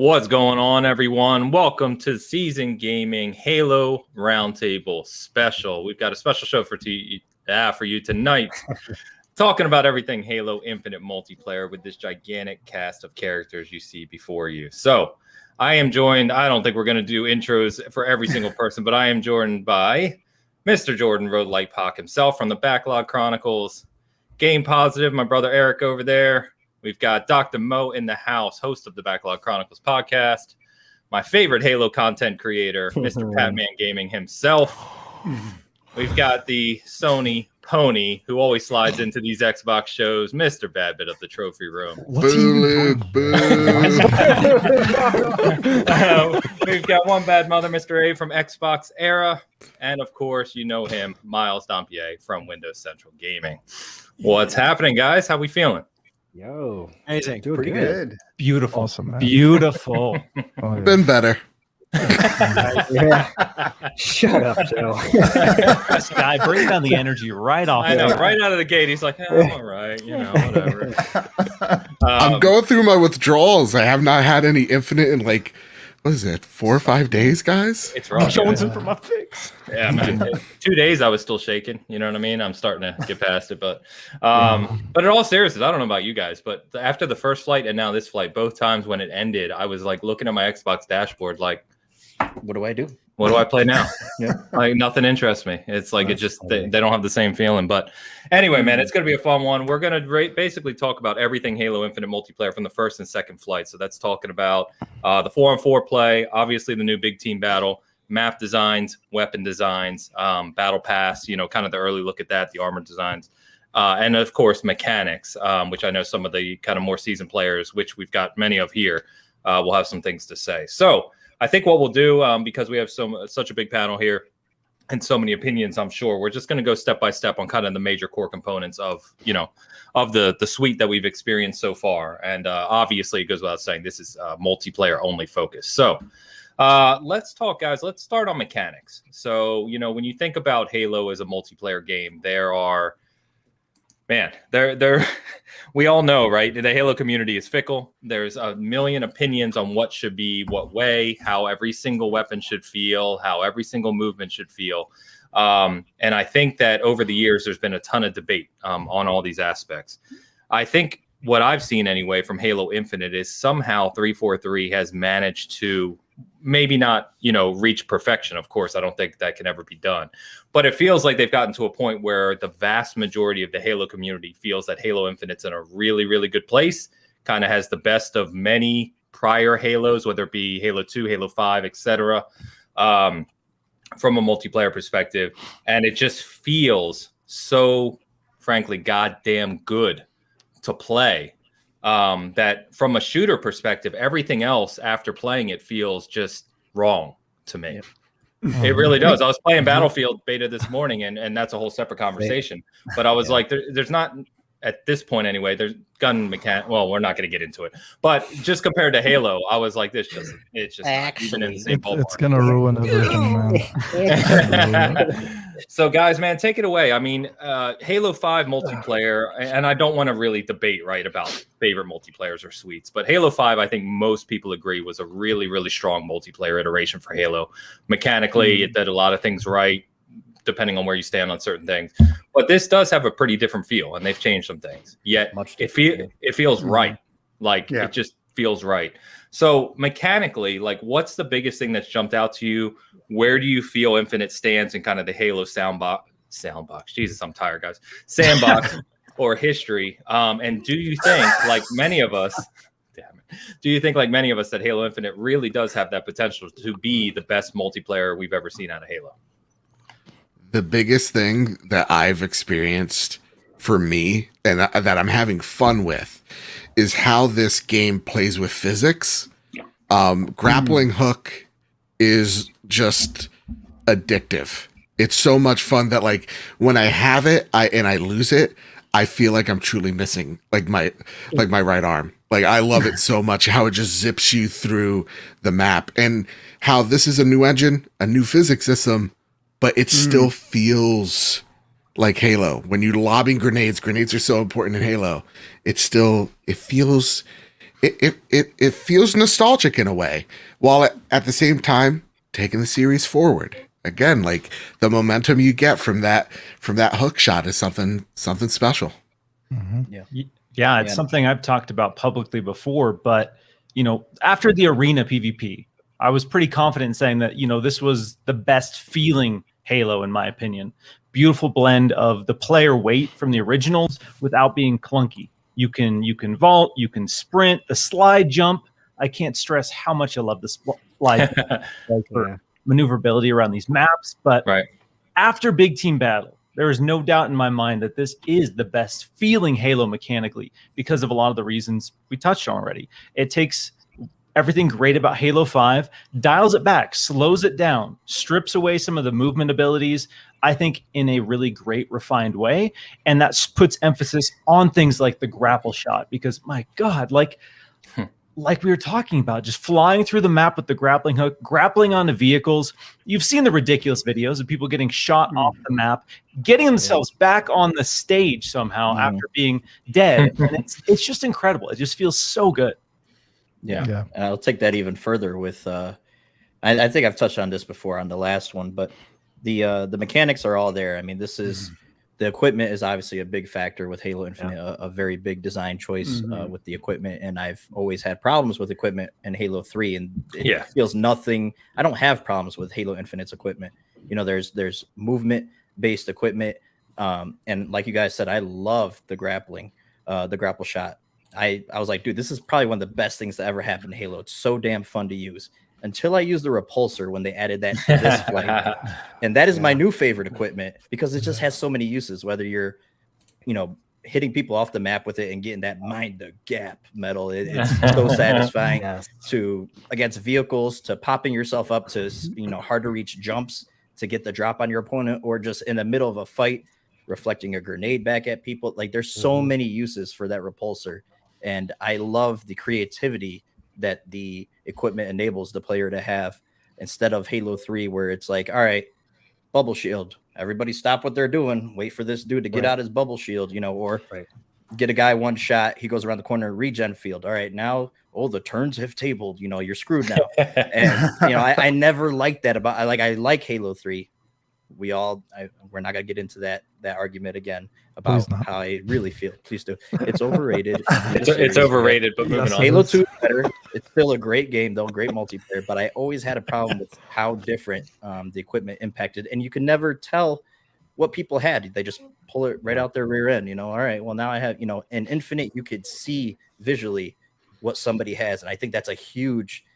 What's going on, everyone? Welcome to Season Gaming Halo Roundtable Special. We've got a special show for you tonight, talking about everything Halo Infinite multiplayer with this gigantic cast of characters you see before you. So I am joined, I don't think we're going to do intros for every single person, but I am joined by Mr. Jordan Road-Light-Pock himself from the Backlog Chronicles, Game Positive, my brother Eric over there. We've got Dr. Mo in the house, host of the Backlog Chronicles podcast, my favorite Halo content creator, Mr. Patman Gaming himself. We've got the Sony pony who always slides into these Xbox shows, Mr. Badbit of the Trophy Room. We've got one bad mother, Mr. A from Xbox Era. And of course, you know him, Miles Dompier from Windows Central Gaming. What's happening, guys? How we feeling? Yo, amazing. Doing pretty good. Beautiful. Awesome, man. Beautiful. Oh, yeah. Been better. Yeah. Shut up, Joe. This guy brings down the energy right off. I know, right out of the gate, he's like, I'm all right, whatever. I'm going through my withdrawals. I have not had any Infinite in like, what is it, 4 or 5 days, guys? It's wrong. Jonesing for my fix. Yeah, man. 2 days I was still shaking. You know what I mean? I'm starting to get past it, but in all seriousness, I don't know about you guys, but after the first flight and now this flight, both times when it ended, I was like looking at my Xbox dashboard, like, What do I do? what do I play now? Yeah. Like nothing interests me. It's like they don't have the same feeling. But anyway, man, it's gonna be a fun one. We're gonna basically talk about everything Halo Infinite multiplayer from the first and second flight. So that's talking about the 4-on-4 play, obviously the new big team battle, map designs, weapon designs, battle pass. Kind of the early look at that, the armor designs, and of course mechanics, which I know some of the kind of more seasoned players, which we've got many of here, will have some things to say. So I think what we'll do, because we have such a big panel here and so many opinions, I'm sure we're just going to go step by step on kind of the major core components of the suite that we've experienced so far. And obviously, it goes without saying, this is multiplayer only focus. So let's talk, guys. Let's start on mechanics. So, when you think about Halo as a multiplayer game, there are, we all know, right? The Halo community is fickle. There's a million opinions on what should be what way, how every single weapon should feel, how every single movement should feel. And I think that over the years, there's been a ton of debate on all these aspects. I think what I've seen anyway from Halo Infinite is somehow 343 has managed to maybe not, reach perfection. Of course, I don't think that can ever be done. But it feels like they've gotten to a point where the vast majority of the Halo community feels that Halo Infinite's in a really, really good place, kind of has the best of many prior Halos, whether it be Halo 2, Halo 5, etc., from a multiplayer perspective. And it just feels so, frankly, goddamn good to play. That from a shooter perspective, everything else after playing it feels just wrong to me. Yep. It really does. I was playing Battlefield beta this morning, and that's a whole separate conversation. But I was like, there's not, at this point anyway, there's gun mechanic. Well, we're not going to get into it. But just compared to Halo, I was like, it's just not even in the same ballpark. It's going to ruin everything, man. So, guys, man, take it away. I mean, Halo 5 multiplayer, and I don't want to really debate, right, about favorite multiplayers or suites, but Halo 5, I think most people agree, was a really, really strong multiplayer iteration for Halo. Mechanically, it did a lot of things right, depending on where you stand on certain things. But this does have a pretty different feel, and they've changed some things. Yet, it feels right. It just feels right. So mechanically, what's the biggest thing that's jumped out to you? Where do you feel Infinite stands in kind of the Halo soundbox? Jesus, I'm tired, guys. Sandbox or history. And do you think, like many of us, that Halo Infinite really does have that potential to be the best multiplayer we've ever seen out of Halo? The biggest thing that I've experienced for me and that I'm having fun with is how this game plays with physics. Grappling hook is just addictive. It's so much fun that when I have it and I lose it, I feel like I'm truly missing my right arm. I love it so much how it just zips you through the map, and how this is a new engine, a new physics system, but it still feels like Halo. When you're lobbing grenades are so important in Halo. It feels it feels nostalgic in a way, while at the same time taking the series forward. Again, like the momentum you get from that hook shot is something special. Yeah, it's something I've talked about publicly before, but after the arena PvP, I was pretty confident in saying that, this was the best feeling Halo, in my opinion. Beautiful blend of the player weight from the originals without being clunky. You can vault, you can sprint, the slide jump. I can't stress how much I love the slide for maneuverability around these maps. But after Big Team Battle, there is no doubt in my mind that this is the best feeling Halo mechanically because of a lot of the reasons we touched on already. It takes everything great about Halo 5, dials it back, slows it down, strips away some of the movement abilities, I think in a really great, refined way. And that puts emphasis on things like the grapple shot, because my God, like we were talking about, just flying through the map with the grappling hook, grappling onto vehicles. You've seen the ridiculous videos of people getting shot off the map, getting themselves back on the stage somehow after being dead. And it's just incredible. It just feels so good. Yeah. And I'll take that even further with I think I've touched on this before on the last one, but the mechanics are all there. I mean, this is the equipment is obviously a big factor with Halo Infinite, a very big design choice with the equipment. And I've always had problems with equipment in Halo 3, and it feels nothing. I don't have problems with Halo Infinite's equipment. There's movement based equipment. And like you guys said, I love the grappling, the grapple shot. I was like, dude, this is probably one of the best things that ever happened to Halo. It's so damn fun to use. Until I used the repulsor when they added that to this flight. And that is my new favorite equipment because it just has so many uses, whether you're, hitting people off the map with it and getting that mind the gap medal. It's so satisfying to against vehicles, to popping yourself up to, hard to reach jumps to get the drop on your opponent, or just in the middle of a fight, reflecting a grenade back at people. Like there's so many uses for that repulsor. And I love the creativity that the equipment enables the player to have, instead of Halo 3, where it's like, all right, bubble shield, everybody stop what they're doing, wait for this dude to get out his bubble shield, or get a guy one shot, he goes around the corner, regen field. All right, now, the turns have tabled, you're screwed now. And, I never liked that about, I like Halo 3. We're not gonna get into that argument again about how I really feel. Please do. It's overrated. It's overrated, but moving on. Halo 2 is better. It's still a great game, though, great multiplayer. But I always had a problem with how different the equipment impacted, and you could never tell what people had. They just pull it right out their rear end. All right, well now I have, in Infinite, you could see visually what somebody has, and I think that's a huge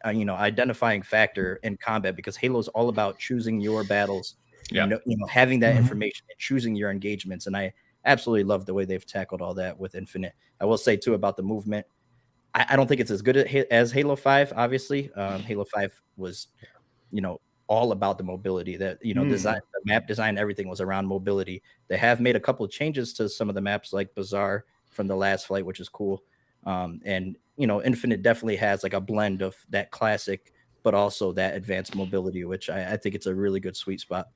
identifying factor in combat, because Halo is all about choosing your battles, having that information and choosing your engagements. And I absolutely love the way they've tackled all that with Infinite. I will say too about the movement, I don't think it's as good as Halo 5. Obviously, Halo 5 was, all about the mobility. That design, the map design, everything was around mobility. They have made a couple of changes to some of the maps, like Bazaar from the last flight, which is cool. And Infinite definitely has like a blend of that classic, but also that advanced mobility, which I think it's a really good sweet spot.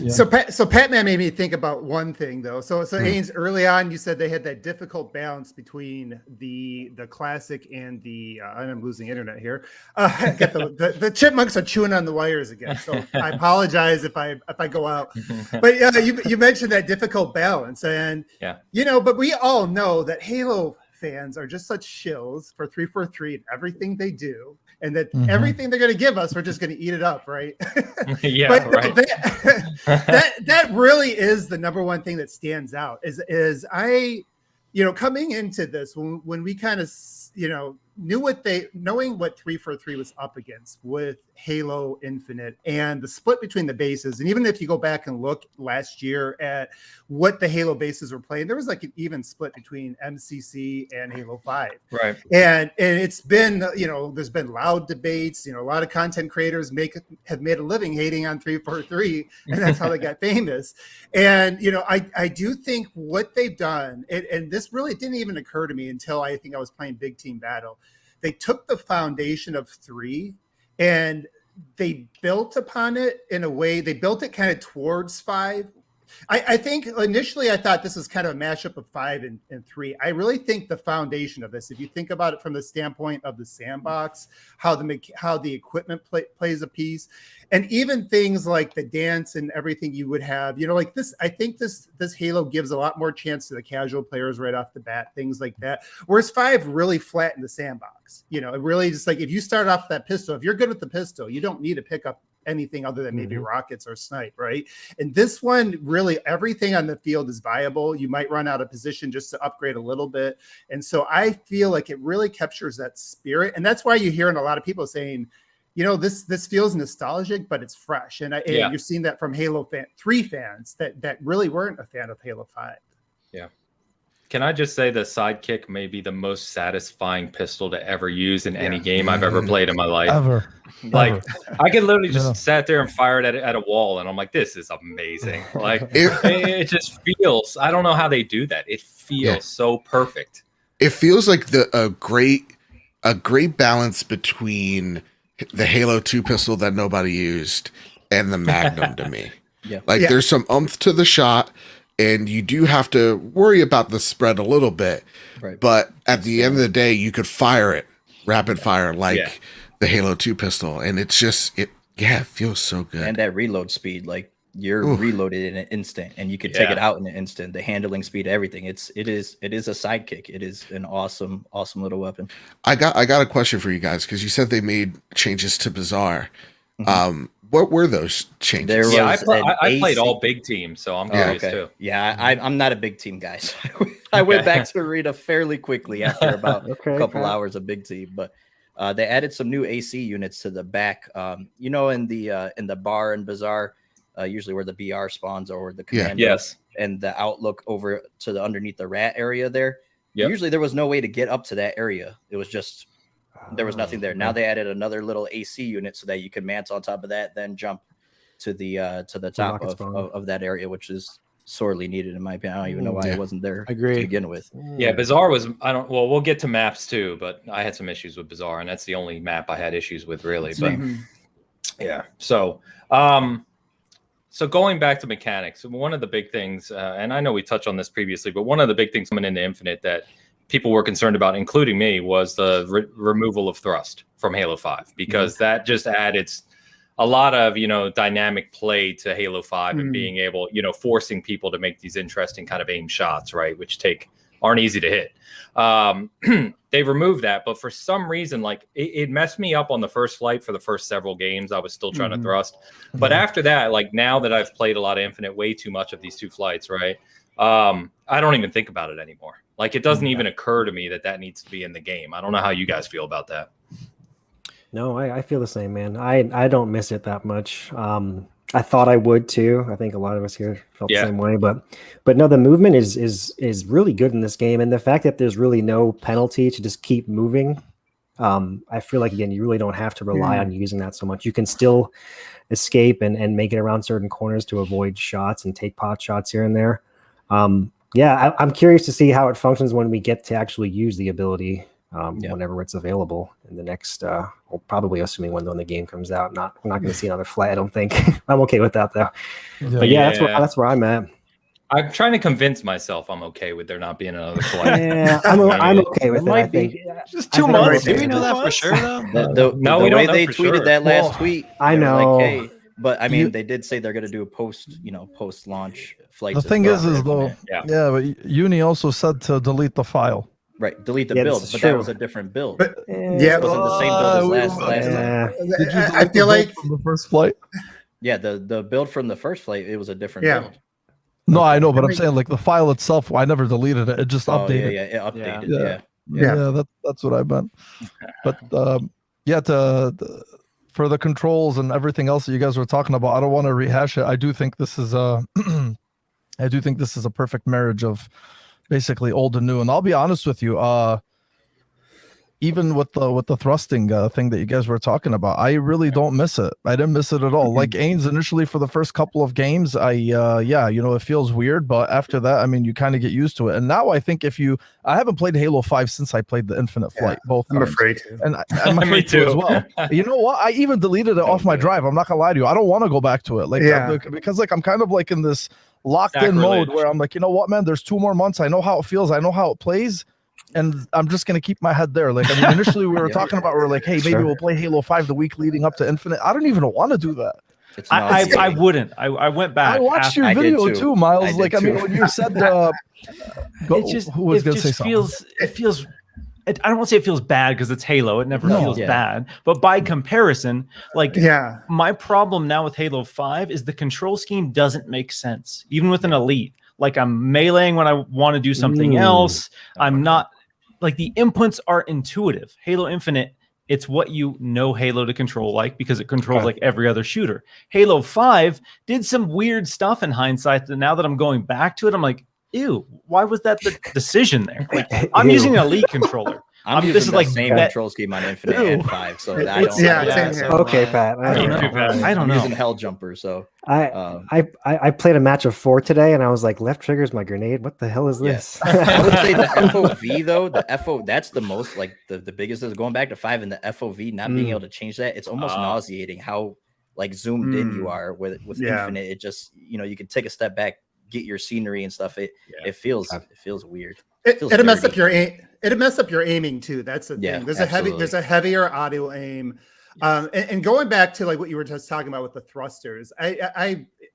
So Patman made me think about one thing though. So Haynes, early on you said they had that difficult balance between the classic and the I'm losing internet here. Got the chipmunks are chewing on the wires again. So I apologize if I go out. But you mentioned that difficult balance, and but we all know that Halo fans are just such shills for 343 and everything they do, and that everything they're going to give us, we're just going to eat it up, right? That really is the number one thing that stands out. Is I, coming into this when we kind of knowing what 343 was up against with Halo Infinite and the split between the bases. And even if you go back and look last year at what the Halo bases were playing, there was like an even split between MCC and Halo 5. Right. And it's been, there's been loud debates, a lot of content creators have made a living hating on 343, and that's how they got famous. And, I do think what they've done, and this really didn't even occur to me until I think I was playing Big Team Battle. They took the foundation of 3 and they built upon it in a way. They built it kind of towards 5 I think initially I thought this is kind of a mashup of 5 and 3. I really think the foundation of this, if you think about it from the standpoint of the sandbox, how the equipment plays a piece, and even things like the dance and everything you would have, like this, I think this Halo gives a lot more chance to the casual players right off the bat, things like that. Whereas 5 really flattened the sandbox. It really just like if you start off that pistol, if you're good with the pistol, you don't need to pick up anything other than maybe rockets or snipe, right? And this one, really, everything on the field is viable. You might run out of position just to upgrade a little bit. And so I feel like it really captures that spirit. And that's why you're hearing a lot of people saying, this feels nostalgic, but it's fresh. And you're seeing that from Halo 3 fans that really weren't a fan of Halo 5. Yeah. Can I just say the sidekick may be the most satisfying pistol to ever use in any game I've ever played in my life. Ever. I could literally just sat there and fired at a wall, and I'm like, this is amazing. Like, it just feels, I don't know how they do that. It feels so perfect. It feels like a great balance between the Halo 2 pistol that nobody used and the Magnum to me. There's some oomph to the shot, and you do have to worry about the spread a little bit. Right. But at the end of the day, you could fire it rapid fire like the Halo 2 pistol, and it's just it feels so good. And that reload speed, like you're reloaded in an instant, and you could take it out in an instant. The handling speed, everything. It is a sidekick. It is an awesome little weapon. I got a question for you guys, because you said they made changes to Bazaar. What were those changes? I played all big teams, so I'm curious too. Yeah, I'm not a big team guy. So I went back to arena fairly quickly after about a couple hours of big team, but they added some new AC units to the back. In the bar and Bazaar, usually where the BR spawns or the Commando, and the outlook over to the underneath the rat area there. Yep. Usually there was no way to get up to that area. It was just there was nothing there. Now they added another little AC unit so that you can mount on top of that, then jump to the top of that area, which is sorely needed in my opinion. I don't even know why it wasn't there to begin with. Yeah, Bazaar was we'll get to maps too, but I had some issues with Bazaar, and that's the only map I had issues with really. But so going back to mechanics, one of the big things, and I know we touched on this previously, but one of the big things coming into Infinite that people were concerned about, including me, was the removal of thrust from Halo 5, because that just added a lot of, dynamic play to Halo 5 and being able, forcing people to make these interesting kind of aim shots, right, which aren't easy to hit. They removed that, but for some reason, it messed me up on the first flight for the first several games. I was still trying to thrust, but after that, now that I've played a lot of Infinite, way too much of these 2 flights, right, I don't even think about it anymore. It doesn't even occur to me that needs to be in the game. I don't know how you guys feel about that. No, I feel the same, man. I don't miss it that much. I thought I would too. I think a lot of us here felt the same way, but no, the movement is really good in this game, and the fact that there's really no penalty to just keep moving. I feel like, again, you really don't have to rely on using that so much. You can still escape and make it around certain corners to avoid shots and take pot shots here and there. I'm curious to see how it functions when we get to actually use the ability whenever it's available in the next, probably assuming when the game comes out. We're not going to see another flight, I don't think. I'm okay with that though. But that's where I'm at. I'm trying to convince myself I'm okay with there not being another flight. Yeah, I'm okay with it. I think just 2 months. Do we know that for sure though? No, we don't. They tweeted that last tweet. I know. Hey, but I mean, they did say they're going to do a post-launch flights. The thing is though, but Uni also said to delete the file. Right, delete the build, but that was a different build. It wasn't the same build as last time. Did you I feel like from the first flight? Yeah, the build from the first flight, it was a different build. No, I know, but I'm saying the file itself, I never deleted it. It just updated. Yeah, it updated. Yeah, that's what I meant. But for the controls and everything else that you guys were talking about, I don't want to rehash it. I do think this is a perfect marriage of basically old and new. And I'll be honest with you, even with the thrusting thing that you guys were talking about, I really don't miss it. I didn't miss it at all. Like Ains, initially for the first couple of games, it feels weird, but after that, I mean, you kind of get used to it. And now I think I haven't played Halo 5 since I played the Infinite Flight, both times. I'm afraid to. And I'm afraid to as well. You know what? I even deleted it off my drive. I'm not gonna lie to you. I don't want to go back to it. Because I'm kind of like in this locked in mode where I'm like, you know what, man, there's 2 more months. I know how it feels. I know how it plays. And I'm just going to keep my head there. Like, I mean, initially we were talking about, we're like, hey, maybe we'll play Halo 5 the week leading up to Infinite. I don't even want to do that. I wouldn't. I went back. I watched your video too, Miles. Like, I mean, when you said, who was going to say something? It feels, I don't want to say it feels bad because it's Halo. It never feels bad. But by comparison, my problem now with Halo 5 is the control scheme doesn't make sense, even with an elite. Like, I'm meleeing when I want to do something else. I'm not, like, the inputs are intuitive. Halo Infinite, it's what you know Halo to control like, because it controls like every other shooter. Halo 5 did some weird stuff in hindsight that now that I'm going back to it, I'm like, ew, why was that the decision there? Like, I'm using an elite controller. This is like same control scheme on Infinite and 5, so I don't. Same here. Okay, Pat. I don't know. I'm using Hell Jumper, so I played a match of 4 today, and I was like, left trigger's my grenade. What the hell is this? I would say the FOV though, that's the most like the biggest is going back to 5, and the FOV not being able to change that. It's almost nauseating how like zoomed in you are with Infinite. It just, you can take a step back, get your scenery and stuff. It feels weird. It'll mess up your aim. It'll mess up your aiming too. That's the thing. Yeah, there's a heavier audio aim. And going back to like what you were just talking about with the thrusters,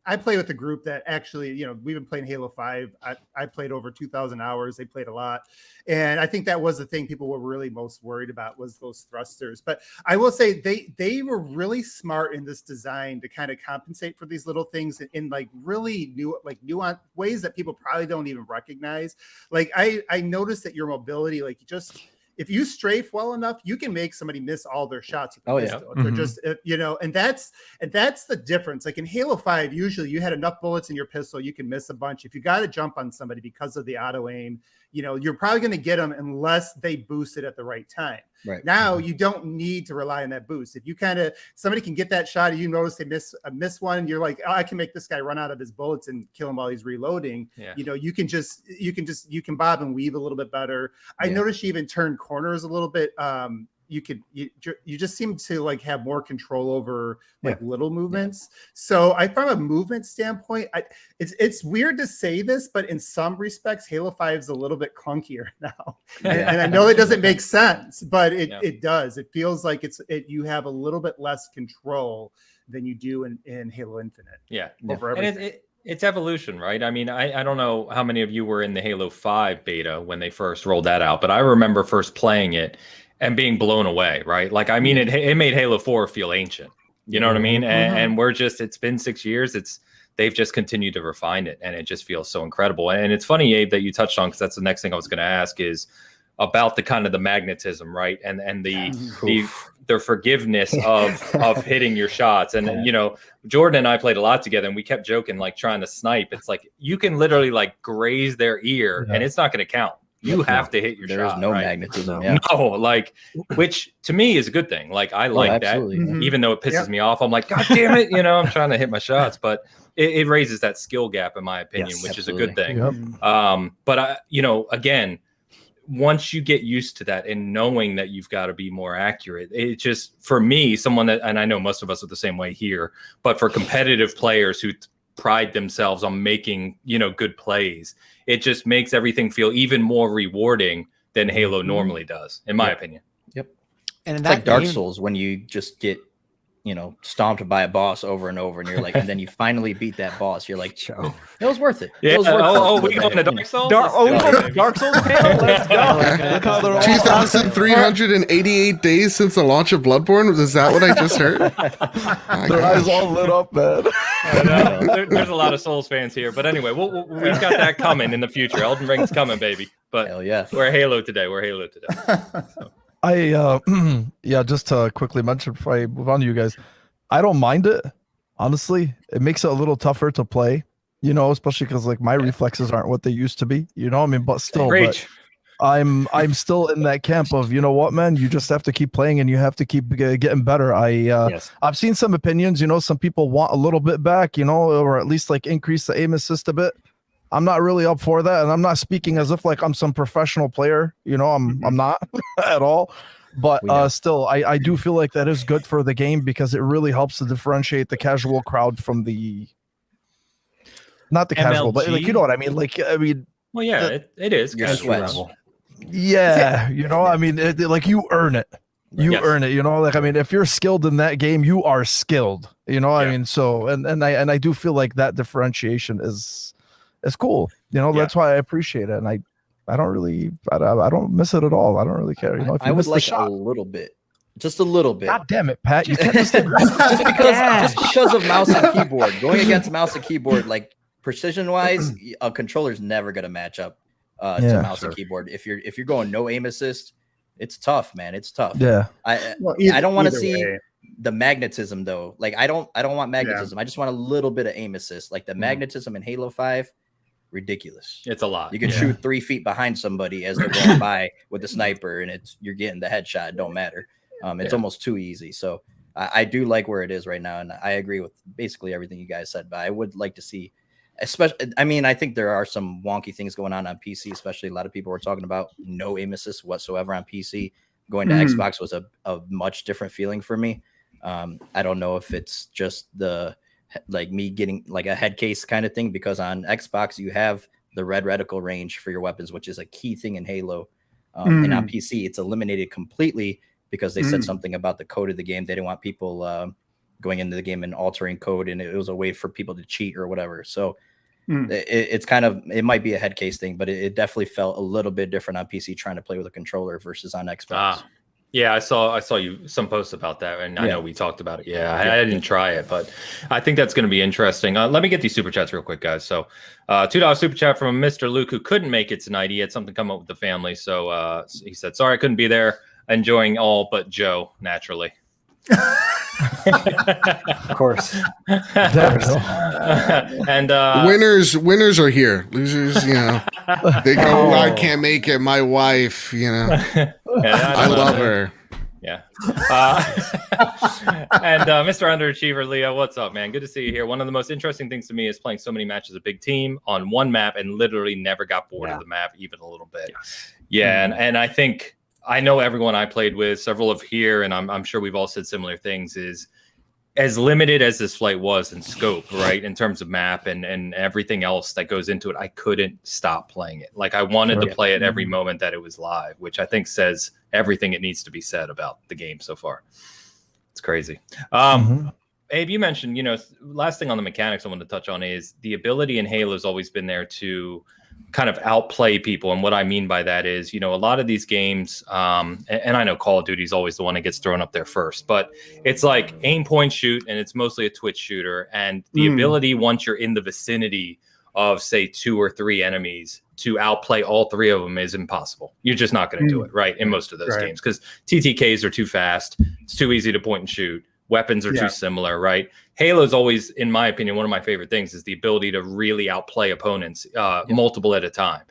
I play with a group that actually, we've been playing Halo 5. I played over 2,000 hours. They played a lot. And I think that was the thing people were really most worried about was those thrusters. But I will say they were really smart in this design to kind of compensate for these little things in like really nuanced ways that people probably don't even recognize. Like I noticed that your mobility, like if you strafe well enough, you can make somebody miss all their shots with the pistol. They're just, and that's the difference. Like in Halo 5, usually you had enough bullets in your pistol, you can miss a bunch. If you got to jump on somebody because of the auto aim, you're probably going to get them unless they boost it at the right time. Right now, you don't need to rely on that boost. If you somebody can get that shot, you notice they miss one, and you're like, oh, I can make this guy run out of his bullets and kill him while he's reloading. Yeah. You can bob and weave a little bit better. I noticed you even turn corners a little bit. You just seem to like have more control over like little movements. So from a movement standpoint, it's weird to say this, but in some respects, Halo 5 is a little bit clunkier now. And I know it doesn't make sense, but it does. It feels like you have a little bit less control than you do in Halo Infinite. Yeah. Over everything. And it's evolution, right? I mean, I don't know how many of you were in the Halo 5 beta when they first rolled that out, but I remember first playing it and being blown away, right? Like, I mean, it made Halo 4 feel ancient. You know what I mean? And it's been 6 years. They've just continued to refine it, and it just feels so incredible. And it's funny, Abe, that you touched on, because that's the next thing I was going to ask is about the kind of the magnetism, right? And the forgiveness of hitting your shots. And Jordan and I played a lot together, and we kept joking, like trying to snipe. It's like you can literally like graze their ear, and it's not going to count. You have to hit your shot. There's no magnetism. Yeah. No, like, which to me is a good thing. Like, I like that, even though it pisses me off. I'm like, God damn it, I'm trying to hit my shots, but it raises that skill gap, in my opinion, which is a good thing. Yep. But again, once you get used to that and knowing that you've got to be more accurate, it just, for me, someone that, and I know most of us are the same way here, but for competitive players who pride themselves on making, good plays, it just makes everything feel even more rewarding than Halo normally does, in my opinion. Yep. And it's like Dark Souls, when you just get, stomped by a boss over and over, and you're like, and then you finally beat that boss. You're like, it was worth it. Yeah. We going to Dark Souls? Dark Souls? Let's go. 2,388 days since the launch of Bloodborne. Is that what I just heard? Their eyes all lit up, man. I know. There's a lot of Souls fans here, but anyway, we've got that coming in the future. Elden Ring's coming, baby. But hell yeah, we're Halo today. So. Just to quickly mention before I move on to you guys, I don't mind it. Honestly, it makes it a little tougher to play, especially because like my reflexes aren't what they used to be, but still. I'm still in that camp of, you know what, man, you just have to keep playing and you have to keep getting better. I've seen some opinions, some people want a little bit back, or at least like increase the aim assist a bit. I'm not really up for that, and I'm not speaking as if like I'm some professional player. I'm not at all. But still, I do feel like that is good for the game because it really helps to differentiate the casual crowd from the not the casual, but like you know what I mean. Well, yeah, it is your casual. Yeah, I mean, like you earn it. You earn it. Like I mean, if you're skilled in that game, you are skilled. I mean, so and I do feel like that differentiation is cool. That's why I appreciate it, and I don't miss it at all. I don't really care. If I would like a little bit, just a little bit. God damn it, Pat! You can't just because of mouse and keyboard. Going against mouse and keyboard, like precision wise, a controller's never gonna match up to mouse and keyboard. If you're going no aim assist, it's tough, man. It's tough. Yeah. I don't want to see the magnetism though. Like I don't want magnetism. I just want a little bit of aim assist. Like the magnetism in Halo 5. Ridiculous. It's a lot. You can shoot 3 feet behind somebody as they're going by with the sniper, and you're getting the headshot. It don't matter. It's almost too easy. So I do like where it is right now, and I agree with basically everything you guys said. But I would like to see, especially. I mean, I think there are some wonky things going on PC. Especially a lot of people were talking about no aim assist whatsoever on PC. Going to Xbox was a much different feeling for me. I don't know if it's just like me getting like a head case kind of thing, because on Xbox you have the red reticle range for your weapons, which is a key thing in Halo. And on PC it's eliminated completely because they said something about the code of the game. They didn't want people going into the game and altering code, and it was a way for people to cheat or whatever. So it's kind of, it might be a head case thing, but it definitely felt a little bit different on PC trying to play with a controller versus on Xbox. Yeah, I saw you some posts about that, and I know we talked about it. Yeah, I didn't try it, but I think that's going to be interesting. Let me get these super chats real quick, guys. So, $2 super chat from Mr. Luke, who couldn't make it tonight. He had something come up with the family, so he said, "Sorry, I couldn't be there. Enjoying all but Joe, naturally." Of course. And winners are here. Losers, they go, I can't make it. My wife, I love her. Yeah. And Mr. Underachiever, Leo, what's up, man? Good to see you here. One of the most interesting things to me is playing so many matches of big team on one map and literally never got bored of the map even a little bit. Yeah. And I think I know everyone I played with, several of here, and I'm sure we've all said similar things, is as limited as this flight was in scope, right, in terms of map and everything else that goes into it, I couldn't stop playing it. Like I wanted to play it every moment that it was live, which I think says everything it needs to be said about the game so far. It's crazy. Abe, you mentioned, last thing on the mechanics I wanted to touch on is the ability in Halo has always been there to kind of outplay people. And what I mean by that is, a lot of these games, and I know Call of Duty is always the one that gets thrown up there first, but it's like aim, point, shoot, and it's mostly a twitch shooter. And the ability, once you're in the vicinity of, say, 2 or 3 enemies, to outplay all 3 of them is impossible. You're just not going to do it, right, in most of those games, because TTKs are too fast. It's too easy to point and shoot. Weapons are too similar, right? Halo's always, in my opinion, one of my favorite things is the ability to really outplay opponents multiple at a time.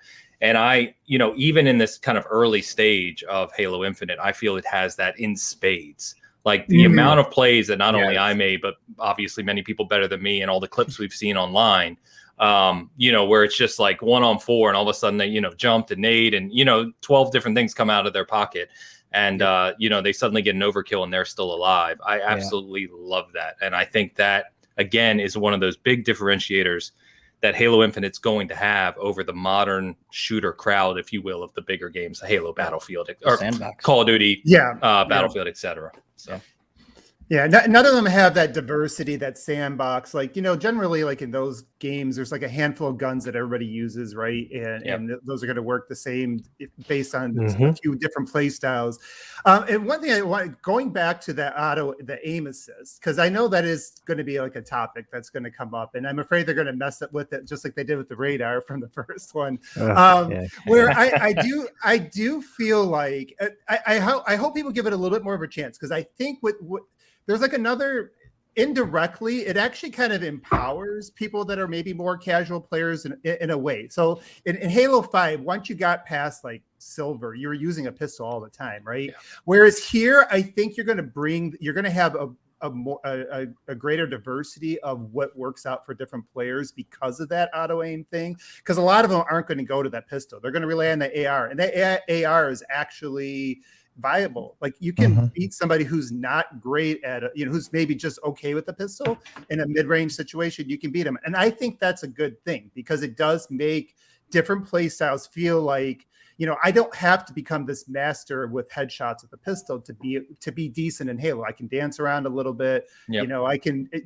And I, even in this kind of early stage of Halo Infinite, I feel it has that in spades. Like the amount of plays that not only I made, but obviously many people better than me, and all the clips we've seen online, where it's just like 1-on-4 and all of a sudden they, jumped and nade and, 12 different things come out of their pocket. And, they suddenly get an overkill and they're still alive. I absolutely love that. And I think that, again, is one of those big differentiators that Halo Infinite's going to have over the modern shooter crowd, if you will, of the bigger games, Halo, Battlefield, or Sandbox. Call of Duty, Battlefield, etc. So. Yeah, none of them have that diversity, that sandbox. Like, generally, like in those games, there's like a handful of guns that everybody uses, right? And those are going to work the same based on a few different play styles. And one thing I want, going back to the aim assist, because I know that is going to be like a topic that's going to come up, and I'm afraid they're going to mess up with it, just like they did with the radar from the first one. Where I do feel like I hope people give it a little bit more of a chance, because I think there's like another indirectly, it actually kind of empowers people that are maybe more casual players in a way. So in Halo 5, once you got past like silver, you were using a pistol all the time, right? Yeah. Whereas here, I think you're going to have a greater diversity of what works out for different players because of that auto aim thing. Because a lot of them aren't going to go to that pistol; they're going to rely on the AR, and that AR is actually viable. Like you can beat somebody who's not great at who's maybe just okay with the pistol in a mid-range situation. You can beat them, and I think that's a good thing because it does make different play styles feel like, I don't have to become this master with headshots with a pistol to be decent in Halo. I can dance around a little bit. Yep.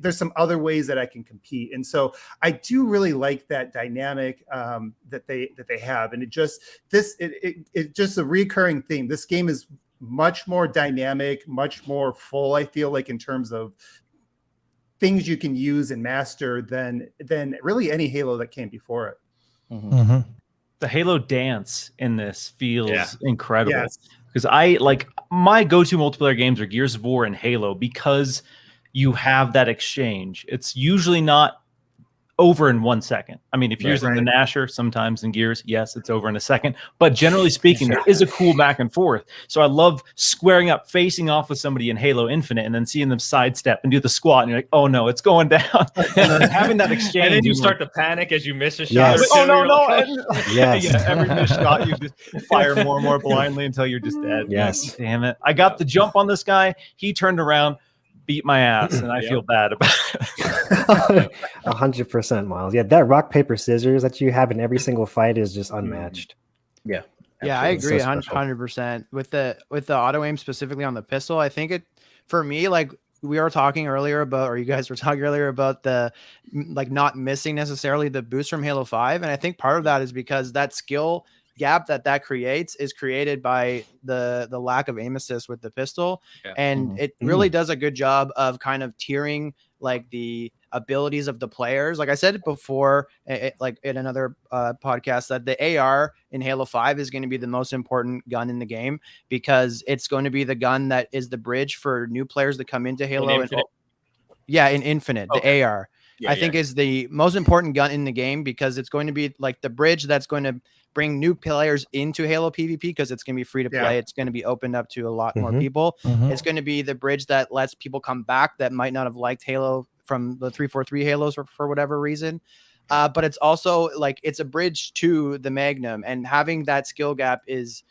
There's some other ways that I can compete. And so I do really like that dynamic that they have. And it's just a recurring theme. This game is much more dynamic, much more full, I feel like, in terms of things you can use and master than really any Halo that came before it. The Halo dance in this feels incredible because my go-to multiplayer games are Gears of War and Halo because you have that exchange. It's usually not over in 1 second. I mean, if you're using the Nasher, sometimes in Gears, yes, it's over in a second. But generally speaking, there is a cool back and forth. So I love squaring up, facing off with somebody in Halo Infinite, and then seeing them sidestep and do the squat, and you're like, oh no, it's going down. And then having that exchange, and then you start to panic as you miss a shot. Yes. Oh no! Yes. Yeah, every missed shot, you just fire more and more blindly until you're just dead. Yes. Damn it! I got the jump on this guy. He turned around, beat my ass, and I feel bad about it. 100%, Miles. Yeah, that rock paper scissors that you have in every single fight is just unmatched. Yeah, yeah, I agree, so 100%. With the auto aim specifically on the pistol, I think for me, like we were talking earlier about, or you guys were talking earlier about the not missing necessarily the boost from Halo 5, and I think part of that is because that skill gap that creates is created by the lack of aim assist with the pistol. And it really does a good job of kind of tiering like the abilities of the players. Like I said before, like in another podcast, that the AR in Halo 5 is going to be the most important gun in the game because it's going to be the gun that is the bridge for new players that come into Halo. In Infinite, the AR. I think is the most important gun in the game because it's going to be like the bridge that's going to bring new players into Halo PvP because it's going to be free to play. It's going to be opened up to a lot more people. It's going to be the bridge that lets people come back that might not have liked Halo from the 343 Halos for whatever reason. But it's also like it's a bridge to the Magnum, and having that skill gap is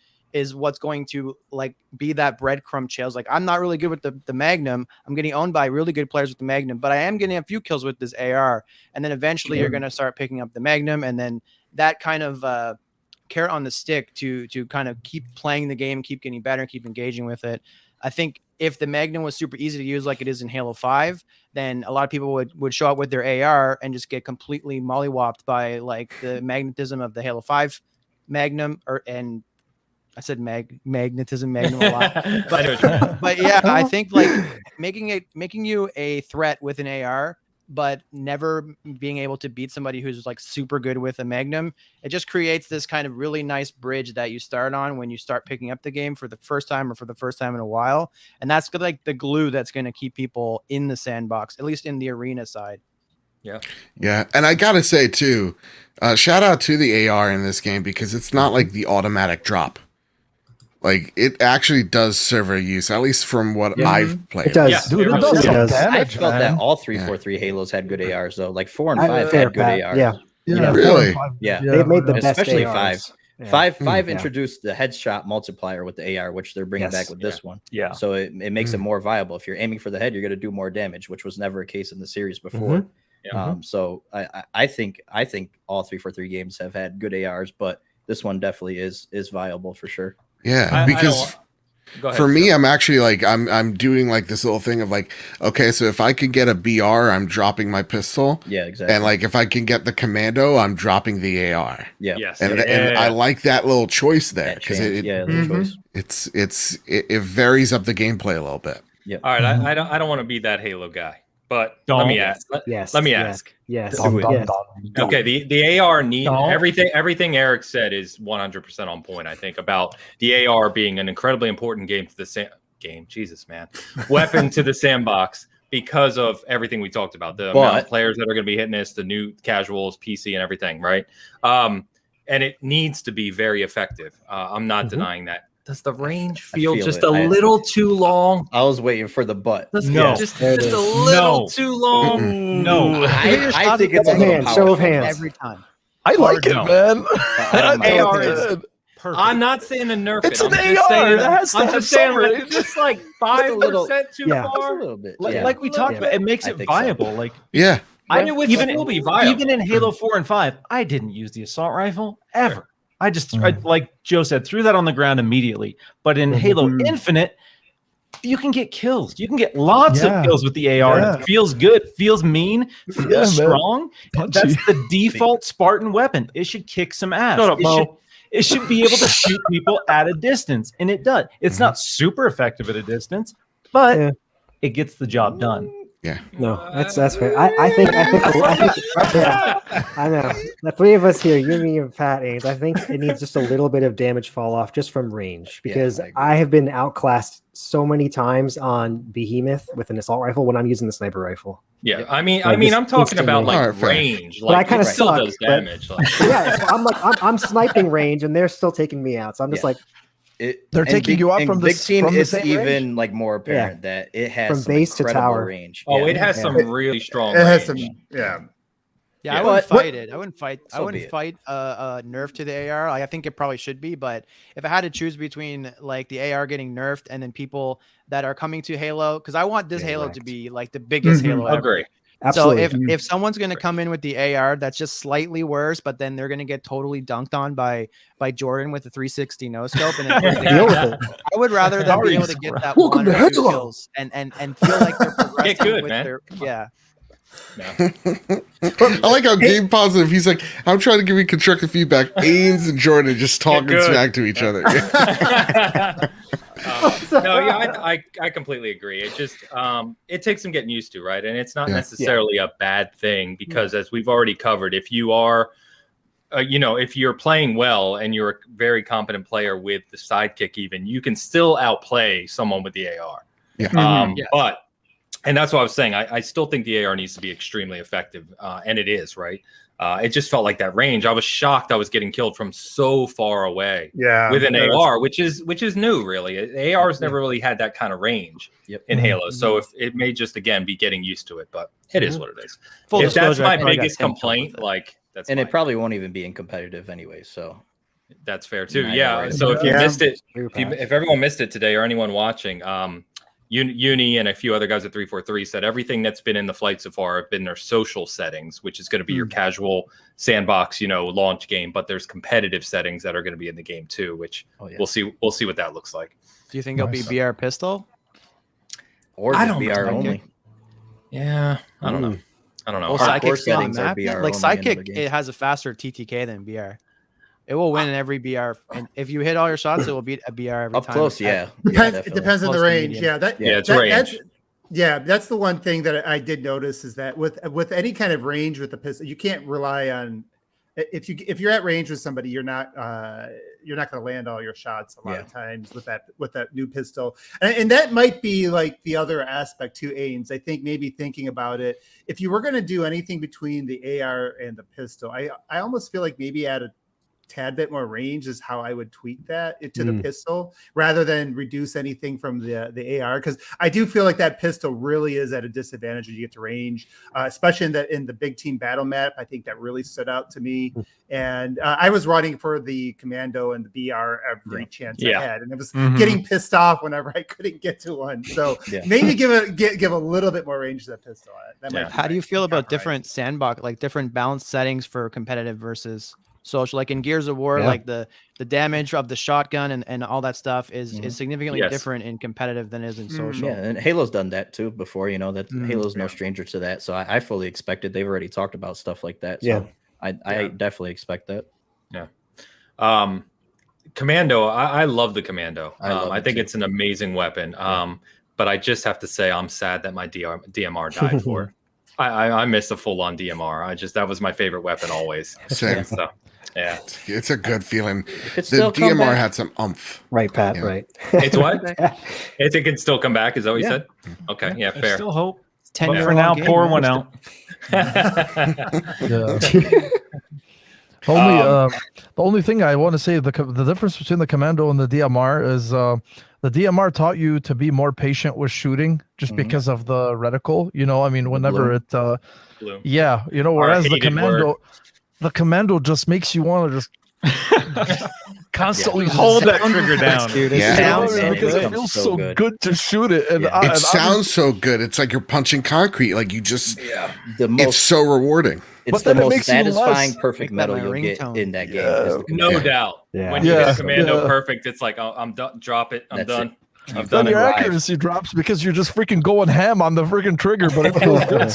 what's going to like be that breadcrumb trails. Like I'm not really good with the Magnum. I'm getting owned by really good players with the Magnum, but I am getting a few kills with this AR. And then eventually you're going to start picking up the Magnum, and then that kind of carrot on the stick to kind of keep playing the game, keep getting better, and keep engaging with it. I think if the Magnum was super easy to use like it is in Halo 5, then a lot of people would show up with their AR and just get completely mollywopped by like the magnetism of the Halo 5 Magnum and I said magnetism Magnum a lot, but yeah, I think like making you a threat with an AR, but never being able to beat somebody who's like super good with a Magnum. It just creates this kind of really nice bridge that you start on when you start picking up the game for the first time or for the first time in a while. And that's like the glue that's going to keep people in the sandbox, at least in the arena side. Yeah. And I gotta say too, shout out to the AR in this game because it's not like the automatic drop. Like it actually does serve a use, at least from what I've played. It does. Yeah, Dude, it does some damage, I felt that all 343 Halos had good ARs though. Like 4 and 5 had good ARs. Yeah. Really? Yeah. They've made the best Especially ARs. 5. 5 introduced the headshot multiplier with the AR, which they're bringing back with this one. Yeah. So it makes it more viable. If you're aiming for the head, you're going to do more damage, which was never a case in the series before. So I think all 343 games have had good ARs, but this one definitely is viable for sure. Yeah, because for me, I'm actually like I'm doing like this little thing of like, okay, so if I can get a BR, I'm dropping my pistol. Yeah, exactly. And like if I can get the Commando, I'm dropping the AR. Yeah. Yes. And I like that little choice there because it varies up the gameplay a little bit. Yeah. All right, I don't want to be that Halo guy, but let me ask. Let me ask. Yes. Okay, the AR need everything Eric said is 100% on point. I think about the AR being an incredibly important weapon to the sandbox because of everything we talked about, the amount of players that are going to be hitting this, the new casuals, PC, and everything, right? And it needs to be very effective. I'm not denying that. Does the range feel just a little too long? I was waiting for the butt. No, just a little too long. No, I think it's a little show of hands every time. I like it, man. AR is perfect. I'm not saying to nerf it's it. An AR. That has to I'm have just saying some it's just like 5% too far. A little bit. Like we talked about, it makes it viable. So. Like Even in Halo 4 and 5, I didn't use the assault rifle ever. I just, like Joe said, threw that on the ground immediately. But in Halo Infinite, you can get kills. You can get lots of kills with the AR. Yeah. It feels good, feels mean, feels strong. That's the default Spartan weapon. It should kick some ass. It should be able to shoot people at a distance, and it does. It's not super effective at a distance, but it gets the job done. Yeah. No, that's fair. I think yeah, I know. The three of us here, you, me, and Pat, Ains, I think it needs just a little bit of damage fall off just from range, because I have been outclassed so many times on Behemoth with an assault rifle when I'm using the sniper rifle. Yeah, I mean, I'm talking about like range. Like, but I kind of still suck. Does damage. Yeah, so I'm sniping range, and they're still taking me out. So I'm just like. They're taking you out from big this team. From it's even range? Like more apparent that it has from base to tower range. Oh, it has some really strong. It has range. some, Yeah, I wouldn't fight it. I wouldn't fight. I wouldn't fight a nerf to the AR. Like, I think it probably should be, but if I had to choose between like the AR getting nerfed and then people that are coming to Halo, because I want this Halo to be like the biggest Halo ever. Agree. Absolutely. So if someone's going to come in with the AR that's just slightly worse, but then they're going to get totally dunked on by Jordan with the 360 no scope, and I would rather them be able to get that one or two kills and feel like they're progressing. Get good, with man. I like how game positive. He's like, I'm trying to give you constructive feedback. Ains and Jordan just talking smack to each other. I completely agree. It just it takes some getting used to, right? And it's not necessarily a bad thing, because as we've already covered, if you are if you're playing well and you're a very competent player with the sidekick, even, you can still outplay someone with the AR. But and that's what I was saying. I still think the AR needs to be extremely effective, and it is, right? It just felt like that range. I was shocked I was getting killed from so far away with an AR, which is new, really. AR's never really had that kind of range in Halo. So if it may just, again, be getting used to it, but it is what it is. If that's my biggest complaint, like that's it probably won't even be in competitive anyway, so that's fair too. Yeah. So if you missed it, if everyone missed it today or anyone watching, Uni and a few other guys at 343 said everything that's been in the flight so far have been their social settings, which is going to be your casual sandbox, launch game. But there's competitive settings that are going to be in the game too, which we'll see. We'll see what that looks like. Do you think it'll be BR pistol or just BR only? Yeah, I don't know. Well, Sidekick settings are BR like Sidekick. It has a faster TTK than BR. It will win in every BR, and if you hit all your shots, it will beat a BR every up time. Close, it depends on the range. It's range. That's the one thing that I did notice, is that with any kind of range with the pistol, you can't rely on if you're at range with somebody, you're not going to land all your shots a lot of times with that new pistol, and that might be like the other aspect to Ains. I think maybe thinking about it, if you were going to do anything between the AR and the pistol, I almost feel like maybe add a tad bit more range is how I would tweak that to the pistol, rather than reduce anything from the AR, because I do feel like that pistol really is at a disadvantage when you get to range, especially in the big team battle map. I think that really stood out to me, and I was running for the Commando and the BR every chance I had, and I was getting pissed off whenever I couldn't get to one. So maybe give a little bit more range to that pistol. How do you feel about different sandbox, like different balance settings for competitive versus social? Like in Gears of War, like the damage of the shotgun and all that stuff is significantly different in competitive than it is in social. Yeah, and Halo's done that too before, that Halo's no stranger to that. So I fully expected, they've already talked about stuff like that. So I definitely expect that. Yeah. Commando, I love the Commando. I think it's an amazing weapon. But I just have to say I'm sad that my DMR died for it. I miss a full-on DMR. That was my favorite weapon always. Same. So, yeah, it's a good feeling. The DMR had some oomph. Right, Pat. Right. It's what? It can still come back. Is that what you said? Okay. Yeah, fair. Still hope. 10-year for now, game, pour man. one out. The only thing I want to say, the difference between the Commando and the DMR is the DMR taught you to be more patient with shooting just because of the reticle. You know, I mean, whenever Bloom. yeah, you know, whereas the Commando just makes you want to just constantly hold that trigger down, dude. Yeah. Sounds because it feels so good to shoot it, and it sounds so good. It's like you're punching concrete. Like you just, it's so rewarding. It's the most satisfying perfect metal you'll get in that game. Is the No doubt. Yeah. When you get Commando perfect, it's like, oh, I'm done. Drop it. I'm done. I've done it. Your accuracy drops because you're just freaking going ham on the freaking trigger, but it feels good.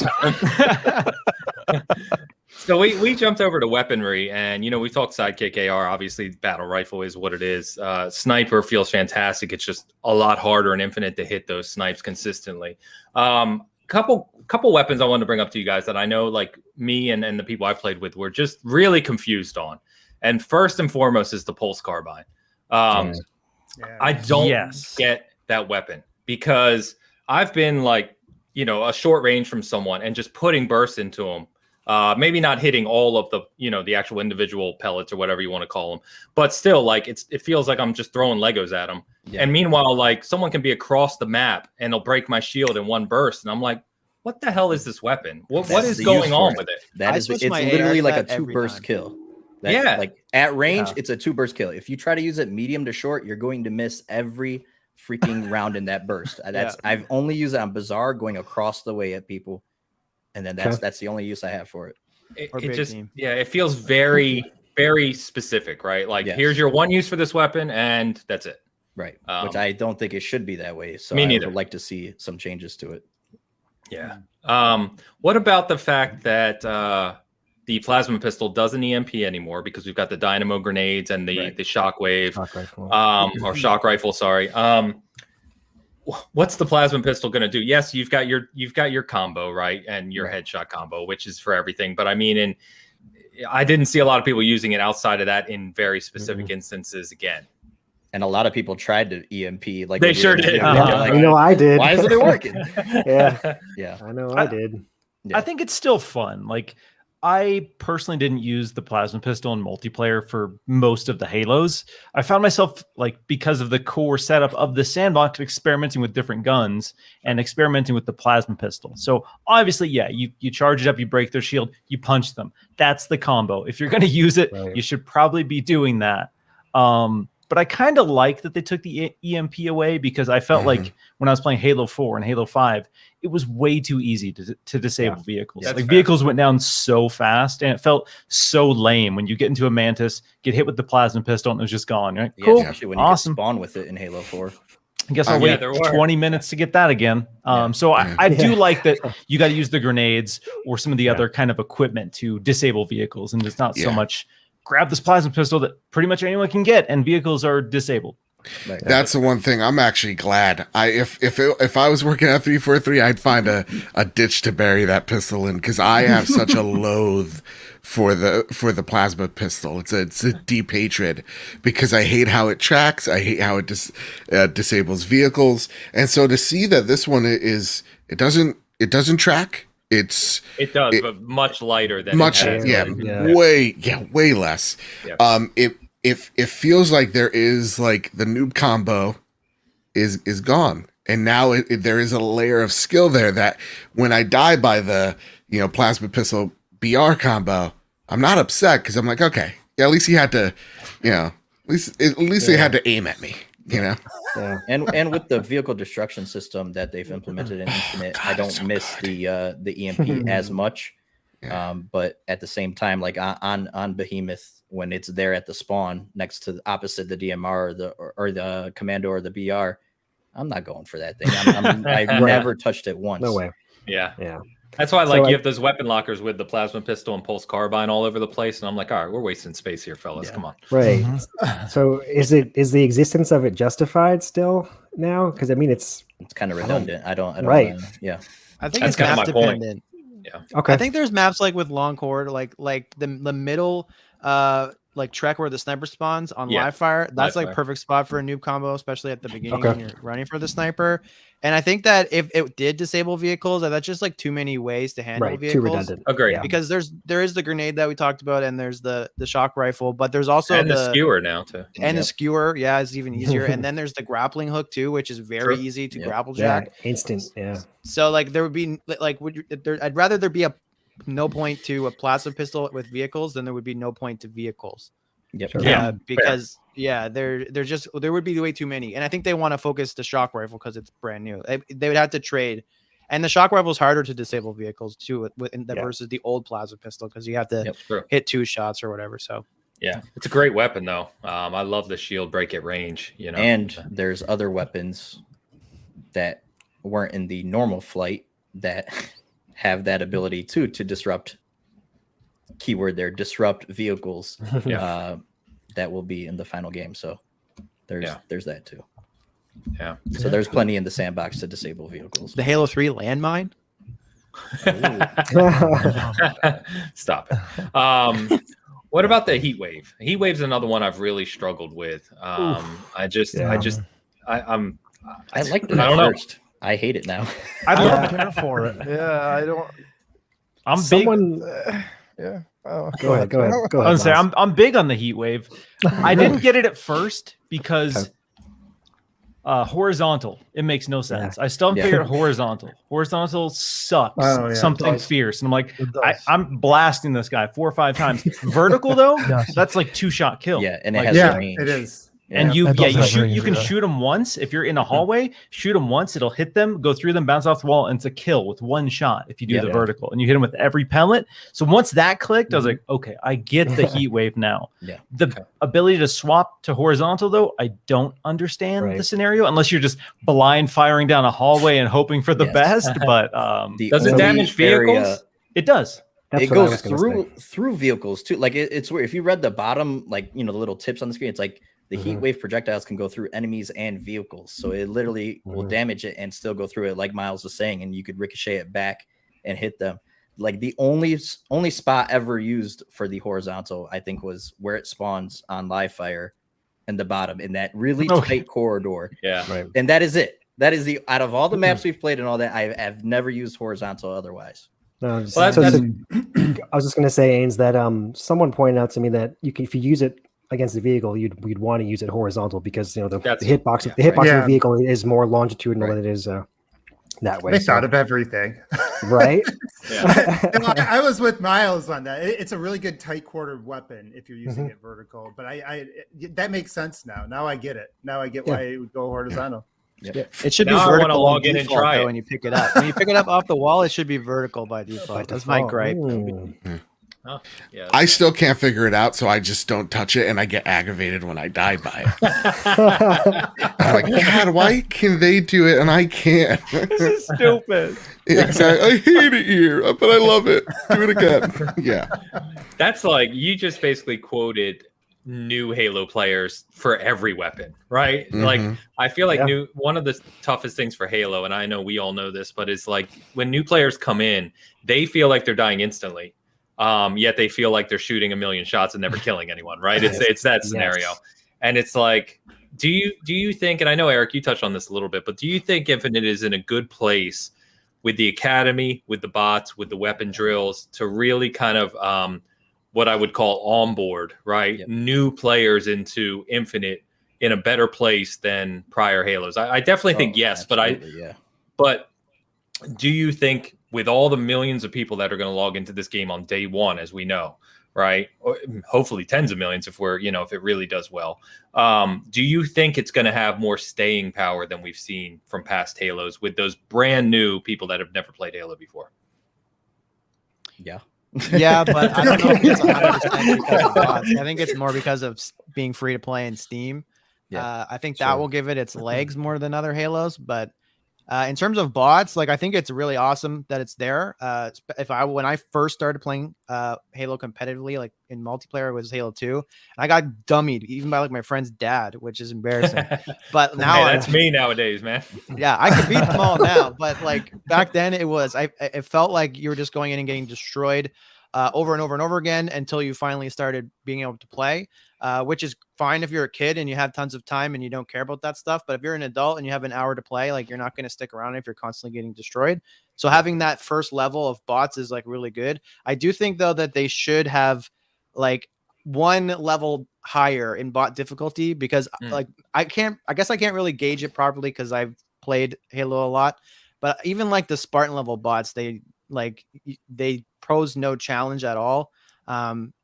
So we jumped over to weaponry, and we talked sidekick AR. Obviously, battle rifle is what it is. Sniper feels fantastic. It's just a lot harder in Infinite to hit those snipes consistently. Couple weapons I wanted to bring up to you guys that I know, like me and the people I played with, were just really confused on. And first and foremost is the pulse carbine. I don't get that weapon because I've been like, a short range from someone and just putting bursts into them. Maybe not hitting all of the, the actual individual pellets or whatever you want to call them, but still, like it feels like I'm just throwing Legos at them. Yeah. And meanwhile, like someone can be across the map and they'll break my shield in one burst, and I'm like, what the hell is this weapon? What is going on with it? It's literally like a 2-burst kill. Like at range, it's a 2-burst kill. If you try to use it medium to short, you're going to miss every freaking round in that burst. I've only used it on Bazaar going across the way at people. And then that's the only use I have for it. It feels very, very specific, right? Like here's your one use for this weapon, and that's it. Right. Which I don't think it should be that way. So I would like to see some changes to it. Yeah. What about the fact that the plasma pistol doesn't EMP anymore because we've got the dynamo grenades and the shockwave, or shock rifle? Sorry. What's the plasma pistol going to do? Yes, you've got your combo, right, and your headshot combo, which is for everything. But I mean, I didn't see a lot of people using it outside of that in very specific instances. Again, and a lot of people tried to EMP, like they sure did. I did. Why isn't it working? Yeah, I know I did. Yeah. I think it's still fun. Like, I personally didn't use the plasma pistol in multiplayer for most of the Halos. I found myself, like, because of the core setup of the sandbox, experimenting with different guns and experimenting with the plasma pistol. So obviously, you charge it up, you break their shield, you punch them. That's the combo. If you're going to use it, you should probably be doing that. But I kind of like that they took the EMP away, because I felt like when I was playing Halo 4 and Halo 5, it was way too easy to disable vehicles. Like, vehicles went down so fast, and it felt so lame when you get into a Mantis, get hit with the plasma pistol, and it was just gone. Right? Yeah, cool. Especially when you spawn with it in Halo 4. I guess I'll wait 20 minutes to get that again. So I do like that you got to use the grenades or some of the other kind of equipment to disable vehicles, and it's not so much grab this plasma pistol that pretty much anyone can get, and vehicles are disabled. That's the one thing I'm actually glad. If I was working at 343, I'd find a ditch to bury that pistol in, because I have such a loathe for the plasma pistol. It's a deep hatred, because I hate how it tracks. I hate how it disables vehicles. And so to see that this one it doesn't track. It does, but much lighter than way less. Yeah. It feels like there is, like, the noob combo is gone, and now there is a layer of skill there that when I die by the plasma pistol BR combo, I'm not upset, because I'm like, okay, at least he had to, at least he had to aim at me, Yeah. And with the vehicle destruction system that they've implemented in Infinite, I don't miss the EMP as much. But at the same time, like on Behemoth, when it's there at the spawn next to opposite the DMR or the Commando or the BR, I'm not going for that thing. I've never touched it once. No way. Yeah. That's why, like, you have those weapon lockers with the plasma pistol and pulse carbine all over the place, and I'm like, all right, we're wasting space here, fellas. Come on. Right. So is the existence of it justified still now? Because I mean, it's kind of redundant. I don't. Right. I think it's map dependent. Yeah. Okay. I think there's maps like with long cord, like the middle, like like Trek where the sniper spawns on Yeah, live fire. That's live like fire. perfect spot for a noob combo, especially at the beginning Okay. when you're running for the sniper. And I think that if it did disable vehicles, that's just like too many ways to handle Right, too vehicles. redundant. Agree. Yeah. Because there is the grenade that we talked about, and there's the shock rifle, but there's also And the skewer now too. and the skewer, yeah, is even easier. And then there's the grappling hook too, which is very True. easy to Yep. grapple Yeah, jack. instant. Yeah. So like there would be like I'd rather there be a no point to a plasma pistol with vehicles than there would be no point to vehicles. Yep. Sure. Yeah, because there would be way too many, and I think they want to focus the shock rifle because it's brand new. They would have to trade, and the shock rifle is harder to disable vehicles too versus the old plasma pistol because you have to True. hit 2 shots or whatever. So Yeah, it's a great weapon though. I love the shield break at range. You know, And there's other weapons that weren't in the normal flight that have that ability too to disrupt. Keyword there, disrupt vehicles. That will be in the final game. So there's that too. Yeah. So there's plenty in the sandbox to disable vehicles. the Halo 3 landmine. Stop it. What about the heat wave? Heat wave's another one I've really struggled with. I'm I like it I at don't know. first. I hate it now. I don't care for it. Yeah, I don't. I'm Someone. Yeah. Go ahead. I was say I'm big on the heat wave. I didn't get it at first because horizontal. It makes no sense. I still haven't figured horizontal. Horizontal sucks. Oh, yeah, Something fierce, and I'm like, I'm blasting this guy 4 or 5 times. Vertical though, that's like 2-shot kill. Yeah, and it Like, has range. it is. And It does have range, you can yeah. shoot them once if you're in a hallway. Shoot them once, it'll hit them, go through them, bounce off the wall, and it's a kill with 1 shot if you do the vertical. And you hit them with every pellet. So once that clicked, I was like, okay, I get the heat wave now. Yeah. The ability to swap to horizontal though, I don't understand the scenario unless you're just blind firing down a hallway and hoping for the best. But does it damage vehicles? It does. That's it what I goes was gonna say. through vehicles too. Like it's weird. If you read the bottom, like the little tips on the screen, it's like the heat wave projectiles can go through enemies and vehicles. So it literally will damage it and still go through it, like Miles was saying, and you could ricochet it back and hit them. Like the only spot ever used for the horizontal, I think, was where it spawns on live fire in the bottom in that really tight corridor. Yeah. Right. And that is it. That is the out of all the maps we've played and all that, I've never used horizontal otherwise. No, Well, I was just gonna say, Ains, that someone pointed out to me that if you use it against the vehicle, you'd want to use it horizontal because the hitbox of the vehicle is more longitudinal than it is that way. They thought of everything, right? I was with Miles on that. It's a really good tight quartered weapon if you're using it vertical. But I that makes sense now. Now I get it. Now I get why it would go horizontal. It should be Now I vertical. wanna log in and try it. when you pick it up. When you pick it up off the wall, it should be vertical by default. That's my gripe. Oh, yeah. I still can't figure it out, so I just don't touch it, and I get aggravated when I die by it. I'm like, God, why can they do it and I can't? This is stupid. Exactly. I hate it here, but I love it. Do it again. Yeah. That's like you just basically quoted new Halo players for every weapon, right? Like I feel like one of the toughest things for Halo, and I know we all know this, but it's like when new players come in, they feel like they're dying instantly. Yet they feel like they're shooting a million shots and never killing anyone, right? It's that scenario. And it's like, do you think, and I know Eric, you touched on this a little bit, but do you think Infinite is in a good place with the academy, with the bots, with the weapon drills to really kind of what I would call onboard, right? New players into Infinite in a better place than prior Halos? I definitely think yes, but do you think with all the millions of people that are going to log into this game on day one, as we know, right? Or hopefully tens of millions if if it really does well. Do you think it's going to have more staying power than we've seen from past Halos with those brand new people that have never played Halo before? Yeah. Yeah, but I don't know if it's 100% because of bots. I think it's more because of being free to play in Steam. I think that will give it its legs more than other Halos, but in terms of bots, like I think it's really awesome that it's there. When I first started playing Halo competitively, like in multiplayer, it was Halo 2, and I got dummied even by like my friend's dad, which is embarrassing. But now that's me nowadays, man. Yeah, I can beat them all now, but like back then it felt like you were just going in and getting destroyed. over and over and over again until you finally started being able to play, which is fine if you're a kid and you have tons of time and you don't care about that stuff. But if you're an adult and you have an hour to play, like, you're not going to stick around if you're constantly getting destroyed. So having that first level of bots is like really good. I do think though that they should have like one level higher in bot difficulty, because like I guess I can't really gauge it properly because I've played Halo a lot, but even like the Spartan level bots, they pose no challenge at all.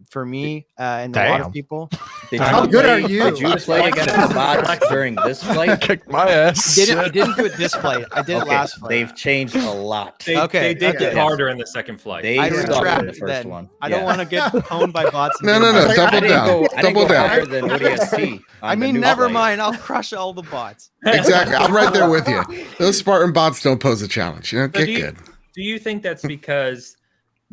For me, and a lot of people. How good are you? Did you play against the bots during this flight? Kicked my ass. I didn't do it this flight. I did it last flight. They've changed a lot. They did get harder in the second flight. They retract in the first one. I don't want to get pwned by bots. No. Double down. Double down. Higher than ODST. I mean, never mind. I'll crush all the bots. Exactly. I'm right there with you. Those Spartan bots don't pose a challenge. You know, get good. Do you think that's because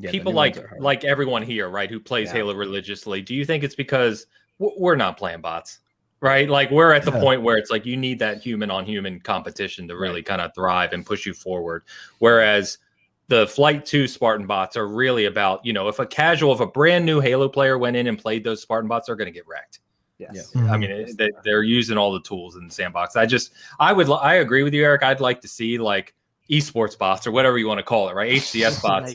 people like everyone here, right, who plays Halo religiously, do you think it's because we're not playing bots, right? Like, we're at the point where it's like you need that human on human competition to really kind of thrive and push you forward, whereas the Flight 2 Spartan bots are really about, you know, if a brand new Halo player went in and played those Spartan bots, they're going to get wrecked. Yes. I mean, they're using all the tools in the sandbox. I agree with you, Eric. I'd like to see like esports bots or whatever you want to call it, right? HCS bots,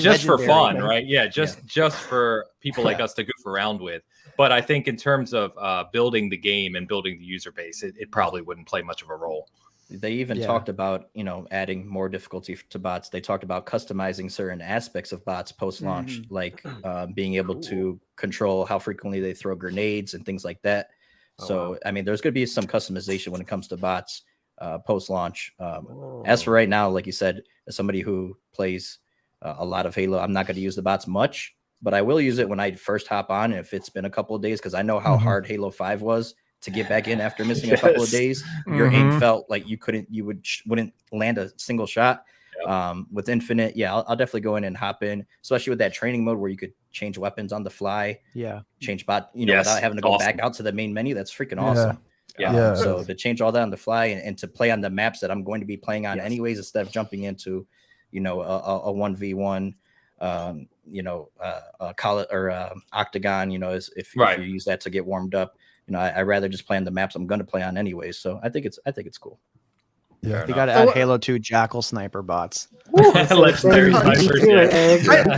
just for fun, right? Yeah, just for people like us to goof around with. But I think in terms of building the game and building the user base, it probably wouldn't play much of a role. They even talked about, you know, adding more difficulty to bots. They talked about customizing certain aspects of bots post-launch, like being able to control how frequently they throw grenades and things like that. I mean, there's going to be some customization when it comes to bots post-launch. As for right now, like you said, as somebody who plays a lot of Halo, I'm not going to use the bots much, but I will use it when I first hop on, if it's been a couple of days, because I know how hard Halo 5 was to get back in after missing a couple of days. Your aim felt like you wouldn't land a single shot. With Infinite, I'll definitely go in and hop in, especially with that training mode where you could change weapons on the fly. Change bot, without having to go back out to the main menu. That's freaking awesome. So to change all that on the fly and to play on the maps that I'm going to be playing on anyways, instead of jumping into, a 1v1, call it or octagon, if you use that to get warmed up, I rather just play on the maps I'm going to play on anyways. So I think it's cool. Yeah, you got to add Halo 2 Jackal sniper bots. Legendary snipers.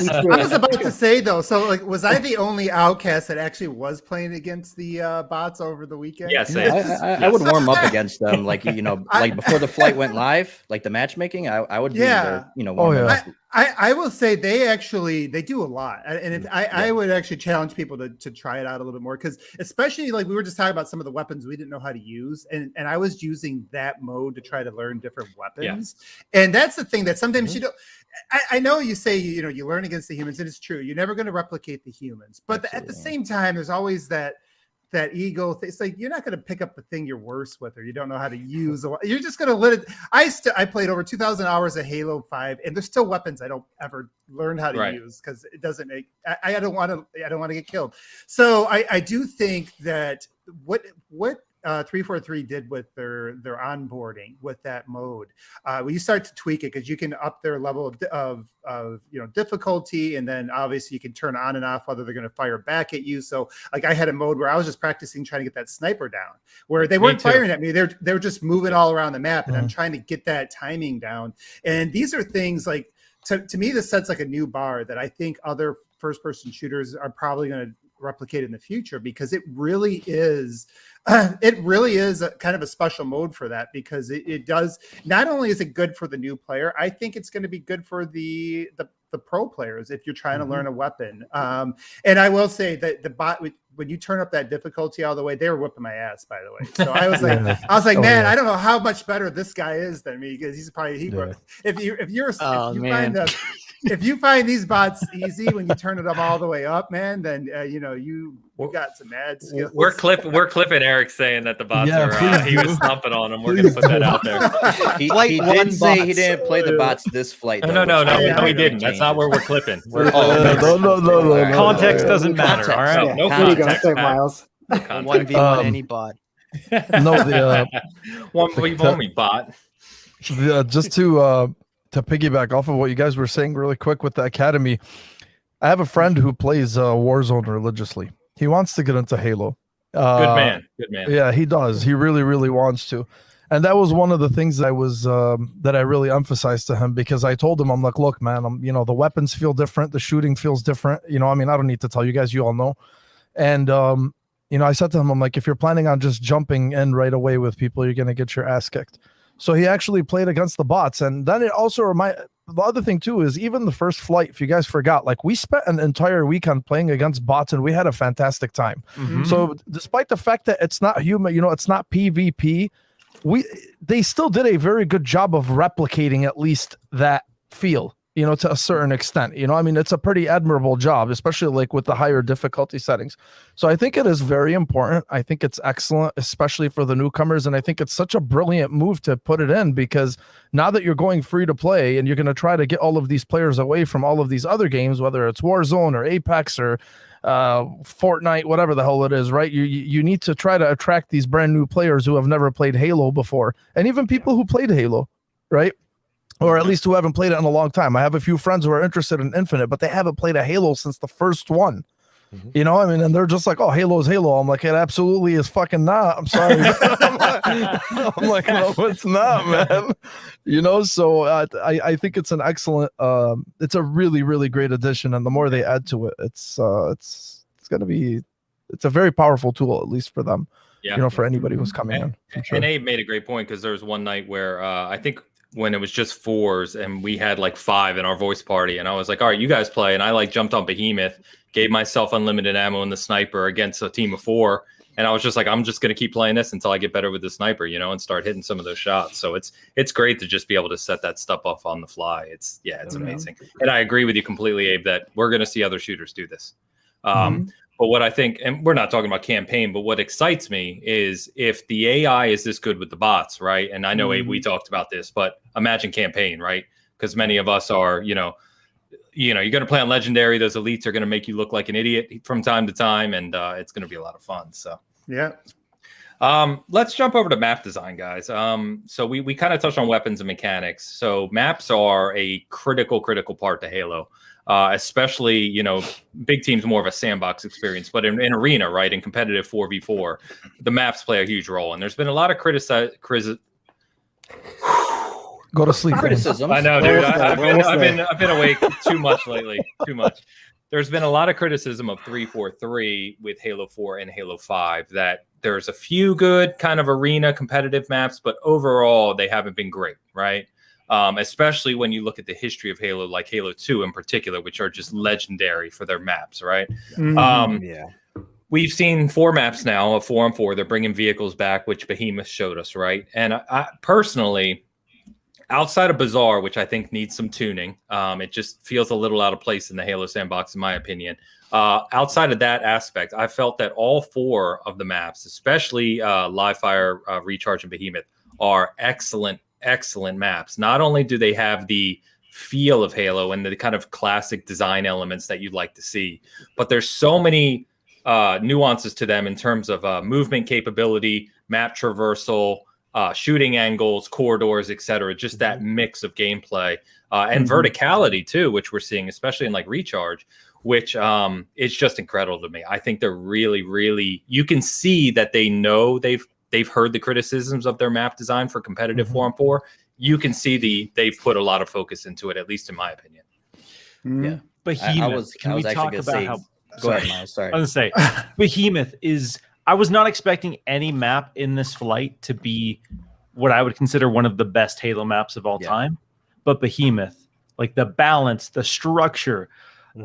I was about to say though, so like, was I the only outcast that actually was playing against the bots over the weekend? Yes, I would warm up against them, like like before the flight went live, like the matchmaking. I would be there, warming up. I will say they do a lot, and I would actually challenge people to try it out a little bit more, because especially like we were just talking about some of the weapons we didn't know how to use, and I was using that mode to try to learn different weapons, and that's the thing that sometimes you don't. I know you say you learn against the humans, and it's true. You're never going to replicate the humans, but at the same time, there's always that ego thing. It's like you're not going to pick up the thing you're worse with, or you don't know how to use. You're just going to let it. I played over 2,000 hours of Halo 5, and there's still weapons I don't ever learn how to use, because it doesn't make. I don't want to get killed. So I do think that what 343 did with their onboarding with that mode, when you start to tweak it, because you can up their level of difficulty, and then obviously you can turn on and off whether they're going to fire back at you. So like I had a mode where I was just practicing trying to get that sniper down, where they weren't firing at me, they were just moving all around the map, and I'm trying to get that timing down. And these are things like, to me, this sets like a new bar that I think other first person shooters are probably going to replicate in the future, because it really is a kind of a special mode for that, because it does, not only is it good for the new player, I think it's going to be good for the pro players if you're trying to learn a weapon. And I will say that the bot, when you turn up that difficulty all the way, they were whipping my ass, by the way. So I was like, man, I don't know how much better this guy is than me, because he's probably if you find these bots easy when you turn it up all the way up, man, then you got some mad skills. We're clipping Eric saying that the bots are he was stomping on them. We're gonna put that out there. He didn't say he didn't play the bots this flight. No, he didn't. That's not where we're clipping. No. Context doesn't matter. All right, no context, Miles. 1v1 any bot. No, the 1v1 bot. Just to piggyback off of what you guys were saying really quick with the academy, I have a friend who plays Warzone religiously. He wants to get into Halo. Good man. Yeah, he does. He really, really wants to. And that was one of the things that I really emphasized to him, because I told him, I'm like, look, man, the weapons feel different. The shooting feels different. I don't need to tell you guys, you all know. And, I said to him, I'm like, if you're planning on just jumping in right away with people, you're going to get your ass kicked. So he actually played against the bots. And then it also the other thing too is, even the first flight, if you guys forgot, like, we spent an entire weekend playing against bots and we had a fantastic time. Mm-hmm. So despite the fact that it's not human, it's not PvP, they still did a very good job of replicating at least that feel, to a certain extent. It's a pretty admirable job, especially like with the higher difficulty settings. So I think it is very important. I think it's excellent, especially for the newcomers. And I think it's such a brilliant move to put it in, because now that you're going free to play and you're going to try to get all of these players away from all of these other games, whether it's Warzone or Apex or Fortnite, whatever the hell it is, right? You need to try to attract these brand new players who have never played Halo before, and even people who played Halo, right? Or at least who haven't played it in a long time. I have a few friends who are interested in Infinite, but they haven't played a Halo since the first one. Mm-hmm. And they're just like, oh, Halo is Halo. I'm like, it absolutely is fucking not. I'm sorry. I'm like, no, it's not, man. So I think it's an excellent, it's a really, really great addition. And the more they add to it, it's going to be, it's a very powerful tool, at least for them, for anybody who's coming in. Sure. And Abe made a great point, because there was one night where I think when it was just 4s and we had like 5 in our voice party, and I was like, all right, you guys play. And I like jumped on Behemoth, gave myself unlimited ammo in the sniper against a team of 4. And I was just like, I'm just going to keep playing this until I get better with the sniper, and start hitting some of those shots. So it's great to just be able to set that stuff off on the fly. It's amazing. And I agree with you completely, Abe, that we're going to see other shooters do this. But what I think, and we're not talking about campaign, but what excites me is if the AI is this good with the bots, right? And I know, Abe, we talked about this, but imagine campaign, right? Because many of us are, you're going to play on Legendary. Those elites are going to make you look like an idiot from time to time, and it's going to be a lot of fun. So, yeah. Let's jump over to map design, guys. So we kind of touched on weapons and mechanics. So maps are a critical part to Halo. Especially, big teams more of a sandbox experience, but in arena, right, in competitive 4v4, the maps play a huge role. And there's been a lot of criticism. Go to sleep. Criticism. I know, dude. I've been awake too much lately. Too much. There's been a lot of criticism of 343 with Halo 4 and Halo 5, that there's a few good kind of arena competitive maps, but overall they haven't been great, right? Especially when you look at the history of Halo, like Halo 2 in particular, which are just legendary for their maps, right? We've seen 4 maps now, a 4-on-4. They're bringing vehicles back, which Behemoth showed us, right? And I personally, outside of Bazaar, which I think needs some tuning, it just feels a little out of place in the Halo sandbox, in my opinion. Outside of that aspect, I felt that all 4 of the maps, especially Live Fire, Recharge, and Behemoth, are excellent maps. Not only do they have the feel of Halo and the kind of classic design elements that you'd like to see, but there's so many nuances to them in terms of movement capability, map traversal, shooting angles, corridors, etc. Just that mix of gameplay and verticality too, which we're seeing, especially in like Recharge, which is just incredible to me. I think they're really, really, you can see that they know they've heard the criticisms of their map design for competitive 4-on-4. You can see they've put a lot of focus into it, at least in my opinion. Yeah. Behemoth. Can we talk about how? Go ahead, Miles. Sorry. I was going to say, Behemoth is. I was not expecting any map in this flight to be what I would consider one of the best Halo maps of all time. But Behemoth, like the balance, the structure,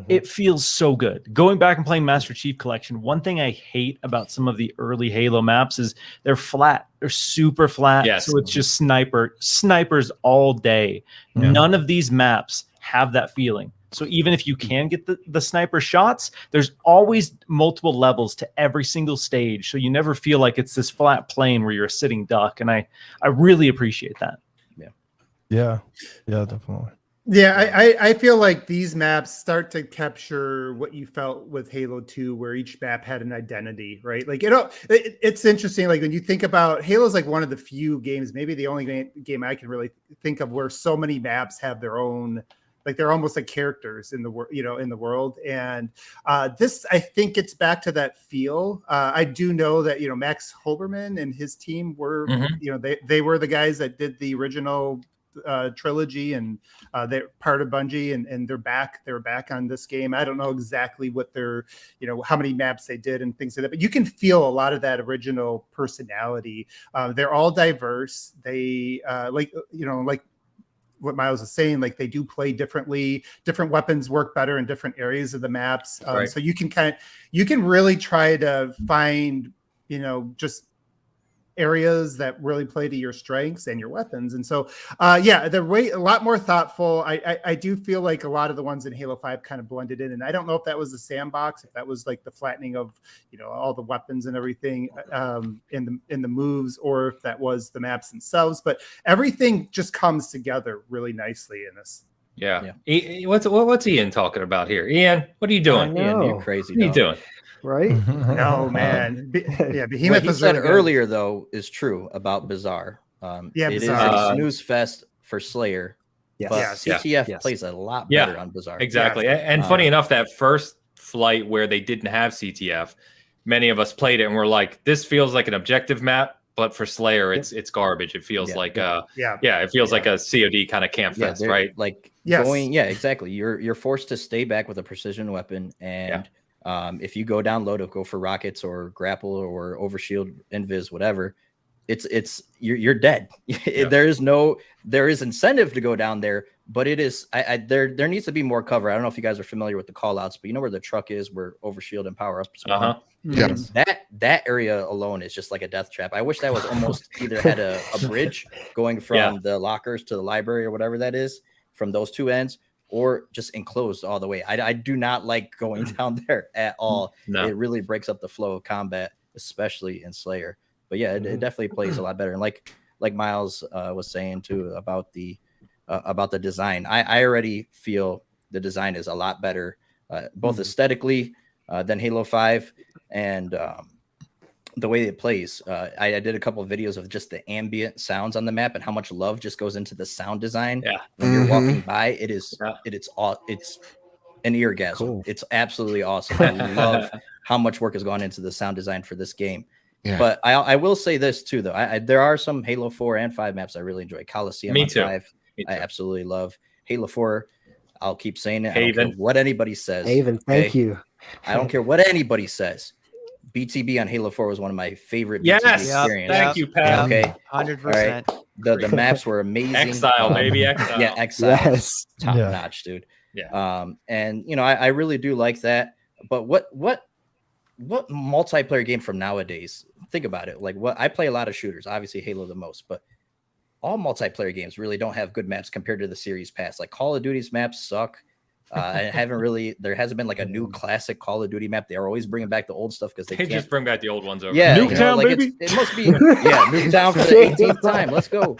it feels so good. Going back and playing Master Chief Collection, one thing I hate about some of the early Halo maps is they're flat. They're super flat. Yes. So it's just snipers all day. Yeah. None of these maps have that feeling. So even if you can get the sniper shots, there's always multiple levels to every single stage. So you never feel like it's this flat plane where you're a sitting duck. And I really appreciate that. Yeah, definitely. Yeah, I feel like these maps start to capture what you felt with Halo 2, where each map had an identity, right? Like, it's interesting. Like when you think about Halo's like one of the few games, maybe the only game I can really think of where so many maps have their own like they're almost like characters in the world, in the world. And this, I think, gets back to that feel. I do know that Max Holberman and his team were, they were the guys that did the original trilogy, and they're part of Bungie, and they're back. They're back on this game. I don't know exactly what their, how many maps they did and things like that, but you can feel a lot of that original personality. They're all diverse. They like what Miles is saying, like they do play differently. Different weapons work better in different areas of the maps. So you can really try to find, just areas that really play to your strengths and your weapons. And so they're a lot more thoughtful. I do feel like a lot of the ones in Halo 5 kind of blended in, and I don't know if that was the sandbox, if that was like the flattening of all the weapons and everything in the moves, or if that was the maps themselves, but everything just comes together really nicely in this. What's Ian talking about here? Ian, what are you doing? Ian, you crazy what are you doing? Right? No, man. Behemoth what he said earlier, though, is true about Bazaar. It is a snooze fest for Slayer, but CTF plays a lot better on Bazaar. Exactly. And funny enough, that first flight where they didn't have CTF, many of us played it and we're like, this feels like an objective map, but for Slayer, it's garbage. It feels like it feels like a COD kind of camp fest, right? Like going, exactly. You're forced to stay back with a precision weapon, and if you go down low to go for rockets or grapple or overshield, invis, whatever, you're dead. There is incentive to go down there, but it is there needs to be more cover. I don't know if you guys are familiar with the call outs, but where the truck is, where overshield and power ups. That area alone is just like a death trap. I wish that was almost either had a bridge going from the lockers to the library or whatever that is, from those two ends, or just enclosed all the way. I do not like going down there at all. No. It really breaks up the flow of combat, especially in Slayer. But it definitely plays a lot better. And like Miles was saying too about the design, I already feel the design is a lot better, both aesthetically than Halo 5, and the way it plays. I did a couple of videos of just the ambient sounds on the map and how much love just goes into the sound design. When you're walking by, it's an eargasm. Cool. It's absolutely awesome. I love how much work has gone into the sound design for this game. But I will say this too, though. There are some Halo 4 and 5 maps I really enjoy. Coliseum. Me too. 5, I absolutely love. Halo 4, I'll keep saying it. I don't care what anybody says. Haven, thank you. I don't care what anybody says. BTB on Halo 4 was one of my favorite BTB experiences. Thank you, Pat. Okay, 100%. Right. The maps were amazing. Exile, baby, Exile. Yeah, Exile, top notch, dude. Yeah. And I really do like that. But what multiplayer game from nowadays? Think about it. Like, I play a lot of shooters, obviously Halo the most, but all multiplayer games really don't have good maps compared to the series past. Like Call of Duty's maps suck. There hasn't been like a new classic Call of Duty map. They're always bringing back the old stuff because they just bring back the old ones over. Yeah, Nuketown, baby. It must be Nuketown for the 18th time. Let's go.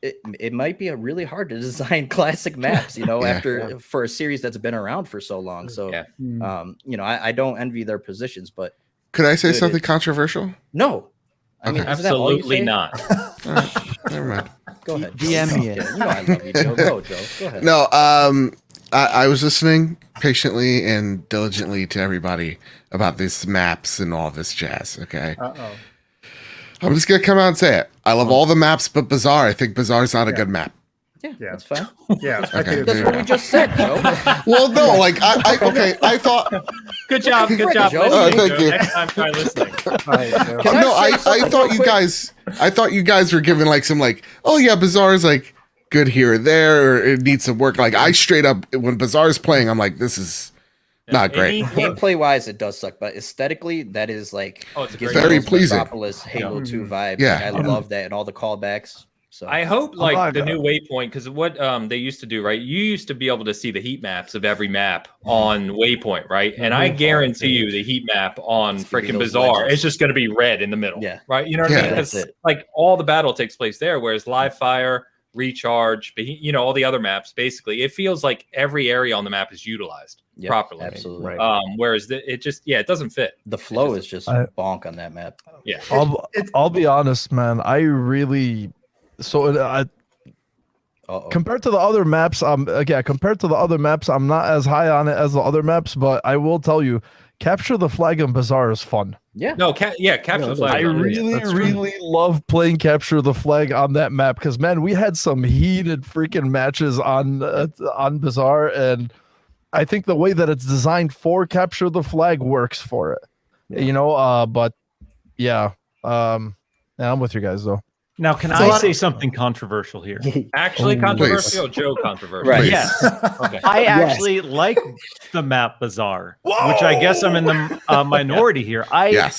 It might be a really hard to design classic maps, for a series that's been around for so long. So I don't envy their positions, but could I say something controversial? No. I mean, absolutely not. Never mind. Go ahead. DM me. I love you, Joe. Go ahead. No, I was listening patiently and diligently to everybody about these maps and all this jazz. Okay. I'm just gonna come out and say it. I love all the maps, but Bazaar. I think Bazaar's not a good map. Yeah, that's fine. Yeah, okay. That's what we just said, Joe. Well, no, like I thought. Good job, Joe. Thank you. Next time, try listening. I thought you guys were giving like some like, oh yeah, Bazaar is like good here or there, or it needs some work. Like I straight up, when Bazaar is playing, I'm like, this is not great. Gameplay wise, it does suck, but aesthetically, that is like it's very pleasing. Metropolis, Halo 2 vibes. Yeah, like, I love that and all the callbacks. So I hope like the new waypoint, because what they used to do, right? You used to be able to see the heat maps of every map on waypoint, right? And I guarantee you the heat map on freaking Bazaar is just going to be red in the middle, right? You know what I mean? Because like all the battle takes place there, whereas live fire, recharge, all the other maps, basically, it feels like every area on the map is utilized properly. Absolutely. Whereas it just it doesn't fit. The flow is just bonk on that map. I'll be honest, man. I really. So compared to the other maps, compared to the other maps, I'm not as high on it as the other maps, but I will tell you, Capture the Flag in Bazaar is fun. Yeah. No, Capture the Flag. I really love playing Capture the Flag on that map because, man, we had some heated freaking matches on Bazaar, and I think the way that it's designed for Capture the Flag works for it. Yeah. But yeah, I'm with you guys though. Now, can I say something controversial here? Actually controversial, Joe controversial. Right. Yes. Okay. I actually like the map Bazaar, which I guess I'm in the minority here. I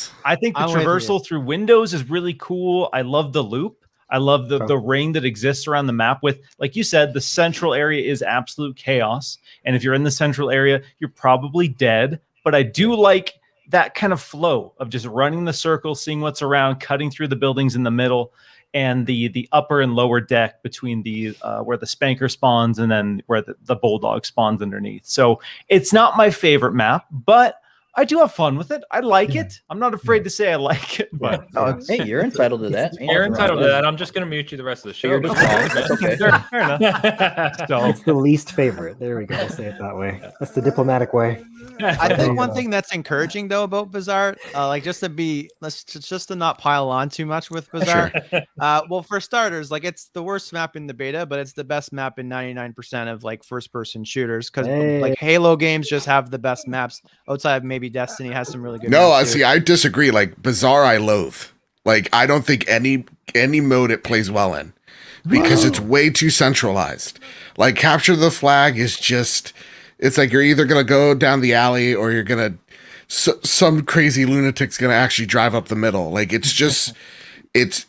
think the traversal through windows is really cool. I love the loop. I love the ring that exists around the map with, like you said, the central area is absolute chaos. And if you're in the central area, you're probably dead. But I do like that kind of flow of just running the circle, seeing what's around, cutting through the buildings in the middle, and the upper and lower deck between the where the Spanker spawns and then where the Bulldog spawns underneath. So it's not my favorite map, but I do have fun with it. I like it. I'm not afraid to say I like it. But hey, you're entitled to that. You're entitled to that. I'm just going to mute you the rest of the show. That's okay. Fair enough. So it's the least favorite. There we go. I'll say it that way. That's the diplomatic way. I think one thing that's encouraging though about Bazaar, just to not pile on too much with Bazaar. Well, for starters, like it's the worst map in the beta, but it's the best map in 99% of like first-person shooters because like Halo games just have the best maps. Outside of maybe Destiny has some really good. No, see, I disagree. Like Bazaar, I loathe. Like I don't think any mode it plays well in because it's way too centralized. Like Capture the Flag is just. It's like you're either going to go down the alley or you're going to some crazy lunatic's going to actually drive up the middle. Like it's just it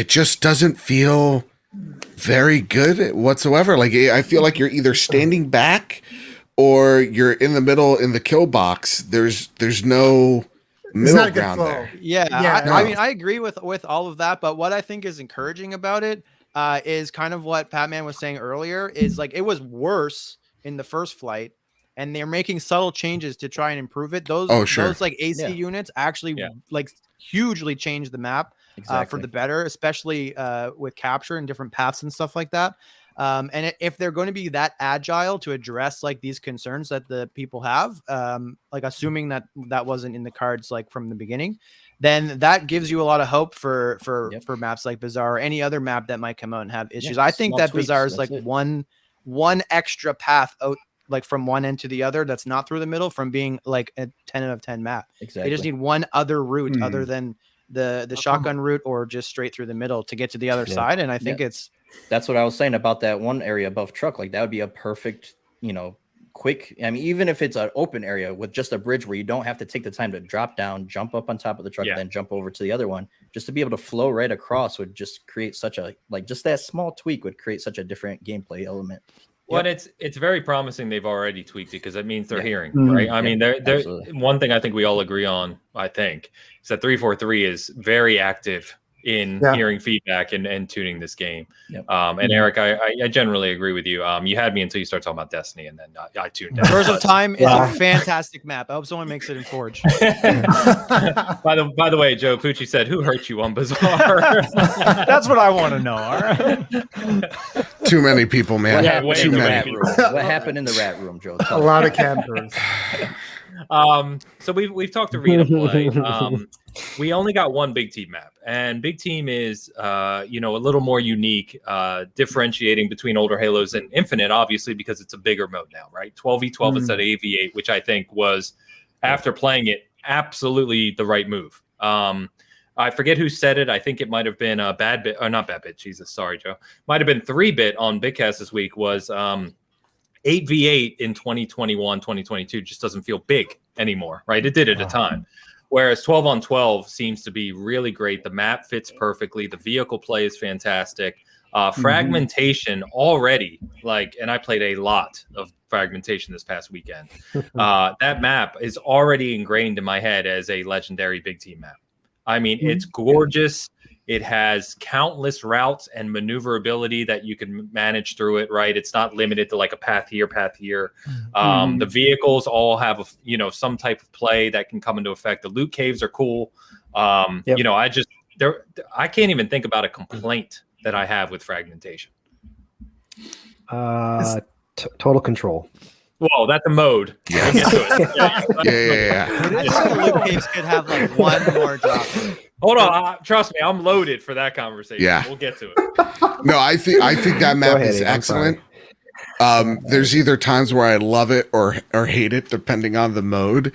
just doesn't feel very good whatsoever. Like I feel like you're either standing back or you're in the middle in the kill box. There's no middle ground there. Yeah. I mean, I agree with all of that, but what I think is encouraging about it is kind of what Patman was saying earlier is like it was worse in the first flight and they're making subtle changes to try and improve it. Those like AC units actually like hugely change the map for the better, especially with capture and different paths and stuff like that. And if they're going to be that agile to address like these concerns that the people have, like assuming that wasn't in the cards like from the beginning, then that gives you a lot of hope for maps like Bazaar or any other map that might come out and have issues. I think that Bazaar is like one extra path out like from one end to the other that's not through the middle from being like a 10 out of 10 map. Exactly. They just need one other route other than the shotgun route or just straight through the middle to get to the other side. And I think that's what I was saying about that one area above truck. Like that would be a perfect, quick. I mean, even if it's an open area with just a bridge where you don't have to take the time to drop down, jump up on top of the truck, and then jump over to the other one, just to be able to flow right across would just create such a, like just that small tweak would create such a different gameplay element. Well, it's very promising they've already tweaked it because that means they're hearing, right? I mean, they're one thing I think we all agree on, I think, is that 343 is very active in hearing feedback and tuning this game. And Eric, I generally agree with you. You had me until you start talking about Destiny, and then I tuned out. Curse of Time is a fantastic map. I hope someone makes it in Forge. By the way, Joe Pucci said, "Who hurt you on Bazaar?" That's what I want to know. All right. Too many people, man. Too many. What happened in the rat room, Joe? A lot of campers. So we've talked arena play. We only got one big team map, and big team is a little more unique, differentiating between older Halos and Infinite, obviously because it's a bigger mode now, right? 12v12 instead of 8v8, which I think was, after playing it, absolutely the right move. I forget who said it. I think it might have been a Bad Bit, or not Bad Bit. Jesus, sorry, Joe. Might have been 3-Bit on Bigcast this week. Was 8v8 in 2021, 2022 just doesn't feel big anymore, right? It did at a time. Whereas 12 on 12 seems to be really great. The map fits perfectly. The vehicle play is fantastic. Fragmentation already, and I played a lot of fragmentation this past weekend. That map is already ingrained in my head as a legendary big team map. I mean, it's gorgeous. It has countless routes and maneuverability that you can manage through it, right? It's not limited to like a path here. The vehicles all have some type of play that can come into effect. The loot caves are cool. I can't even think about a complaint that I have with fragmentation. Total Control. Whoa, that's a mode. Yes. We'll get to it. I think the loot caves could have like one more drop. Hold on, trust me, I'm loaded for that conversation. Yeah. We'll get to it. No, I think that map ahead, is Abe, I'm excellent. There's either times where I love it or hate it, depending on the mode.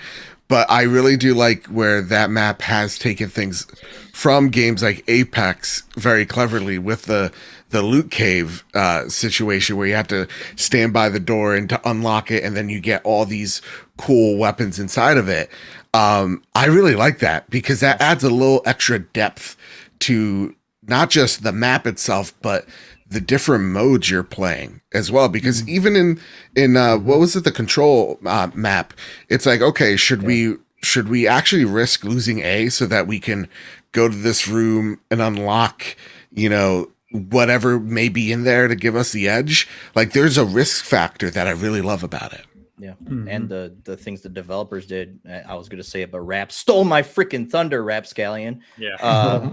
But I really do like where that map has taken things from games like Apex very cleverly with the loot cave situation where you have to stand by the door and to unlock it, and then you get all these cool weapons inside of it. I really like that because that adds a little extra depth to not just the map itself, but the different modes you're playing as well. Because even in what was it, the Control map, it's like, okay, should we actually risk losing A so that we can go to this room and unlock, whatever may be in there to give us the edge? Like, there's a risk factor that I really love about it. Yeah. And the things the developers did, I was going to say it, but Rap stole my freaking thunder, Rapscallion. Yeah.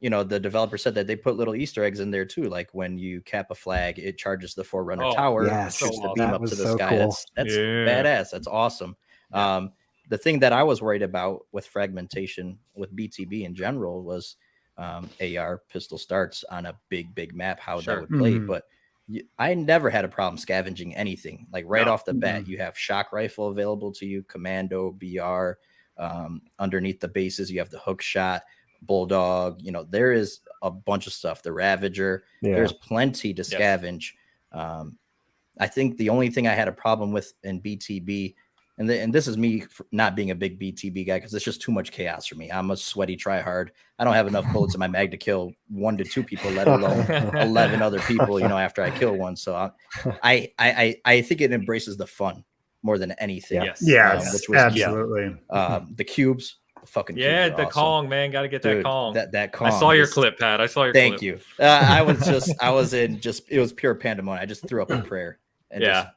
The developer said that they put little Easter eggs in there too. Like when you cap a flag, it charges the Forerunner tower, shoots the beam up to the sky. Cool. That's badass. That's awesome. Yeah. The thing that I was worried about with fragmentation with BTB in general was AR pistol starts on a big map, how that would play. But I never had a problem scavenging anything. Like off the bat, you have shock rifle available to you, Commando, BR. Underneath the bases, you have the hook shot, Bulldog. There is a bunch of stuff. The Ravager. There's plenty to scavenge. I think the only thing I had a problem with in BTB, and this is me not being a big BTB guy, because it's just too much chaos for me. I'm a sweaty tryhard. I don't have enough bullets in my mag to kill 1 to 2 people, let alone 11 other people, after I kill one. So I think it embraces the fun more than anything. Yes, which was absolutely. The cubes. Fucking the awesome. Kong, man, got to get that Kong. That Kong. I saw your clip, Pat. I saw your clip. Thank you. I was in it was pure pandemonium. I just threw up a prayer and just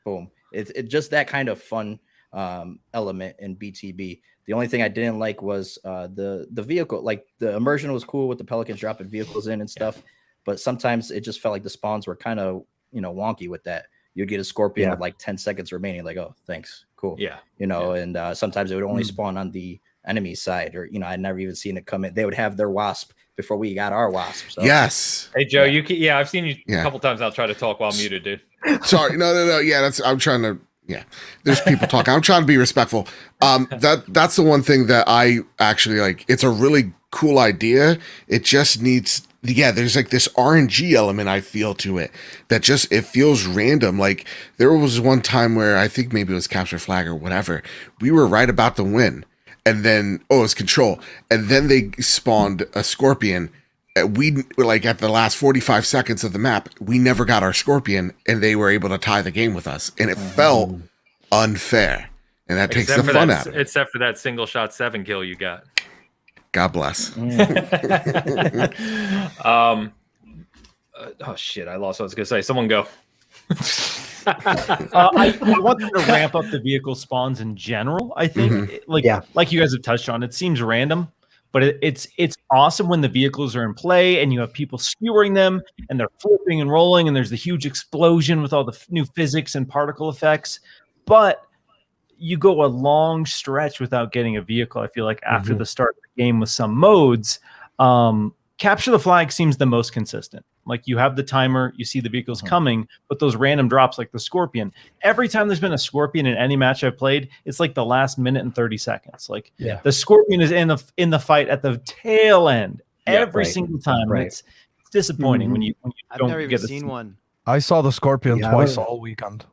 boom. It just that kind of fun element in BTB. The only thing I didn't like was the vehicle. Like the immersion was cool with the Pelicans dropping vehicles in and stuff, but sometimes it just felt like the spawns were kind of wonky with that. You'd get a Scorpion with like 10 seconds remaining, like, oh, thanks, cool. And sometimes it would only spawn on the enemy side, or I'd never even seen it come in. They would have their Wasp before we got our Wasp. So. Yes. Hey Joe, I've seen you a couple times. I'll try to talk while muted, dude. Sorry, no. Yeah, I'm trying to. Yeah, there's people talking. I'm trying to be respectful. That's the one thing that I actually like. It's a really cool idea. It just needs. There's like this RNG element I feel to it that it feels random. Like there was one time where I think maybe it was capture flag or whatever. We were right about to win. And then, it was Control. And then they spawned a Scorpion. We like at the last 45 seconds of the map, we never got our Scorpion, and they were able to tie the game with us. And it felt unfair. And that takes the fun out of it. Except for that single shot 7 kill you got. God bless. Oh shit! I lost what I was gonna say. Someone go. I want them to ramp up the vehicle spawns in general. I think, like you guys have touched on, it seems random, but it's awesome when the vehicles are in play and you have people skewering them and they're flipping and rolling and there's the huge explosion with all the new physics and particle effects. But you go a long stretch without getting a vehicle. I feel like after the start of the game with some modes, capture the flag seems the most consistent. Like you have the timer, you see the vehicles coming, but those random drops like the Scorpion, every time there's been a Scorpion in any match I've played, it's like the last minute and 30 seconds. Like the Scorpion is in the fight at the tail end every single time. It's disappointing when you don't never get even seen one. I saw the Scorpion twice all weekend.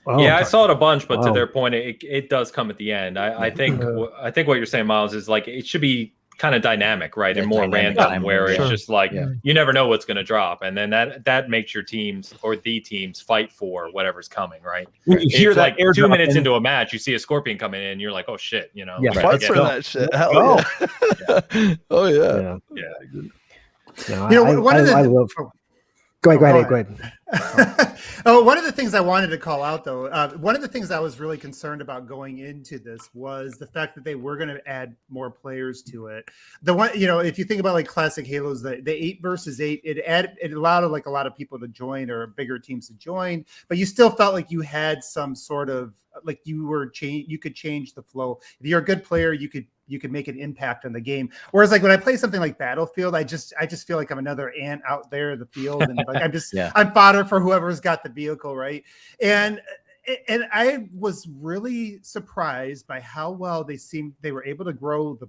Oh, I saw it a bunch, but to their point, it does come at the end. I think what you're saying, Miles, is like it should be kind of dynamic, right? And more random, where it's just like you never know what's going to drop, and then that makes your teams or the teams fight for whatever's coming, right? When you hear like that 2 minutes into a match, you see a Scorpion coming in, and you're like, oh shit, fight for that shit. Hell yeah. Oh yeah. No, I love. Go ahead. Oh, one of the things I wanted to call out, though, one of the things I was really concerned about going into this was the fact that they were going to add more players to it. The one, if you think about like classic Halos, the 8 versus 8, it allowed like a lot of people to join or bigger teams to join, but you still felt like you had some sort of like you could change the flow. If you're a good player, you could make an impact on the game. Whereas like when I play something like Battlefield, I just feel like I'm another ant out there in the field, and like I'm fodder for whoever's got the vehicle, right? And I was really surprised by how well they were able to grow the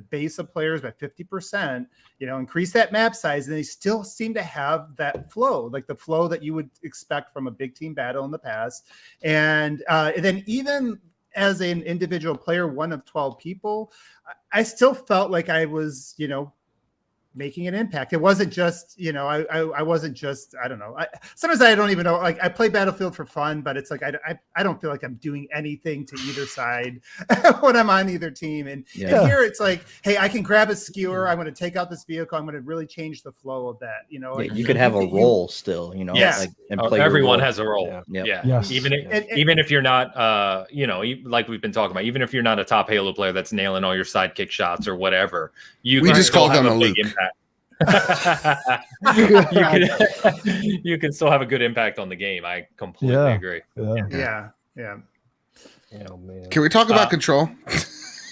base of players by 50%, increase that map size, and they still seem to have that flow, like the flow that you would expect from a big team battle in the past. And then even as an individual player, one of 12 people, I still felt like I was, making an impact. It wasn't just, I wasn't just, I don't know. Sometimes I don't even know, like I play Battlefield for fun, but it's like, I don't feel like I'm doing anything to either side when I'm on either team. And here it's like, hey, I can grab a skewer. I'm going to take out this vehicle. I'm going to really change the flow of that. Like, you could have a role still, Yes. and play everyone has a role. Yeah. Yes. Even if you're not, like we've been talking about, even if you're not a top Halo player that's nailing all your sidekick shots or whatever, we just call them a big Luke. impact. you can still have a good impact on the game. I completely agree. Yeah. Oh, man. Can we talk about control?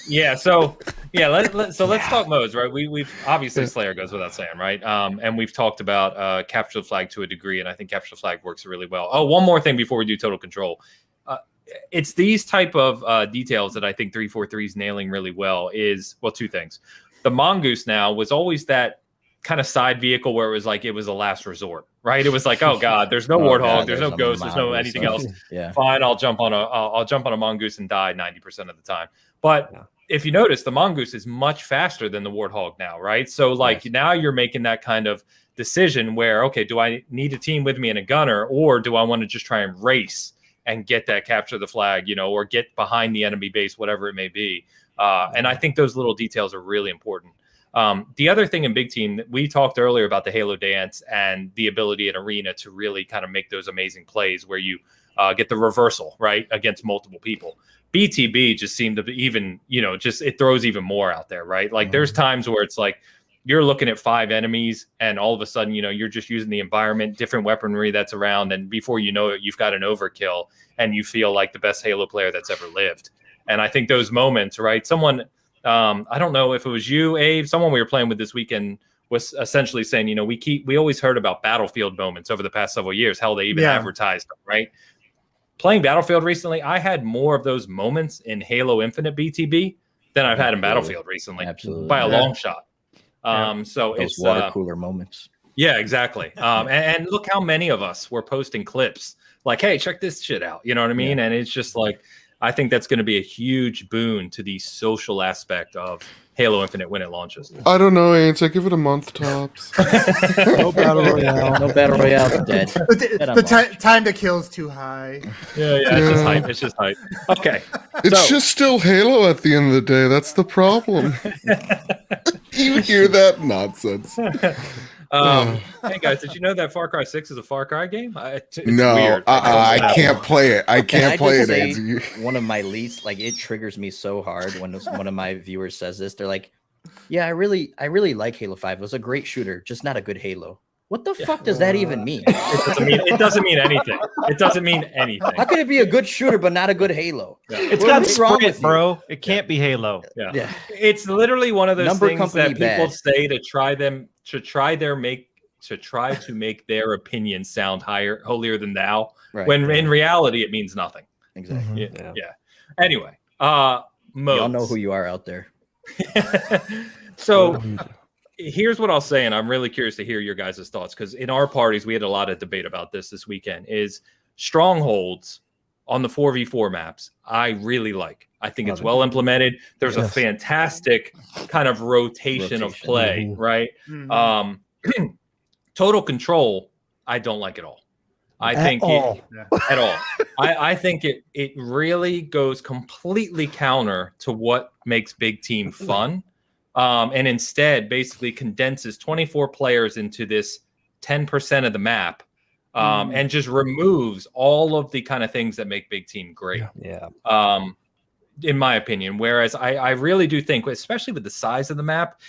Let's talk modes, right? We've obviously Slayer goes without saying, right? And we've talked about capture the flag to a degree, and I think capture the flag works really well. Oh, one more thing before we do total control. It's these type of details that I think 343 is nailing really well. Two things. The Mongoose now was always that kind of side vehicle where it was a last resort, right? It was like, oh God, there's no Warthog, there's no Ghost, there's no anything else. Fine, I'll jump on a Mongoose and die 90% of the time. But if you notice, the Mongoose is much faster than the Warthog now, right? So now you're making that kind of decision where, okay, do I need a team with me and a gunner, or do I want to just try and race and get that capture the flag, or get behind the enemy base, whatever it may be. And I think those little details are really important. The other thing in Big Team, we talked earlier about the Halo dance and the ability in Arena to really kind of make those amazing plays where you get the reversal, right, against multiple people. BTB just seemed to be even, it throws even more out there, right? Like there's times where it's like you're looking at 5 enemies and all of a sudden, you're just using the environment, different weaponry that's around. And before you know it, you've got an overkill and you feel like the best Halo player that's ever lived. And I think those moments, right? Someone, I don't know if it was you, Abe, someone we were playing with this weekend was essentially saying, we always heard about Battlefield moments over the past several years, how they even advertised them, right? Playing Battlefield recently, I had more of those moments in Halo Infinite BTB than I've had in Battlefield recently. Absolutely. By a long shot. So those it's water cooler moments. Yeah, exactly. And look how many of us were posting clips like, hey, check this shit out. You know what I mean? And it's just like, I think that's going to be a huge boon to the social aspect of Halo Infinite when it launches. I don't know, Aints. I give it a month tops. No battle royale. No battle royale. Dead. The time to kill is too high. It's just hype. Okay. It's just still Halo at the end of the day. That's the problem. You hear that nonsense? Hey guys, did you know that Far Cry 6 is a Far Cry game? It's no, weird. I can't play it. I can't play it. Say one of my least, it triggers me so hard when one of my viewers says this. They're like, "Yeah, I really like Halo 5. It was a great shooter, just not a good Halo." What the fuck does that even mean? It doesn't mean anything. It doesn't mean anything. How could it be a good shooter but not a good Halo? It's got sprint, bro. It can't be Halo. Yeah. It's literally one of those things that people say to try to make their opinion sound holier than thou. Right. When in reality it means nothing. Exactly. Yeah. Anyway, modes. Y'all know who you are out there. So here's what I'll say, and I'm really curious to hear your guys' thoughts, because in our parties, we had a lot of debate about this weekend, is strongholds on the 4v4 maps. I really like. I think it's well implemented. There's a fantastic kind of rotation of play, right? Mm-hmm. Total control, I don't like at all. I think it really goes completely counter to what makes Big Team fun. And instead basically condenses 24 players into this 10% of the map and just removes all of the kind of things that make big team great. Yeah. In my opinion, whereas I really do think, especially with the size of the map,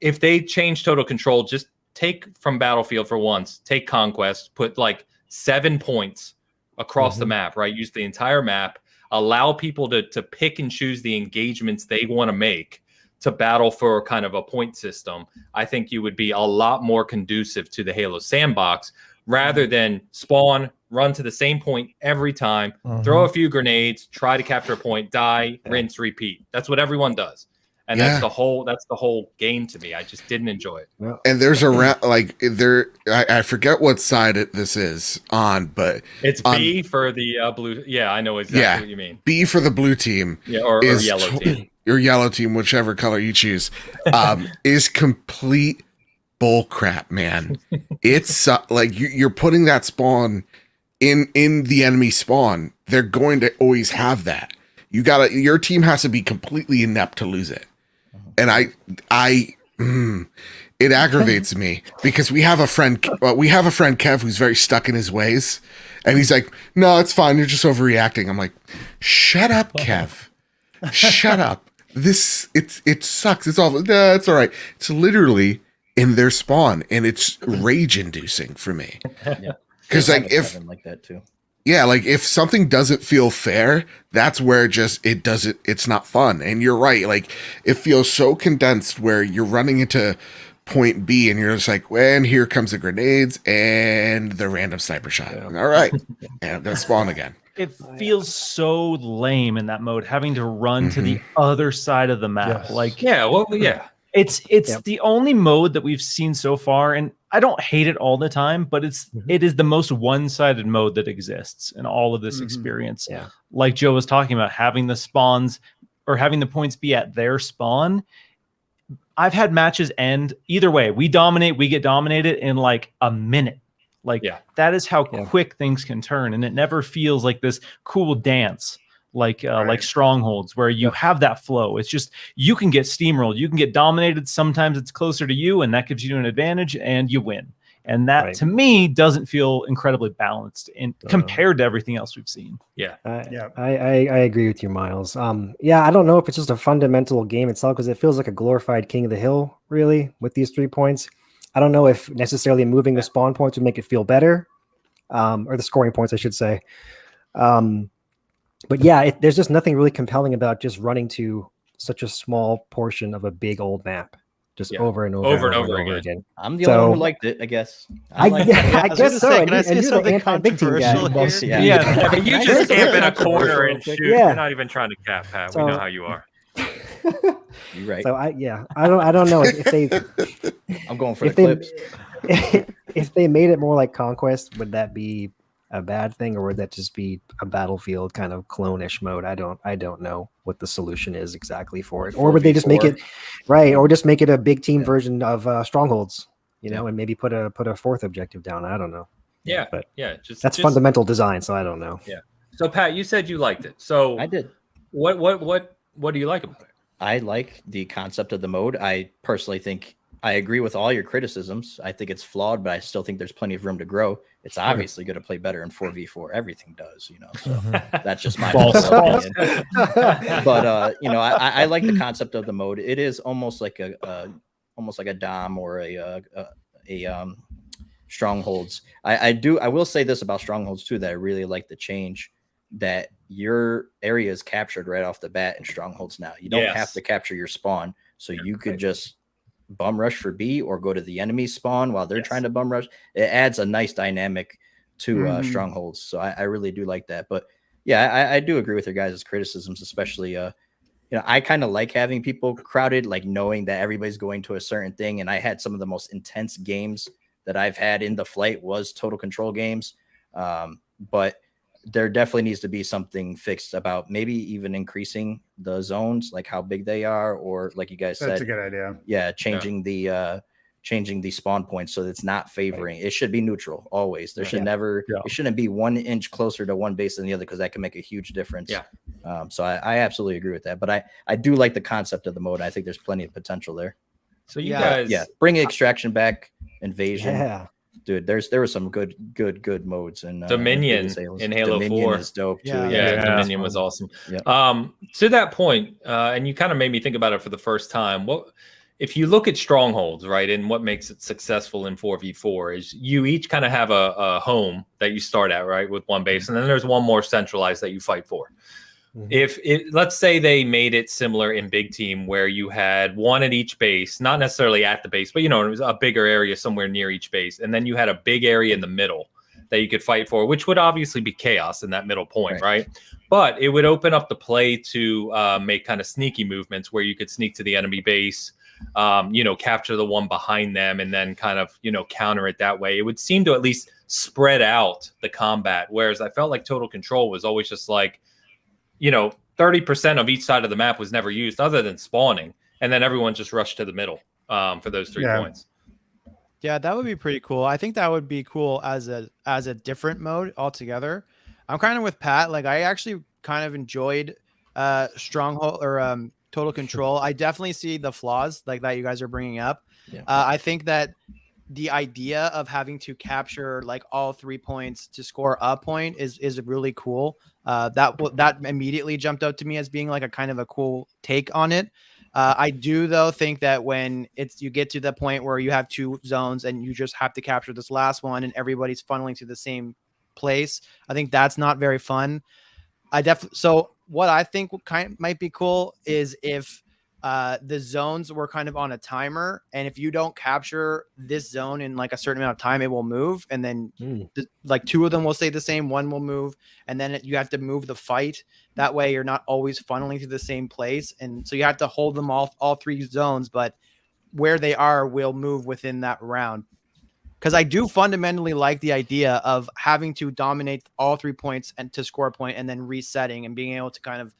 if they change total control, just take from Battlefield for once, take Conquest, put like 7 points across the map, right? Use the entire map, allow people to pick and choose the engagements they want to make to battle for kind of a point system. I think you would be a lot more conducive to the Halo sandbox rather than spawn, run to the same point every time, throw a few grenades, try to capture a point, die, rinse, repeat. That's what everyone does. And that's the whole game to me. I just didn't enjoy it. And there's I forget what side this is on, but it's B for the blue. Yeah, I know exactly what you mean. B for the blue team. Yeah, or yellow team. Your yellow team, whichever color you choose, is complete bull crap, man. It's like you're putting that spawn in the enemy spawn. They're going to always have that. Your team has to be completely inept to lose it. And it aggravates me because we have a friend Kev who's very stuck in his ways, and he's like, "No, it's fine. You're just overreacting." I'm like, "Shut up, Kev. Shut up. It sucks. It's all right." It's literally in their spawn, and it's rage inducing for me. Because like that too. Yeah, like if something doesn't feel fair, that's where it's not fun. And you're right. Like it feels so condensed where you're running into point B and you're just like, and here comes the grenades and the random sniper shot. Yeah. All right. And I'm going to spawn again. It feels so lame in that mode, having to run to the other side of the map. Yes. Like, it's the only mode that we've seen so far, and I don't hate it all the time, but it is the most one-sided mode that exists in all of this experience. Yeah. Like Joe was talking about, having the spawns or having the points be at their spawn. I've had matches end either way. We dominate, we get dominated in like a minute. Like that is how quick things can turn, and it never feels like this cool dance. Like Strongholds, where you have that flow. It's just you can get steamrolled, you can get dominated. Sometimes it's closer to you, and that gives you an advantage, and you win. And that to me doesn't feel incredibly balanced compared to everything else we've seen. I agree with you, Miles. I don't know if it's just a fundamental game itself, because it feels like a glorified King of the Hill, really, with these 3 points. I don't know if necessarily moving the spawn points would make it feel better, or the scoring points, I should say. But there's just nothing really compelling about just running to such a small portion of a big old map, just over and over again. I'm the only one who liked it, I guess. I guess so. Can I say something controversial here? You just camp in a corner and shoot. You're not even trying to cap, Pat. We know how you are. You're right. So I don't know if they. I'm going for the clips. If they made it more like Conquest, would that be a bad thing, or would that just be a Battlefield kind of clone-ish mode? I don't know what the solution is exactly for it. Or would they just make it or just make it a big team version of Strongholds, and maybe put a fourth objective down. I don't know. That's fundamental design, so I don't know. So Pat, you said you liked it. So I did. What do you like about it? I like the concept of the mode. I personally think I agree with all your criticisms. I think it's flawed, but I still think there's plenty of room to grow. It's obviously going to play better in 4v4. Everything does, So that's just my opinion. But I like the concept of the mode. It is almost like a Dom or a Strongholds. I will say this about Strongholds too, that I really like the change that your area is captured right off the bat in Strongholds now. You don't have to capture your spawn, so you could just bum rush for B or go to the enemy spawn while they're trying to bum rush. It adds a nice dynamic to Strongholds. So I really do like that. But I do agree with your guys' criticisms, especially I kind of like having people crowded, like knowing that everybody's going to a certain thing. And I had some of the most intense games that I've had in the flight was total control games. But there definitely needs to be something fixed about maybe even increasing the zones, like how big they are, or like you guys said, that's a good idea. Yeah, changing the spawn points so that it's not favoring. It should be neutral always. There should never it shouldn't be 1 inch closer to one base than the other, because that can make a huge difference. So I absolutely agree with that. But I do like the concept of the mode. I think there's plenty of potential there. So you guys bring extraction back, invasion. dude, there were some good modes and Dominion in Halo 4 is dope too. Yeah, Dominion was awesome. Yeah. To that point, and you kind of made me think about it for the first time. What if you look at strongholds, right? And what makes it successful in 4v4 is you each kind of have a home that you start at, right, with one base, and then there's one more centralized that you fight for. If let's say they made it similar in Big Team where you had one at each base, not necessarily at the base, but it was a bigger area somewhere near each base, and then you had a big area in the middle that you could fight for, which would obviously be chaos in that middle point, right? But it would open up the play to make kind of sneaky movements where you could sneak to the enemy base, capture the one behind them, and then kind of counter it that way. It would seem to at least spread out the combat, whereas I felt like Total Control was always just like 30% of each side of the map was never used other than spawning. And then everyone just rushed to the middle for those 3 points. Yeah, that would be pretty cool. I think that would be cool as a different mode altogether. I'm kind of with Pat. Like, I actually kind of enjoyed Stronghold or Total Control. I definitely see the flaws like that you guys are bringing up. Yeah. I think that the idea of having to capture like all 3 points to score a point is really cool. That immediately jumped out to me as being like a kind of a cool take on it. I do though think that when you get to the point where you have 2 zones and you just have to capture this last one and everybody's funneling to the same place, I think that's not very fun. So what I think might be cool is if the zones were kind of on a timer, and if you don't capture this zone in like a certain amount of time, it will move, and then like 2 of them will stay the same, 1 will move, and then you have to move the fight. That way you're not always funneling to the same place, and so you have to hold them all 3 zones, but where they are will move within that round. Because I do fundamentally like the idea of having to dominate all 3 points and to score a point, and then resetting and being able to kind of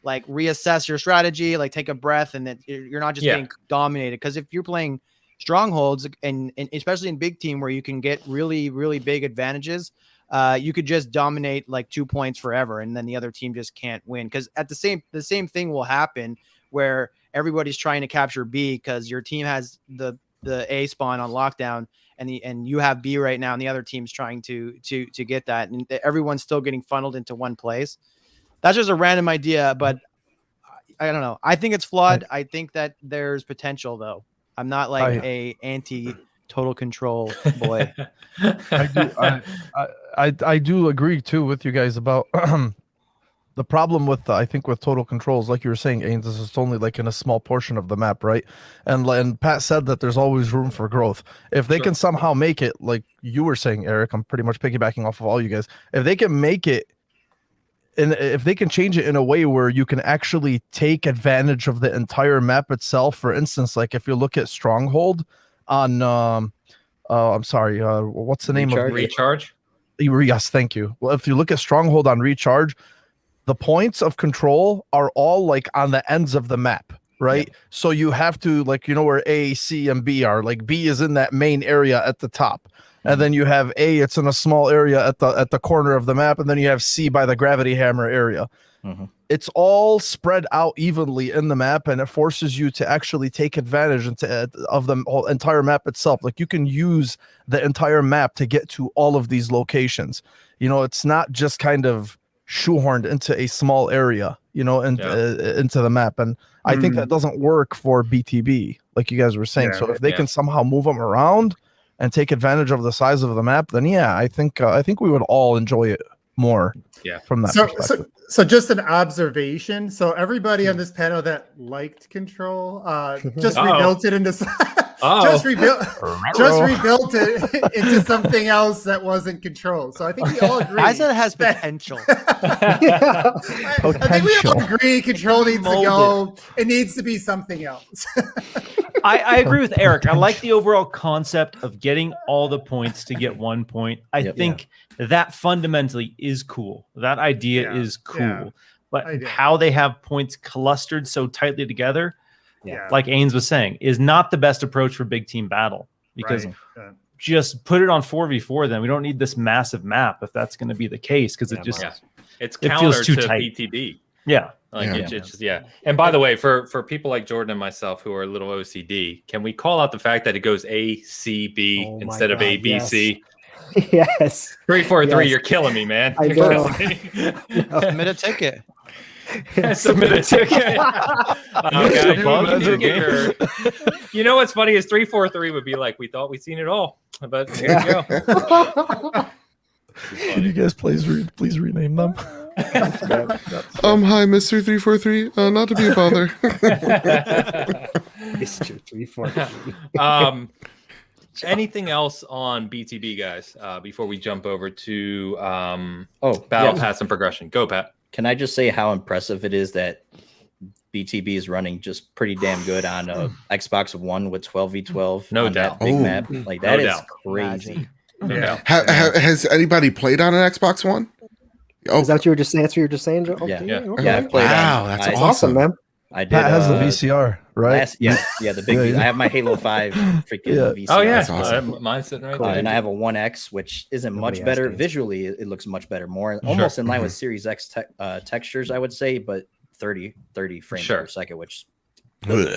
like reassess your strategy, like take a breath, and then you're not just getting dominated. Because if you're playing strongholds and especially in Big Team where you can get really, really big advantages, you could just dominate like 2 points forever, and then the other team just can't win. Because at the same thing will happen where everybody's trying to capture B because your team has the A spawn on lockdown, and you have B right now, and the other team's trying to get that, and everyone's still getting funneled into one place. That's just a random idea, but I don't know. I think it's flawed. I think that there's potential, though. I'm not like a anti-Total Control boy. I do agree too with you guys about the problem with I think with Total Control is like you were saying, Ains, this is only like in a small portion of the map, right? And Pat said that there's always room for growth. If they can somehow make it, like you were saying, Eric, I'm pretty much piggybacking off of all you guys. If they can make it, and if they can change it in a way where you can actually take advantage of the entire map itself, for instance, like if you look at Stronghold on, I'm sorry, what's the name of Recharge? Yes, thank you. Well, if you look at Stronghold on Recharge, the points of control are all like on the ends of the map, right? Yeah. So you have to like, where A, C, and B are. Like B is in that main area at the top. And then you have A, it's in a small area at the corner of the map, and then you have C by the gravity hammer area. It's all spread out evenly in the map, and it forces you to actually take advantage of the whole entire map itself. Like you can use the entire map to get to all of these locations. It's not just kind of shoehorned into a small area, into the map. And I think that doesn't work for BTB, like you guys were saying. So if they can somehow move them around and take advantage of the size of the map, then I think we would all enjoy it more. From that perspective. So just an observation. So everybody on this panel that liked Control just rebuilt it into just rebuilt it into something else that wasn't Control. So I think we all agree. I said it has potential. I think we all agree Control needs to go. It needs to be something else. I agree with Eric. I like the overall concept of getting all the points to get 1 point. I think that fundamentally is cool. That idea is cool. But how they have points clustered so tightly together, like Ains was saying, is not the best approach for big team battle. Because just put it on 4v4 then. We don't need this massive map if that's going to be the case, because it just it's counter feels too to tight. BTB. Yeah. It's just, And by the way, for people like Jordan and myself who are a little OCD, can we call out the fact that it goes A-C-B instead of A-B-C? Yes. 343, you're killing me, man. I You're know. killing me. Submit a ticket. Submit a ticket. You know what's funny is 343 would be like, we thought we'd seen it all, but here you go. Can you guys please rename them? Hi, Mr. 343. Not to be a bother. Mr. 343. Anything else on BTB, guys? Before we jump over to Battle Pass and progression. Go, Pat. Can I just say how impressive it is that BTB is running just pretty damn good on Xbox One with 12v12? No doubt. Big map. Like that is crazy. No doubt. Has anybody played on an Xbox One? Is that what you were just saying? That's what you were just saying, Joe? Yeah. Okay, okay. Yeah, I've played Wow, on, that's That's awesome, man. I did. Pat has the VCR, right? The big. I have my Halo 5 freaking VCR. Oh yeah, awesome. mine's sitting right Cool. there. And I have a 1X, which isn't much better visually. It looks much better, more almost in line with Series X textures, I would say, but 30 frames per second, which. But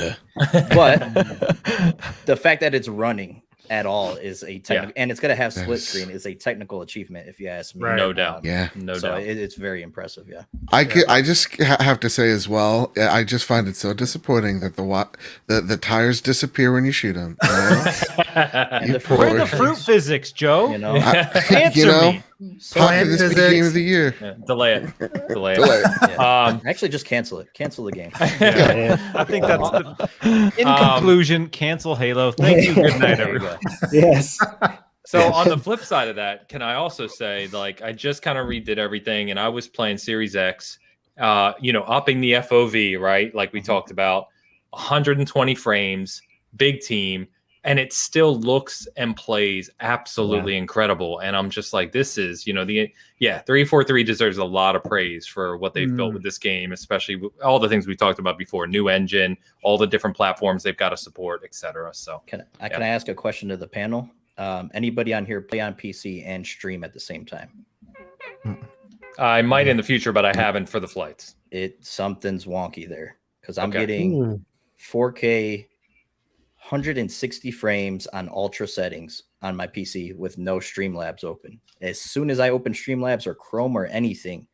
the fact that it's running at all is a technical, and it's going to have split screen is a technical achievement, if you ask me. Right. No doubt. No doubt. It's very impressive. Yeah. I just have to say as well, I just find it so disappointing that the tires disappear when you shoot them. Where are the fruit physics, Joe? Answer me. How this be game of the year? Delay it. Actually, just cancel it. Cancel the game. I think that's in conclusion. Cancel Halo. Thank you. Good night, everyone. Yes. So on the flip side of that, can I also say, like, I just kind of redid everything, and I was playing Series X, upping the FOV, right? Like we talked about, 120 frames, big team. And it still looks and plays absolutely incredible. And I'm just like, this is, 343 deserves a lot of praise for what they've built with this game, especially with all the things we talked about before, new engine, all the different platforms they've got to support, etc. So can I ask a question to the panel? Anybody on here play on PC and stream at the same time? I might in the future, but I haven't for the flights. Something's wonky there because I'm getting 4K 160 frames on ultra settings on my PC with no Streamlabs open. As soon as I open Streamlabs or Chrome or anything,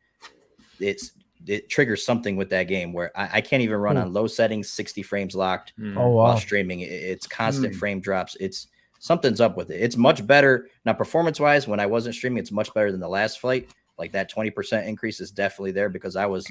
it triggers something with that game where I can't even run on low settings, 60 frames locked while streaming. It's constant frame drops. Something's up with it. It's much better now performance-wise. When I wasn't streaming, it's much better than the last flight. Like that 20% increase is definitely there because I was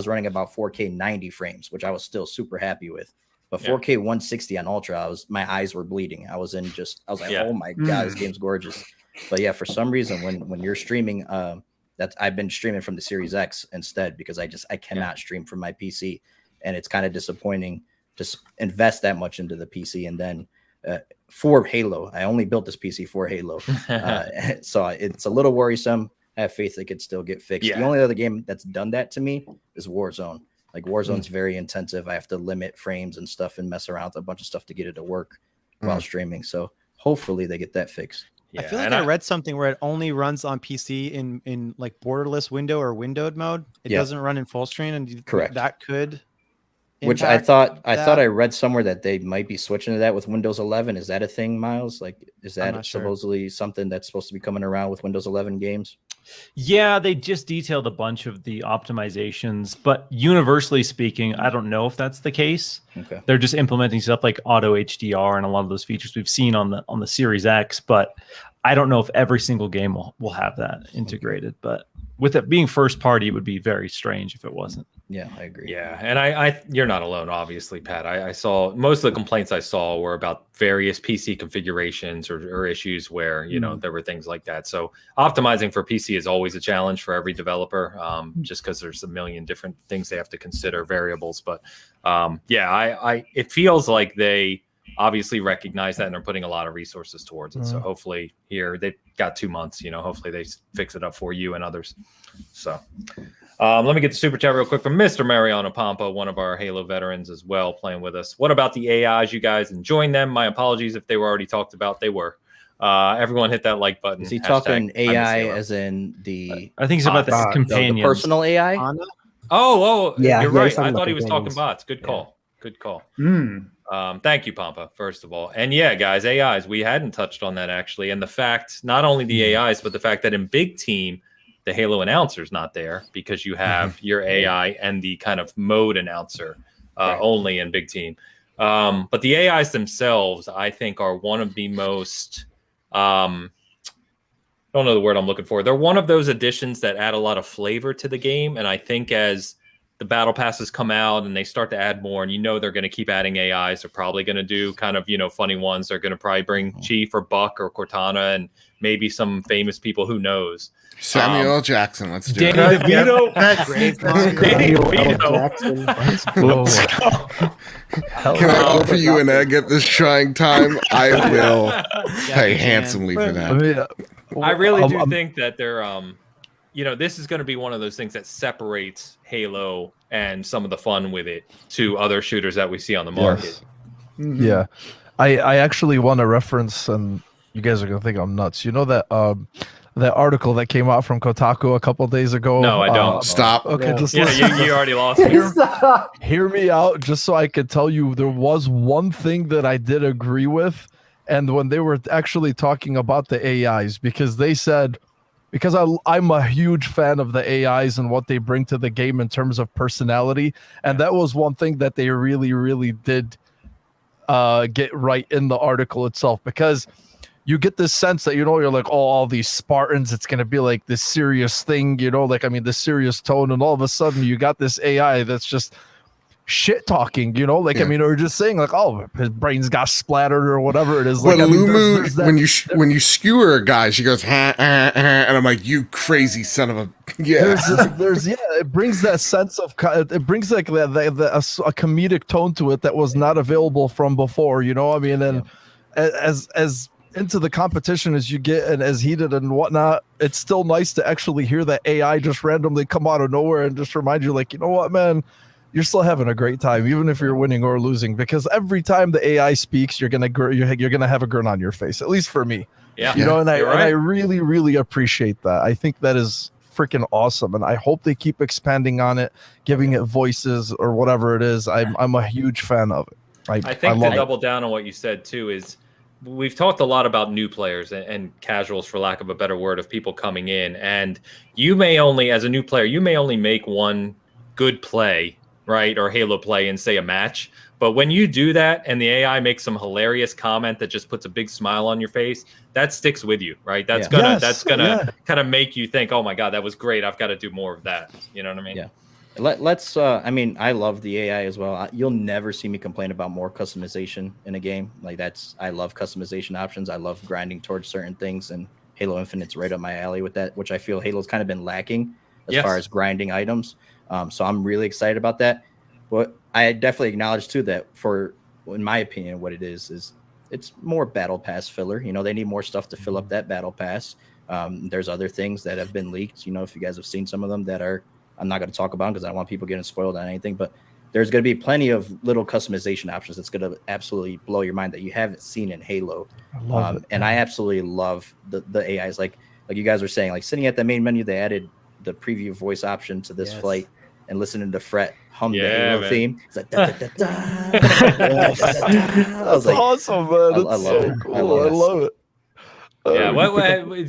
running about 4K 90 frames, which I was still super happy with. But 4K 160 on Ultra, my eyes were bleeding. I was like, oh my God, this game's gorgeous. But yeah, for some reason, when you're streaming, I've been streaming from the Series X instead because I cannot stream from my PC, and it's kind of disappointing to invest that much into the PC. And then for Halo, I only built this PC for Halo, so it's a little worrisome. I have faith it could still get fixed. The only other game that's done that to me is Warzone. Like Warzone's very intensive. I have to limit frames and stuff and mess around with a bunch of stuff to get it to work while streaming. So hopefully they get that fixed. I feel like I read something where it only runs on PC in like borderless window or windowed mode. It doesn't run in full screen, and correct. That could. Which I thought I read somewhere that they might be switching to that with Windows 11. Is that a thing, Miles? Like, is that supposedly something that's supposed to be coming around with Windows 11 games? Yeah, they just detailed a bunch of the optimizations, but universally speaking, I don't know if that's the case. Okay. They're just implementing stuff like auto HDR and a lot of those features we've seen on the Series X, but I don't know if every single game will have that integrated. But with it being first party, it would be very strange if it wasn't. Yeah, I agree. Yeah, and I you're not alone, obviously, Pat. I saw most of the complaints I saw were about various PC configurations or issues where there were things like that. So optimizing for PC is always a challenge for every developer, just because there's a million different things they have to consider, variables. But it feels like they obviously recognize that and are putting a lot of resources towards it. So hopefully here they've got 2 months. Hopefully they fix it up for you and others. So. Let me get the super chat real quick from Mr. Mariano Pampa, one of our Halo veterans as well, playing with us. What about the AIs? You guys enjoying them? My apologies if they were already talked about. They were. Everyone hit that like button. Is he talking AI as in the? I think it's about the companions. The personal AI. Yeah, you're yeah, right. he's talking I about thought he was talking companions. bots. Good call. Good call. Mm. Thank you, Pampa, first of all. And yeah, guys, AIs, we hadn't touched on that actually. And the fact, not only the AIs, but the fact that in big team, the Halo announcer's not there because you have your AI and the kind of mode announcer only in big team. But the AIs themselves, I think, are one of the most, I don't know the word I'm looking for. They're one of those additions that add a lot of flavor to the game. And I think as the battle passes come out and they start to add more, and they're going to keep adding AIs. They're probably going to do kind of, funny ones. They're going to probably bring Chief or Buck or Cortana and maybe some famous people, who knows. Samuel L. Jackson, let's do Danny it. DeVito. That's Great. Danny Jackson. Let's go. Can I offer you an egg at this trying time? I will pay handsomely for that. I really do think that they're, this is going to be one of those things that separates Halo and some of the fun with it to other shooters that we see on the market. Yes. Yeah. I actually want to reference, and you guys are going to think I'm nuts. You know that that article that came out from Kotaku a couple days ago? No, I don't. Stop. Okay, just You already lost me. hear me out, just so I could tell you there was one thing that I did agree with, and when they were actually talking about the AIs, because they said, because I'm a huge fan of the AIs and what they bring to the game in terms of personality, and that was one thing that they really, really did get right in the article itself, because you get this sense that, you're like, all these Spartans, it's going to be like this serious thing, this serious tone. And all of a sudden you got this AI that's just shit talking, or just saying like, oh, his brains got splattered or whatever it is. When like, Lumu, when you skewer a guy, she goes, and I'm like, you crazy son of a, it brings that sense of, it brings like a comedic tone to it that was not available from before, and as into the competition as you get and as heated and whatnot, it's still nice to actually hear that AI just randomly come out of nowhere and just remind you, like, you know what, man, you're still having a great time, even if you're winning or losing, because every time the AI speaks, you're gonna have a grin on your face, at least for me. Yeah, and I really, really appreciate that. I think that is freaking awesome, and I hope they keep expanding on it, giving it voices or whatever it is. I'm a huge fan of it. I think to double down on what you said too is, we've talked a lot about new players and casuals, for lack of a better word, of people coming in. And you may only, as a new player, make one good play, right? Or Halo play in, say, a match. But when you do that and the AI makes some hilarious comment that just puts a big smile on your face, that sticks with you, right? That's gonna kind of make you think, oh my God, that was great. I've got to do more of that. You know what I mean? Yeah. Let's I love the AI as well. You'll never see me complain about more customization in a game. I love customization options. I love grinding towards certain things, and Halo Infinite's right up my alley with that, which I feel Halo's kind of been lacking as far as grinding items. So I'm really excited about that. But I definitely acknowledge too that, in my opinion, what it is it's more battle pass filler. They need more stuff to fill up that battle pass. There's other things that have been leaked. If you guys have seen some of them that are, I'm not going to talk about because I don't want people getting spoiled on anything, but there's going to be plenty of little customization options that's going to absolutely blow your mind that you haven't seen in Halo. And I absolutely love the AIs. Like you guys were saying, like sitting at the main menu, they added the preview voice option to this flight, and listening to Fret hum the Halo theme. It's like, That's awesome, man. I love it. Cool. I love it. Yeah, what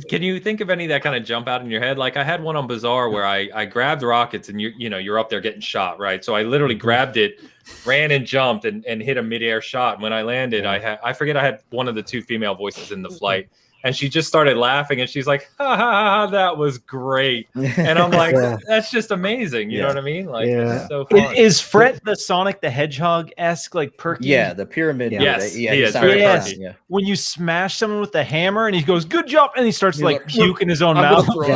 can you think of any that kind of jump out in your head? Like I had one on Bazaar where I grabbed rockets, and you're up there getting shot, right? So I literally grabbed it, ran and jumped and hit a midair shot. And when I landed, I forget I had one of the two female voices in the flight, and she just started laughing, and she's like, ha, ha, ha, that was great. And I'm like, that's just amazing. You know what I mean? Like, it's so fun. Is Fret the Sonic the Hedgehog-esque, like perky? Yeah, the pyramid. Yes, he is very perky. Yeah. When you smash someone with the hammer and he goes, good job, and he starts like puke in his own mouth. Or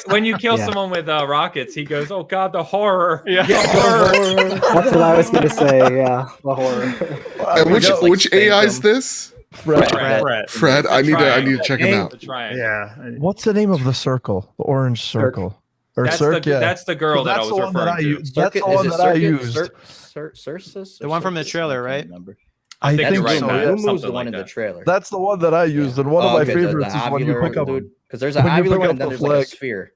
when you kill someone with rockets, he goes, oh God, the horror. Yeah. Horror. That's what I was going to say. Yeah, the horror. Which AI is this? Fred. I need to check him out. Yeah. What's the name of the circle? The orange circle. Or that's the girl that I was referring to. That's the one that I used. The one from the trailer, right? I think so. Lumu's the one in the trailer. That's the one that I used, and one of my favorites is when you pick up, because there's an ovular and then there's like a sphere.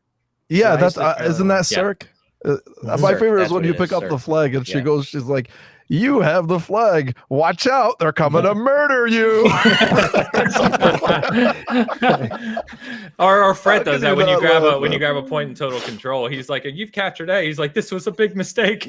Yeah, that's isn't that Cirque? My favorite is when you pick up the flag and she's like, "You have the flag. Watch out. They're coming to murder you." Or Fred does that when you grab a point in total control. He's like, "You've captured A." He's like, "This was a big mistake."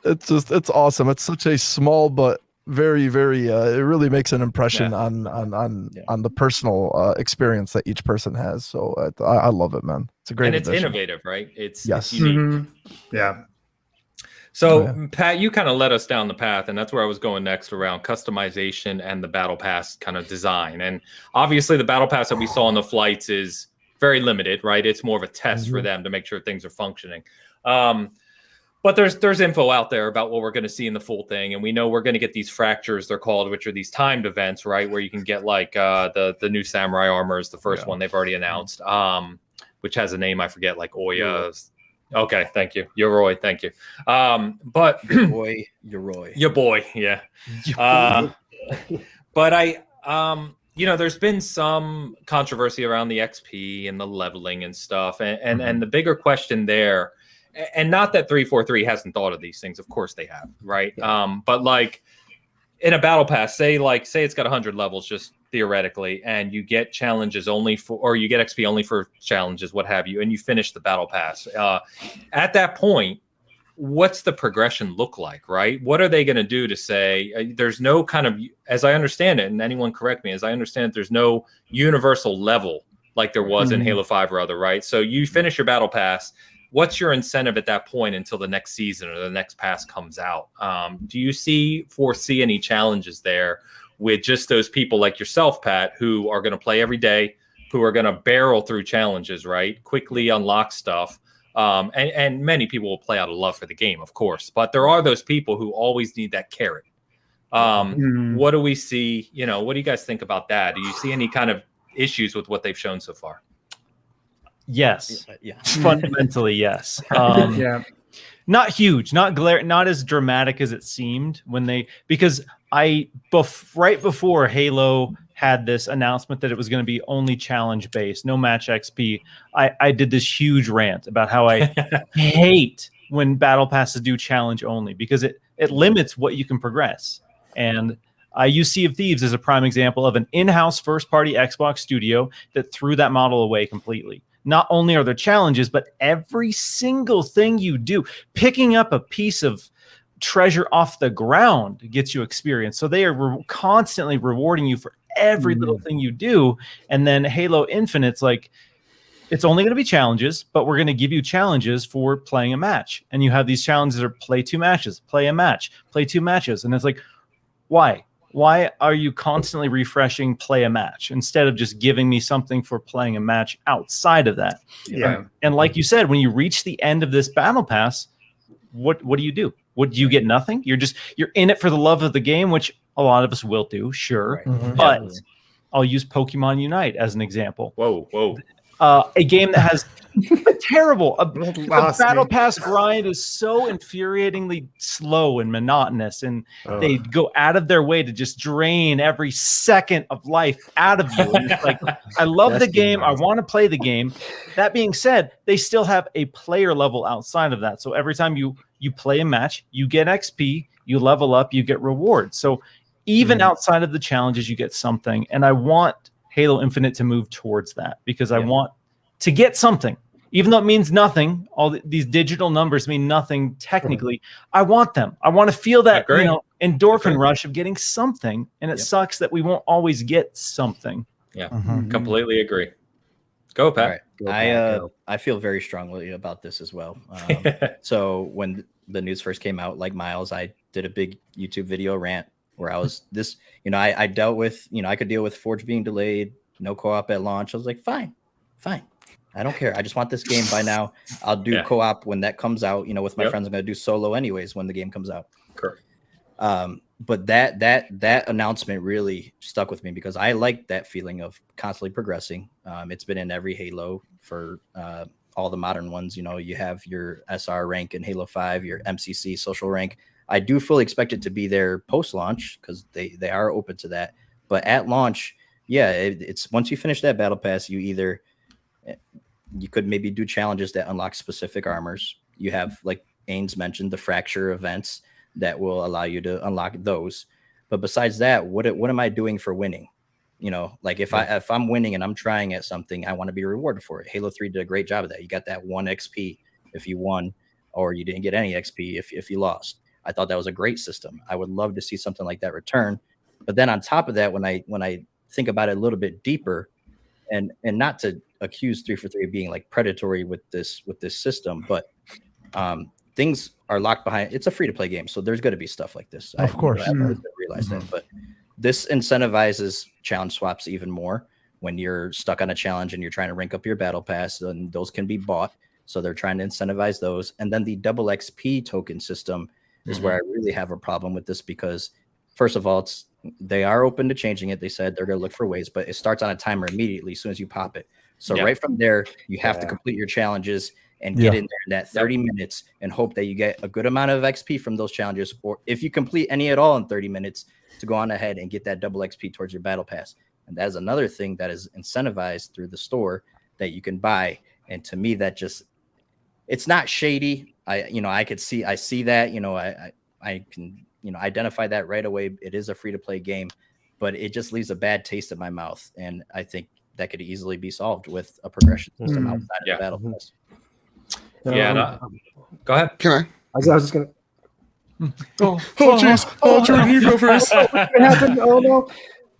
It's awesome. It's such a small but very, very it really makes an impression on the personal experience that each person has. So I love it, man. It's a great and it's addition. innovative, right? It's Yes. it's unique. Yeah. So Pat, you kind of led us down the path, and that's where I was going next around customization and the battle pass kind of design. And obviously the battle pass that we saw in the flights is very limited, right? It's more of a test for them to make sure things are functioning. But there's info out there about what we're going to see in the full thing, and we know we're going to get these fractures, they're called, which are these timed events, right? Where you can get like the new samurai armor is the first one they've already announced, which has a name I forget, like Oya. Okay, thank you, Yoroi. Thank you. But your boy, yeah. But there's been some controversy around the XP and the leveling and stuff, and the bigger question there. And not that 343 hasn't thought of these things. Of course they have, right? But like in a battle pass, say it's got 100 levels, just theoretically, and you get challenges or you get XP only for challenges, what have you, and you finish the battle pass. At that point, what's the progression look like, right? What are they going to do to say there's no kind of, as I understand it, and anyone correct me, as I understand it, there's no universal level like there was in Halo 5 or other, right? So you finish your battle pass. What's your incentive at that point until the next season or the next pass comes out? Do you foresee any challenges there with just those people like yourself, Pat, who are going to play every day, who are going to barrel through challenges, right? Quickly unlock stuff. And many people will play out of love for the game, of course. But there are those people who always need that carrot. What do we see? What do you guys think about that? Do you see any kind of issues with what they've shown so far? Yes. Fundamentally, yes. Not huge, not as dramatic as it seemed because right before Halo had this announcement that it was going to be only challenge based, no match XP, I did this huge rant about how I hate when battle passes do challenge only because it limits what you can progress. And I use Sea of Thieves as a prime example of an in-house first-party Xbox studio that threw that model away completely. Not only are there challenges, but every single thing you do, picking up a piece of treasure off the ground gets you experience. So they are constantly rewarding you for every little thing you do. And then Halo Infinite's like, it's only going to be challenges, but we're going to give you challenges for playing a match. And you have these challenges that are play 2 matches, play a match, play 2 matches. And it's like, why? Why are you constantly refreshing play a match instead of just giving me something for playing a match outside of that? Yeah. And like you said, when you reach the end of this battle pass, what do you do? Would you get nothing? You're in it for the love of the game, which a lot of us will do, sure. Right. But I'll use Pokemon Unite as an example. Whoa. A game that has the battle pass grind is so infuriatingly slow and monotonous, and they go out of their way to just drain every second of life out of you. And it's like, I love the game. I want to play the game. That being said, they still have a player level outside of that. So every time you play a match, you get XP, you level up, you get rewards. So even outside of the challenges, you get something. And I want Halo Infinite to move towards that because I want to get something. Even though it means nothing, all these digital numbers mean nothing technically. I want them. I want to feel that endorphin rush of getting something, and it sucks that we won't always get something. Yeah, completely agree. Go, Pat. Right. I feel very strongly about this as well. So when the news first came out, like Miles, I did a big YouTube video rant where I was I dealt with, I could deal with Forge being delayed, no co-op at launch. I was like, fine. I don't care. I just want this game by now. I'll do co-op when that comes out. With my friends, I'm going to do solo anyways when the game comes out. Correct. But that announcement really stuck with me because I like that feeling of constantly progressing. It's been in every Halo for all the modern ones. You have your SR rank in Halo 5, your MCC social rank. I do fully expect it to be there post-launch because they are open to that. But at launch, it's once you finish that battle pass, you either You could maybe do challenges that unlock specific armors. You have, like Ains mentioned, the fracture events that will allow you to unlock those. But besides that, what am I doing for winning? You know, like if I'm winning and I'm trying at something, I want to be rewarded for it. Halo 3 did a great job of that. You got that 1 XP if you won, or you didn't get any XP if you lost. I thought that was a great system. I would love to see something like that return. But then on top of that, when I think about it a little bit deeper, and not to accuse 343 of being like predatory with this system, but things are locked behind. It's a free-to-play game, so there's going to be stuff like this. Of course. I realize that, but this incentivizes challenge swaps even more. When you're stuck on a challenge and you're trying to rank up your battle pass, and those can be bought, so they're trying to incentivize those. And then the double XP token system is where I really have a problem with this, because first of all, they are open to changing it. They said they're going to look for ways, but it starts on a timer immediately as soon as you pop it. So right from there, you have to complete your challenges and get in there in that 30 minutes and hope that you get a good amount of XP from those challenges. Or if you complete any at all in 30 minutes, to go on ahead and get that double XP towards your battle pass. And that is another thing that is incentivized through the store that you can buy. And to me, that just, it's not shady. I see that, I can, identify that right away. It is a free-to-play game, but it just leaves a bad taste in my mouth. And I think that could easily be solved with a progression system outside of the battle pass. Go ahead. Can I? I was just gonna. Oh, jeez. Oh, Jordan, you go first. What happened? Oh no.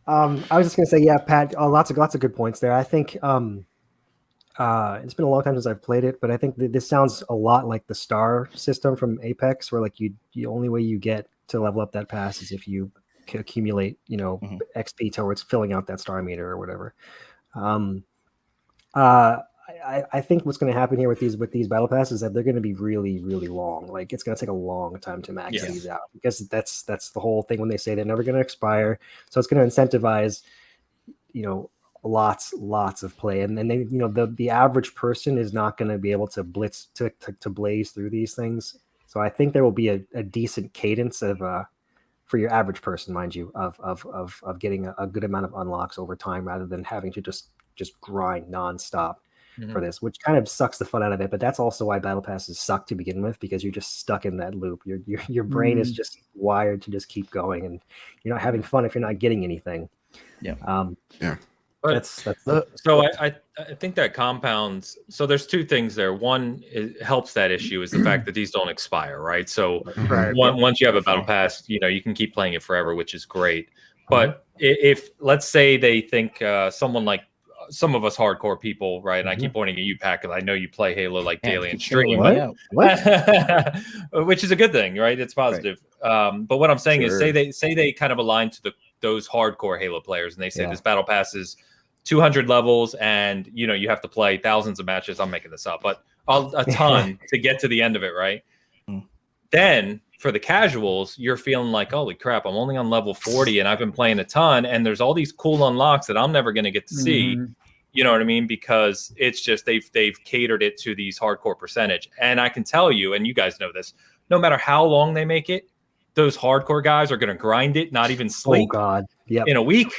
I was just gonna say, yeah, Pat. Lots of good points there. I think it's been a long time since I've played it, but I think this sounds a lot like the star system from Apex, where like the only way you get to level up that pass is if you can accumulate, XP towards filling out that star meter or whatever. I think what's going to happen here with these battle passes is that they're going to be really, really long. Like it's going to take a long time to max these out, because that's the whole thing when they say they're never going to expire. So it's going to incentivize, lots of play, and then the average person is not going to be able to blitz to blaze through these things. So I think there will be a decent cadence of for your average person, mind you, of getting a good amount of unlocks over time, rather than having to just grind nonstop for this, which kind of sucks the fun out of it. But that's also why battle passes suck to begin with, because you're just stuck in that loop. Your brain is just wired to just keep going, and you're not having fun if you're not getting anything. But so I think that compounds. So there's two things there. One, it helps that issue is the fact that these don't expire, right? So once you have a battle pass, you can keep playing it forever, which is great. But if let's say they think someone like some of us hardcore people, right? And I keep pointing at you, Pat, because I know you play Halo like daily and stream, which is a good thing, right? It's positive. Right. But what I'm saying is, say they kind of align to those hardcore Halo players, and they say this battle pass is 200 levels, and you have to play thousands of matches. I'm making this up, but a ton to get to the end of it, right? Then for the casuals, you're feeling like, holy crap, I'm only on level 40 and I've been playing a ton, and there's all these cool unlocks that I'm never going to get to see. You know what I mean? Because it's just they've catered it to these hardcore percentage. And I can tell you, and you guys know this, no matter how long they make it, those hardcore guys are going to grind it, not even sleep in a week.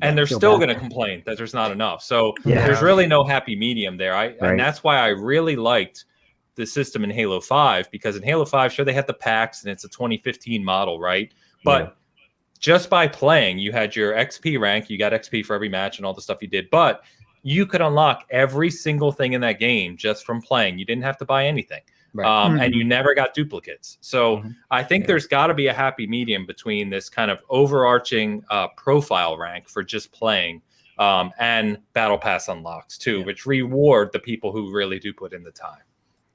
And they're still going to complain that there's not enough. So there's really no happy medium there. And that's why I really liked the system in Halo 5, because in Halo 5, sure, they had the packs and it's a 2015 model, right? But just by playing, you had your XP rank, you got XP for every match and all the stuff you did, but you could unlock every single thing in that game just from playing. You didn't have to buy anything. And you never got duplicates. So I think there's got to be a happy medium between this kind of overarching profile rank for just playing and battle pass unlocks too, which reward the people who really do put in the time.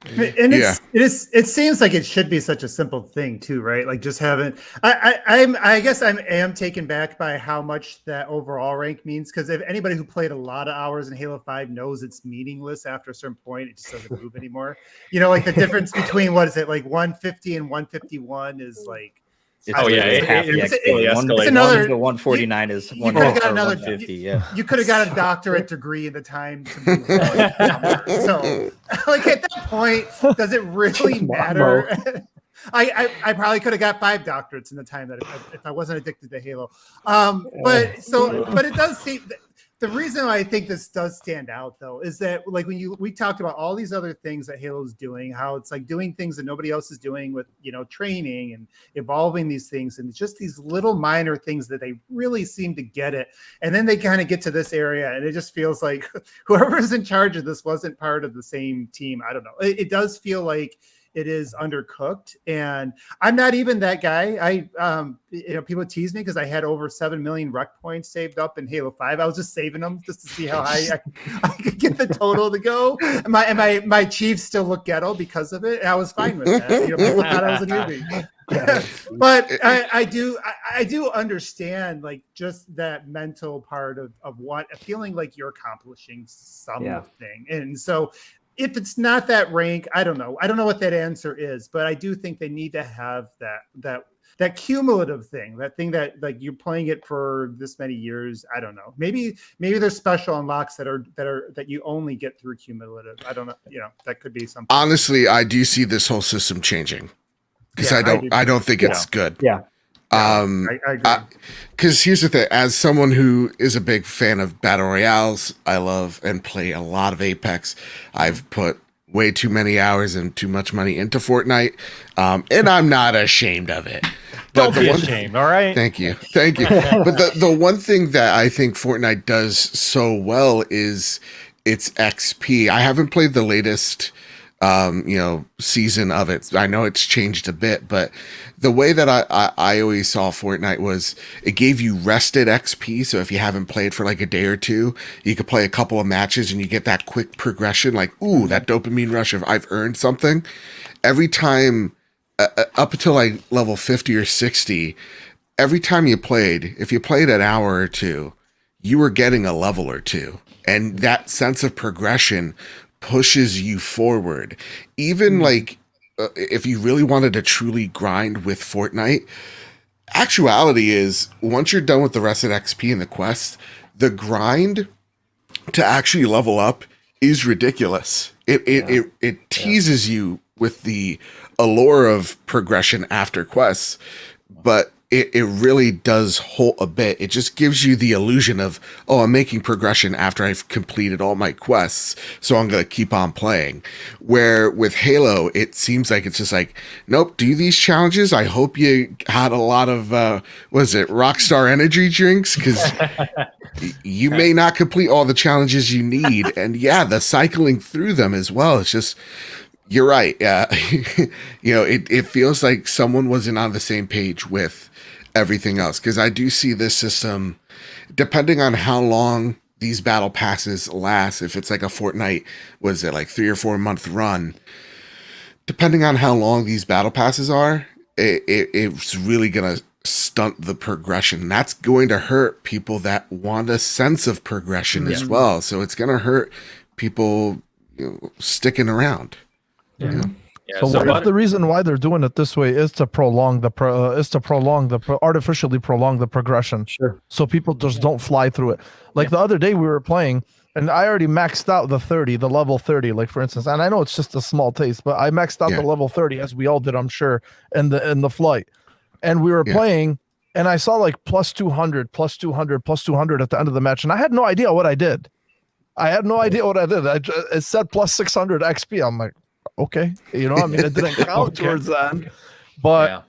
And it seems like it should be such a simple thing too, right? Like just having, I guess I am taken back by how much that overall rank means, because if anybody who played a lot of hours in Halo 5 knows it's meaningless after a certain point, it just doesn't move anymore. Like the difference between what is it, like 150 and 151 is like. It's another 149 is 150. You could have got a doctorate degree in the time to move on. So, like at that point, does it really matter? I probably could have got 5 doctorates in the time that if I wasn't addicted to Halo. But it does seem. The reason I think this does stand out, though, is that like we talked about all these other things that Halo's doing, how it's like doing things that nobody else is doing with, training and evolving these things, and just these little minor things that they really seem to get it. And then they kind of get to this area, and it just feels like whoever's in charge of this wasn't part of the same team. I don't know. It does feel like it is undercooked, and I'm not even that guy. People tease me because I had over 7 million rec points saved up in Halo 5. I was just saving them just to see how high I could get the total to go. And my Chiefs still look ghetto because of it, and I was fine with that. People thought I was a newbie. But I do understand like just that mental part of what feeling like you're accomplishing something, and so. If it's not that rank, I don't know. I don't know what that answer is, but I do think they need to have that cumulative thing, that thing that like you're playing it for this many years. I don't know. Maybe there's special unlocks that you only get through cumulative. I don't know. That could be something. Honestly, I do see this whole system changing because I don't think it's good. Yeah. I agree. Because here's the thing, as someone who is a big fan of battle royales, I love and play a lot of Apex. I've put way too many hours and too much money into Fortnite, and I'm not ashamed of it. Don't be ashamed, all right? Thank you. But the one thing that I think Fortnite does so well is its XP. I haven't played the latest season of it. I know it's changed a bit, but the way that I always saw Fortnite was it gave you rested XP. So if you haven't played for like a day or two, you could play a couple of matches and you get that quick progression, like, ooh, that dopamine rush of I've earned something. Every time up until like level 50 or 60, every time you played, if you played an hour or two, you were getting a level or two. And that sense of progression pushes you forward. Even like if you really wanted to truly grind with Fortnite, actuality is once you're done with the rest of XP and the quests, the grind to actually level up is ridiculous. It teases you with the allure of progression after quests, but it really does hold a bit. It just gives you the illusion of, oh, I'm making progression after I've completed all my quests, so I'm going to keep on playing. Where with Halo, it seems like it's just like, nope, do these challenges. I hope you had a lot of, Rockstar energy drinks, because you may not complete all the challenges you need. And yeah, the cycling through them as well. It's just, you're right. It feels like someone wasn't on the same page with everything else, because I do see this system, depending on how long these battle passes last, if it's like a Fortnite, was it like 3 or 4 month run, depending on how long these battle passes are, it's really gonna stunt the progression. That's going to hurt people that want a sense of progression as well. So it's gonna hurt people sticking around. Yeah. So what if the reason why they're doing it this way is to artificially prolong the progression? Sure. So people just don't fly through it. Like the other day we were playing, and I already maxed out the level 30, like for instance. And I know it's just a small taste, but I maxed out the level 30, as we all did, I'm sure, in the flight. And we were playing, and I saw like plus 200 at the end of the match, and I had no idea what I did. It said plus 600 XP. I'm like, okay, it didn't count towards the end, but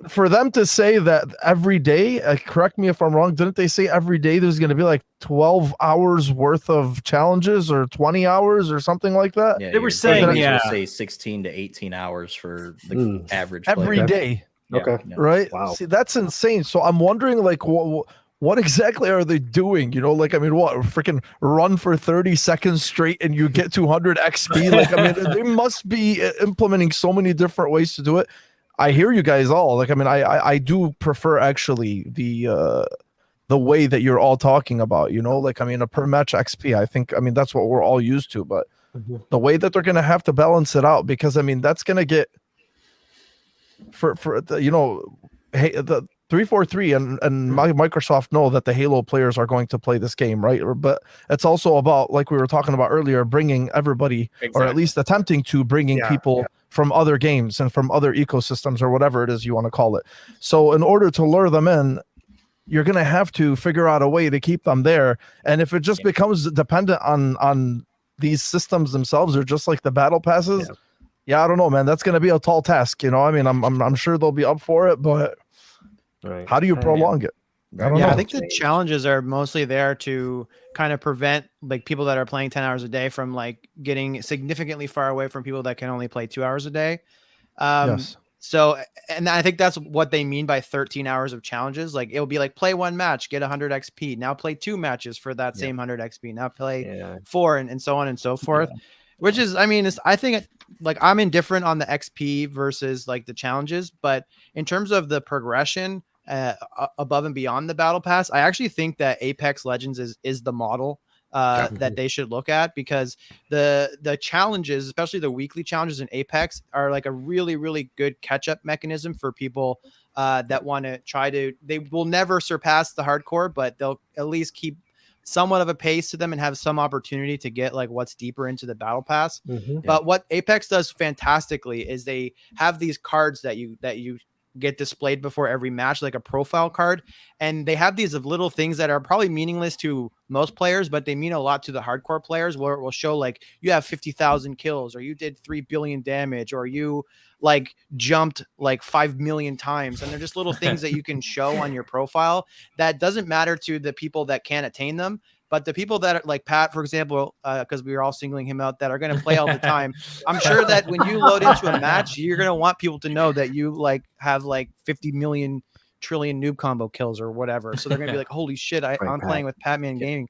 for them to say that every day, correct me if I'm wrong, didn't they say every day there's going to be like 12 hours worth of challenges or 20 hours or something like that? Yeah, they were saying, say 16 to 18 hours for the average player. Every day. Okay. Right. Wow. See, that's insane. So I'm wondering, like, what exactly are they doing? What, freaking run for 30 seconds straight and you get 200 XP? They must be implementing so many different ways to do it. I hear you guys all. I do prefer actually the way that you're all talking about, a per match XP. I think, that's what we're all used to, but the way that they're going to have to balance it out, because that's going to get hey, the 343 and Microsoft know that the Halo players are going to play this game, right? But it's also about, like we were talking about earlier, bringing everybody, or at least attempting to bringing people from other games and from other ecosystems, or whatever it is you want to call it. So in order to lure them in, you're going to have to figure out a way to keep them there. And if it just becomes dependent on these systems themselves, or just like the battle passes, I don't know, man. That's going to be a tall task. You know, I mean, I'm sure they'll be up for it, but how do you prolong it? I think the challenges are mostly there to kind of prevent like people that are playing 10 hours a day from like getting significantly far away from people that can only play 2 hours a day. So, and I think that's what they mean by 13 hours of challenges. Like it'll be like play 1 match, get 100 XP. Now play 2 matches for that same 100 XP. Now play 4 and so on and so forth. Which is, I mean, I think like I'm indifferent on the XP versus like the challenges, but in terms of the progression above and beyond the battle pass, I actually think that Apex Legends is the model that they should look at, because the challenges, especially the weekly challenges in Apex, are like a really, really good catch-up mechanism for people that want to they will never surpass the hardcore, but they'll at least keep somewhat of a pace to them and have some opportunity to get like what's deeper into the battle pass. But what Apex does fantastically is they have these cards that you get displayed before every match, like a profile card, and they have these little things that are probably meaningless to most players, but they mean a lot to the hardcore players, where it will show like you have 50,000 kills, or you did 3 billion damage, or you like jumped like 5 million times. And they're just little things that you can show on your profile that doesn't matter to the people that can't attain them. But the people that are like Pat, for example, because we were all singling him out, that are going to play all the time, I'm sure that when you load into a match, you're going to want people to know that you like have like 50 million trillion noob combo kills or whatever. So they're going to be like, holy shit, I'm playing with Patman Gaming.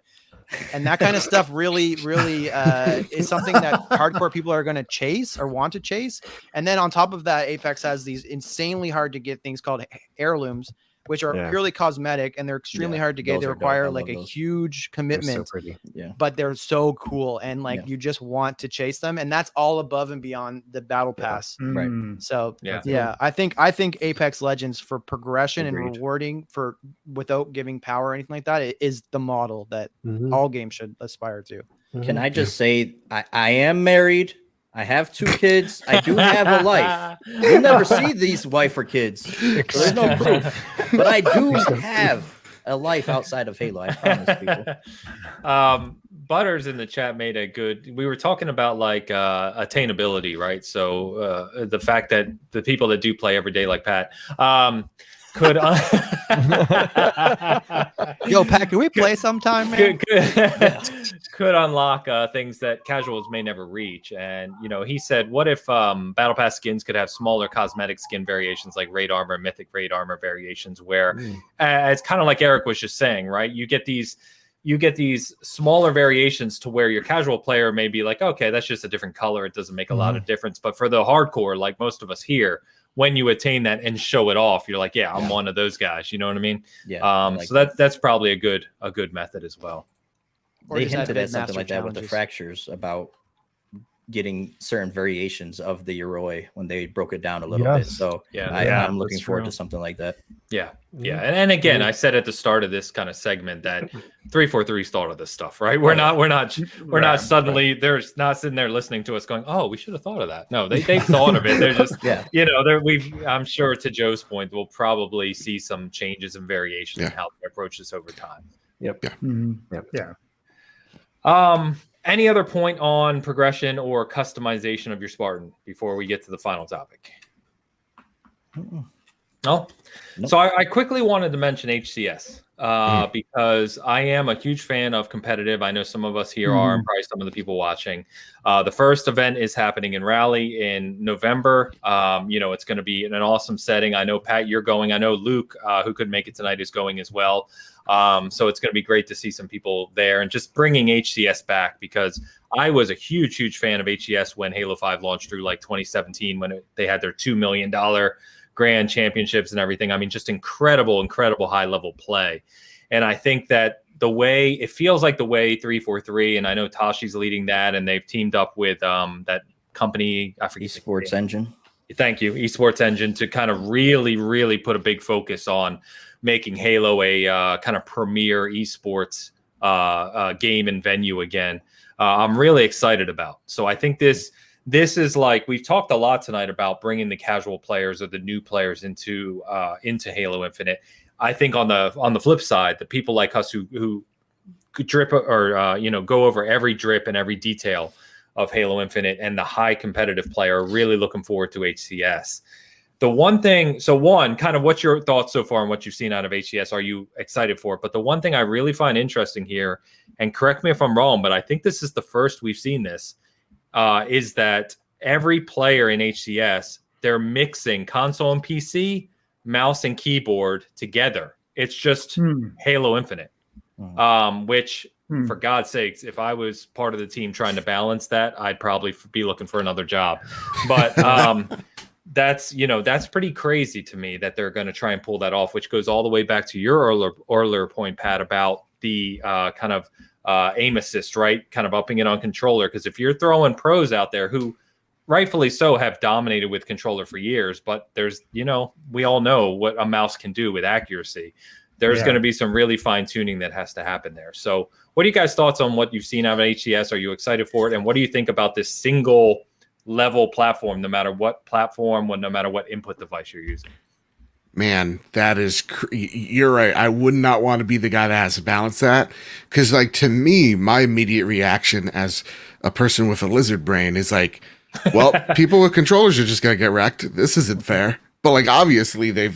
And that kind of stuff really, really is something that hardcore people are going to chase or want to chase. And then on top of that, Apex has these insanely hard to get things called heirlooms, which are purely cosmetic, and they're extremely hard to get. They require like a huge commitment, but they're so cool, and like you just want to chase them, and that's all above and beyond the battle pass. Right. So I think Apex Legends, for progression and rewarding for without giving power or anything like that, it is the model that all games should aspire to. Can I just say I am married? I have 2 kids. I do have a life. You'll never see these wife or kids. So there's no proof. But I do have a life outside of Halo. I promise people. Butters in the chat made a good. We were talking about like attainability, right? So the fact that the people that do play every day, like Pat, could Yo, Pat, can we play sometime, man? Could unlock things that casuals may never reach. And you know, he said, what if battle pass skins could have smaller cosmetic skin variations, like raid armor, mythic raid armor variations, where it's kind of like Eric was just saying, right? You get these smaller variations to where your casual player may be like, okay, that's just a different color, it doesn't make a lot of difference. But for the hardcore, like most of us here, when you attain that and show it off, you're like, I'm one of those guys. You know what I mean? So that's probably a good method as well. They hinted at something like that with the fractures, about getting certain variations of the Yoroi when they broke it down a little bit. So I'm looking forward to something like that. And again, I said at the start of this kind of segment that 343's thought of this stuff, right? We're not suddenly they're not sitting there listening to us going, oh, we should have thought of that. No, they thought of it. They're just I'm sure, to Joe's point, we'll probably see some changes and variations in how they approach this over time. Any other point on progression or customization of your Spartan before we get to the final topic? No? Nope. So I quickly wanted to mention HCS because I am a huge fan of competitive. I know some of us here are, and probably some of the people watching. The first event is happening in Raleigh in November. It's going to be in an awesome setting. I know, Pat, you're going. I know Luke, who couldn't make it tonight, is going as well. So it's going to be great to see some people there and just bringing HCS back, because I was a huge fan of HCS when Halo 5 launched through like 2017, when they had their $2 million grand championships and everything. I mean, just incredible high level play. And I think that it feels like the way 343, and I know Tashi's leading that, and they've teamed up with that company, I forget, Esports Engine. Thank you, Esports Engine, to kind of really put a big focus on making Halo a kind of premier esports game and venue again. I'm really excited about. So I think this this is like, we've talked a lot tonight about bringing the casual players or the new players into Halo Infinite. I think on the flip side, the people like us who could drip or go over every drip and every detail of Halo Infinite and the high competitive player are really looking forward to HCS. The one thing, kind of what's your thoughts so far on what you've seen out of HCS? Are you excited for it? But the one thing I really find interesting here, and correct me if I'm wrong, but I think this is the first we've seen this, is that every player in HCS, they're mixing console and PC, mouse and keyboard together. It's just Halo Infinite, which, for God's sakes, if I was part of the team trying to balance that, I'd probably be looking for another job. But that's pretty crazy to me that they're going to try and pull that off, which goes all the way back to your earlier point, Pat, about the kind of aim assist, right? Kind of upping it on controller. Because if you're throwing pros out there who rightfully so have dominated with controller for years, but there's, we all know what a mouse can do with accuracy. There's going to be some really fine tuning that has to happen there. So what are you guys' thoughts on what you've seen out of HCS? Are you excited for it? And what do you think about this single level platform, no matter what platform, no matter what input device you're using? Man, that is, you're right. I would not want to be the guy that has to balance that. Because, like, to me, my immediate reaction as a person with a lizard brain is like, well, people with controllers are just going to get wrecked. This isn't fair. But, like, obviously, they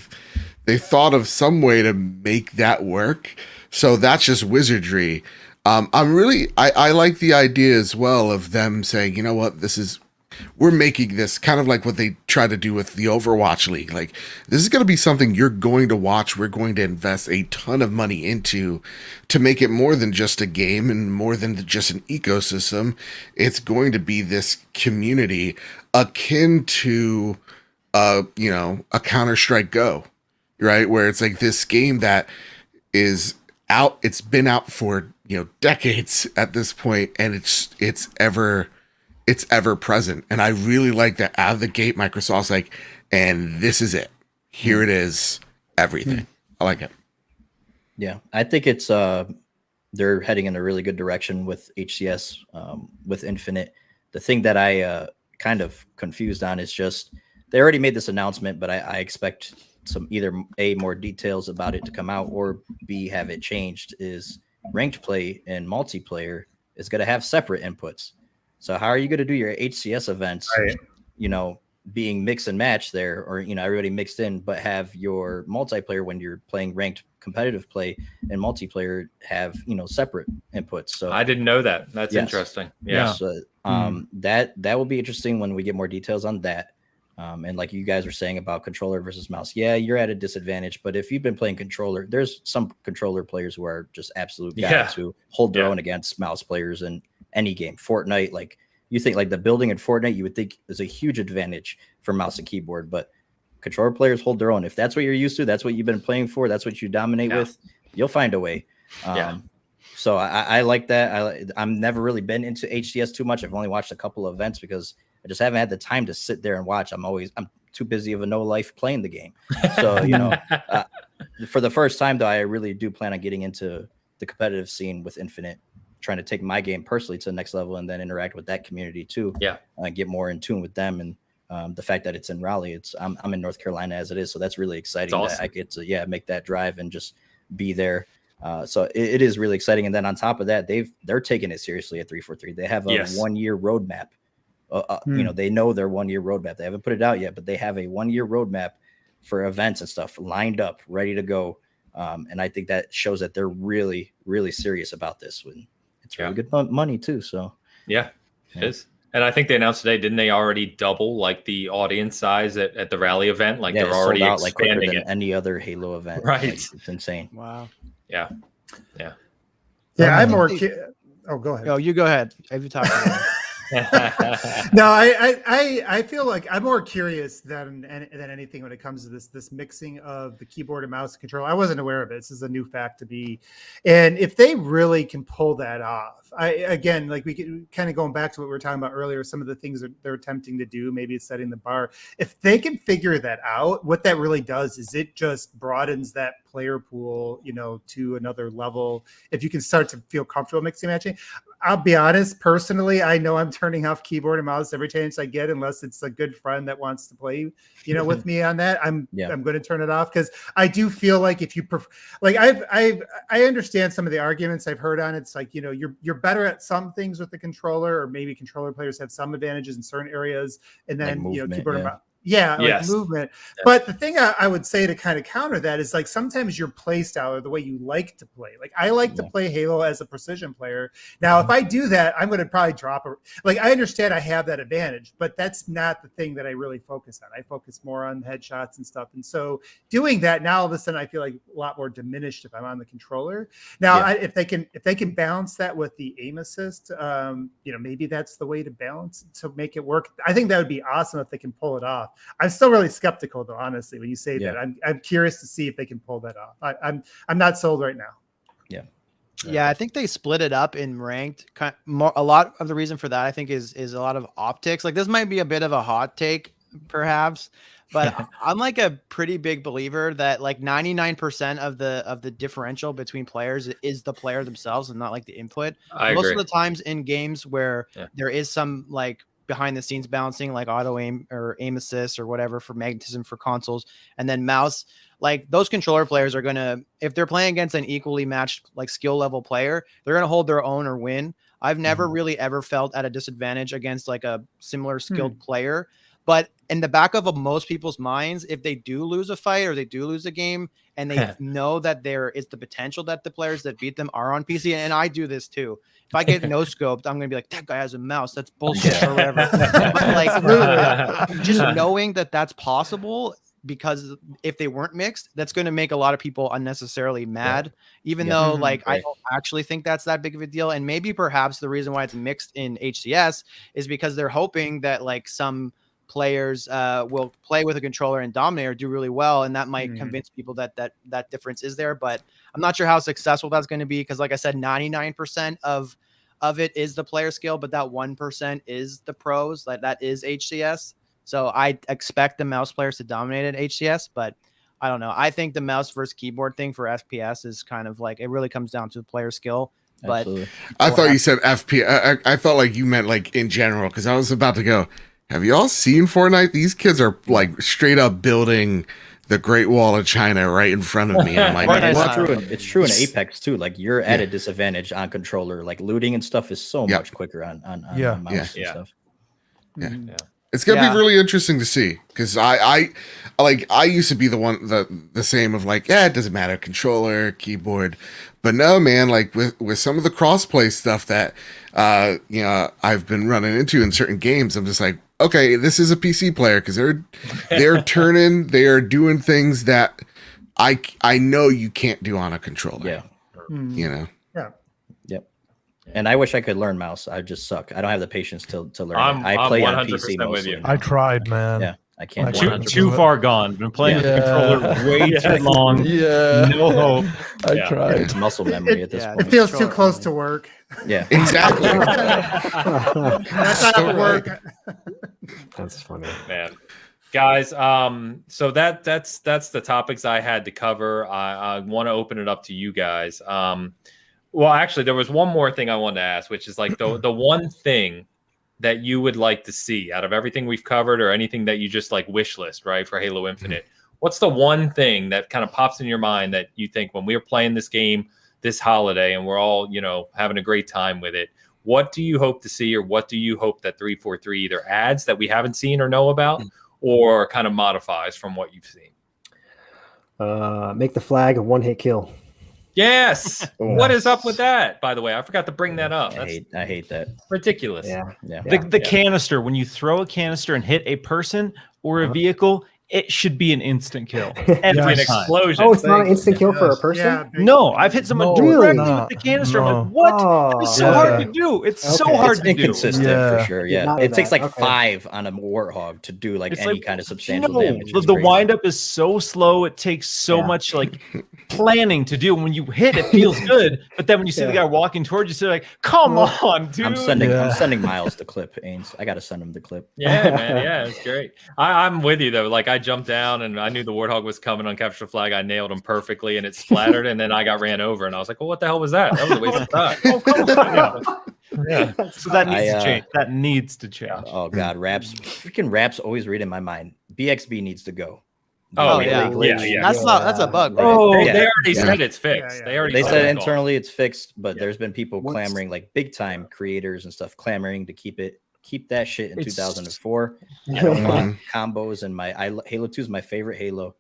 thought of some way to make that work. So that's just wizardry. I like the idea as well of them saying, you know what, we're making this kind of like what they try to do with the Overwatch League. Like, this is going to be something you're going to watch. We're going to invest a ton of money into to make it more than just a game and more than just an ecosystem. It's going to be this community akin to, a Counter-Strike Go, right? Where it's like this game that is out. It's been out for, decades at this point, and it's ever present. And I really like that out of the gate, Microsoft's like, and this is it. Here it is, everything. I like it. Yeah, I think it's they're heading in a really good direction with HCS, with Infinite. The thing that I kind of confused on is just they already made this announcement, but I expect some either A, more details about it to come out, or B, have it changed. Is ranked play and multiplayer is going to have separate inputs. So how are you going to do your HCS events, being mix and match there, or, everybody mixed in, but have your multiplayer when you're playing ranked competitive play and multiplayer have, separate inputs. So I didn't know that. That's interesting. Yeah. So, that will be interesting when we get more details on that. And like you guys were saying about controller versus mouse, you're at a disadvantage. But if you've been playing controller, there's some controller players who are just absolute guys who hold their own against mouse players in any game. Fortnite, like you think like the building in Fortnite, you would think is a huge advantage for mouse and keyboard, but controller players hold their own. If that's what you're used to, that's what you've been playing for, that's what you dominate with, you'll find a way. So I like that. I'm never really been into HCS too much. I've only watched a couple of events because I just haven't had the time to sit there and watch. I'm too busy of a no life playing the game. So, for the first time though, I really do plan on getting into the competitive scene with Infinite, trying to take my game personally to the next level and then interact with that community too. Get more in tune with them. And the fact that it's in Raleigh, I'm in North Carolina as it is. So that's really exciting. Awesome. That I get to, make that drive and just be there. So it is really exciting. And then on top of that, they're taking it seriously at 343. They have a 1 year roadmap. They know their 1 year roadmap. They haven't put it out yet, but they have a 1 year roadmap for events and stuff lined up, ready to go. And I think that shows that they're really, really serious about this. It's really good money too. So it is. And I think they announced today, didn't they already double like the audience size at the Rally event? Like they're already out, expanding like any other Halo event. Right. Like, it's insane. Wow. Yeah. I'm more. Oh, go ahead. Oh, you go ahead. Have you talked about it? No, I feel like I'm more curious than anything when it comes to this mixing of the keyboard and mouse control. I wasn't aware of it. This is a new fact to me. And if they really can pull that off, again, like we can kind of going back to what we were talking about earlier, some of the things that they're attempting to do, maybe it's setting the bar. If they can figure that out, what that really does is it just broadens that player pool, to another level. If you can start to feel comfortable mixing and matching, I'll be honest, personally, I know I'm turning off keyboard and mouse every chance I get, unless it's a good friend that wants to play, with me on that. I'm going to turn it off, because I do feel like if you prefer, like I understand some of the arguments I've heard on it. It's like, you're better at some things with the controller, or maybe controller players have some advantages in certain areas, and then like keyboard and mouse. Yes. Like movement. But the thing I would say to kind of counter that is, like, sometimes your play style or the way you like to play. Like, I like to play Halo as a precision player. Now, if I do that, I'm going to probably drop I understand I have that advantage, but that's not the thing that I really focus on. I focus more on headshots and stuff. And so doing that, now all of a sudden I feel like a lot more diminished if I'm on the controller. Now, if they can balance that with the aim assist, maybe that's the way to balance to make it work. I think that would be awesome if they can pull it off. I'm still really skeptical, though, honestly, when you say that. I'm curious to see if they can pull that off. I'm not sold right now. Yeah, I think they split it up in ranked. A lot of the reason for that, I think, is a lot of optics. Like, this might be a bit of a hot take, perhaps, but I'm like a pretty big believer that like 99% of the differential between players is the player themselves and not like the input. Most of the times in games where there is some like behind the scenes balancing, like auto aim or aim assist or whatever for magnetism for consoles, and then mouse, like those controller players are gonna, if they're playing against an equally matched like skill level player, they're gonna hold their own or win. I've never really ever felt at a disadvantage against like a similar skilled player. But in the back of most people's minds, if they do lose a fight or they do lose a game, and they know that there is the potential that the players that beat them are on PC, and I do this too. If I get no scoped, I'm gonna be like, that guy has a mouse. That's bullshit or whatever. But like, just knowing that that's possible, because if they weren't mixed, that's going to make a lot of people unnecessarily mad, even though like I don't actually think that's that big of a deal. And maybe perhaps the reason why it's mixed in HCS is because they're hoping that like some players will play with a controller and dominate or do really well, and that might convince people that difference is there. But I'm not sure how successful that's going to be, because like I said, 99% of it is the player skill, but that 1% is the pros. That is HCS. So I expect the mouse players to dominate at HCS, but I don't know. I think the mouse versus keyboard thing for FPS is kind of like, it really comes down to the player skill. But I thought you said FPS. I felt like you meant like in general, because I was about to go, have you all seen Fortnite? These kids are like straight up building the Great Wall of China right in front of me. I'm like, it's true in Apex too. Like, you're at a disadvantage on controller. Like, looting and stuff is so much quicker on mouse and stuff. It's gonna be really interesting to see, because I used to be the same of like, it doesn't matter, controller, keyboard, but no, man, like with some of the crossplay stuff that I've been running into in certain games, I'm just like, okay, this is a PC player, because they're doing things that I know you can't do on a controller. And I wish I could learn mouse. I just suck. I don't have the patience to learn. I play on PC mostly. With you. I tried, man. Yeah, I can't. Too far gone. Been playing the controller way too long. No hope. I tried. It's muscle memory at this point. It feels too close to work. Yeah, exactly. That's not work. That's funny, man. Guys, so that's the topics I had to cover. I want to open it up to you guys. Well, actually, there was one more thing I wanted to ask, which is like the one thing that you would like to see out of everything we've covered, or anything that you just like wish list, right, for Halo Infinite. What's the one thing that kind of pops in your mind that you think, when we were playing this game this holiday and we're all, having a great time with it, what do you hope to see, or what do you hope that 343 either adds that we haven't seen or know about, or kind of modifies from what you've seen? Make the flag a one-hit kill. Yes. What is up with that? By the way, I forgot to bring that up. I hate that. Ridiculous. The canister, when you throw a canister and hit a person or a vehicle, it should be an instant kill. Every an explosion. Oh, it's not an instant kill for a person? Yeah, no, I've hit someone directly with the canister. I'm like, what? It's so hard to do. It's so hard to do. Inconsistent for sure. Yeah. It takes like 5 on a Warthog to do like any kind of substantial damage. The windup is so slow. It takes so much like planning to do. When you hit, it feels good. But then when you see the guy walking towards you, you're like, come on, dude. I'm sending Miles the clip, Ains. I got to send him the clip. Yeah, man. Yeah, it's great. I'm with you though. Like, I jumped down and I knew the Warthog was coming on capture flag. I nailed him perfectly and it splattered, and then I got ran over and I was like, well, what the hell was that? That was a waste of time. Yeah. So that needs to change. That needs to change. Oh God, raps always read in my mind. BXB needs to go. Oh yeah. That's a bug. Right? Oh, Yeah. they already said it's fixed. They said it's internally it's fixed, but there's been people clamoring, like big time creators and stuff, clamoring to keep that shit in 2004. I don't want combos in Halo 2 is my favorite Halo.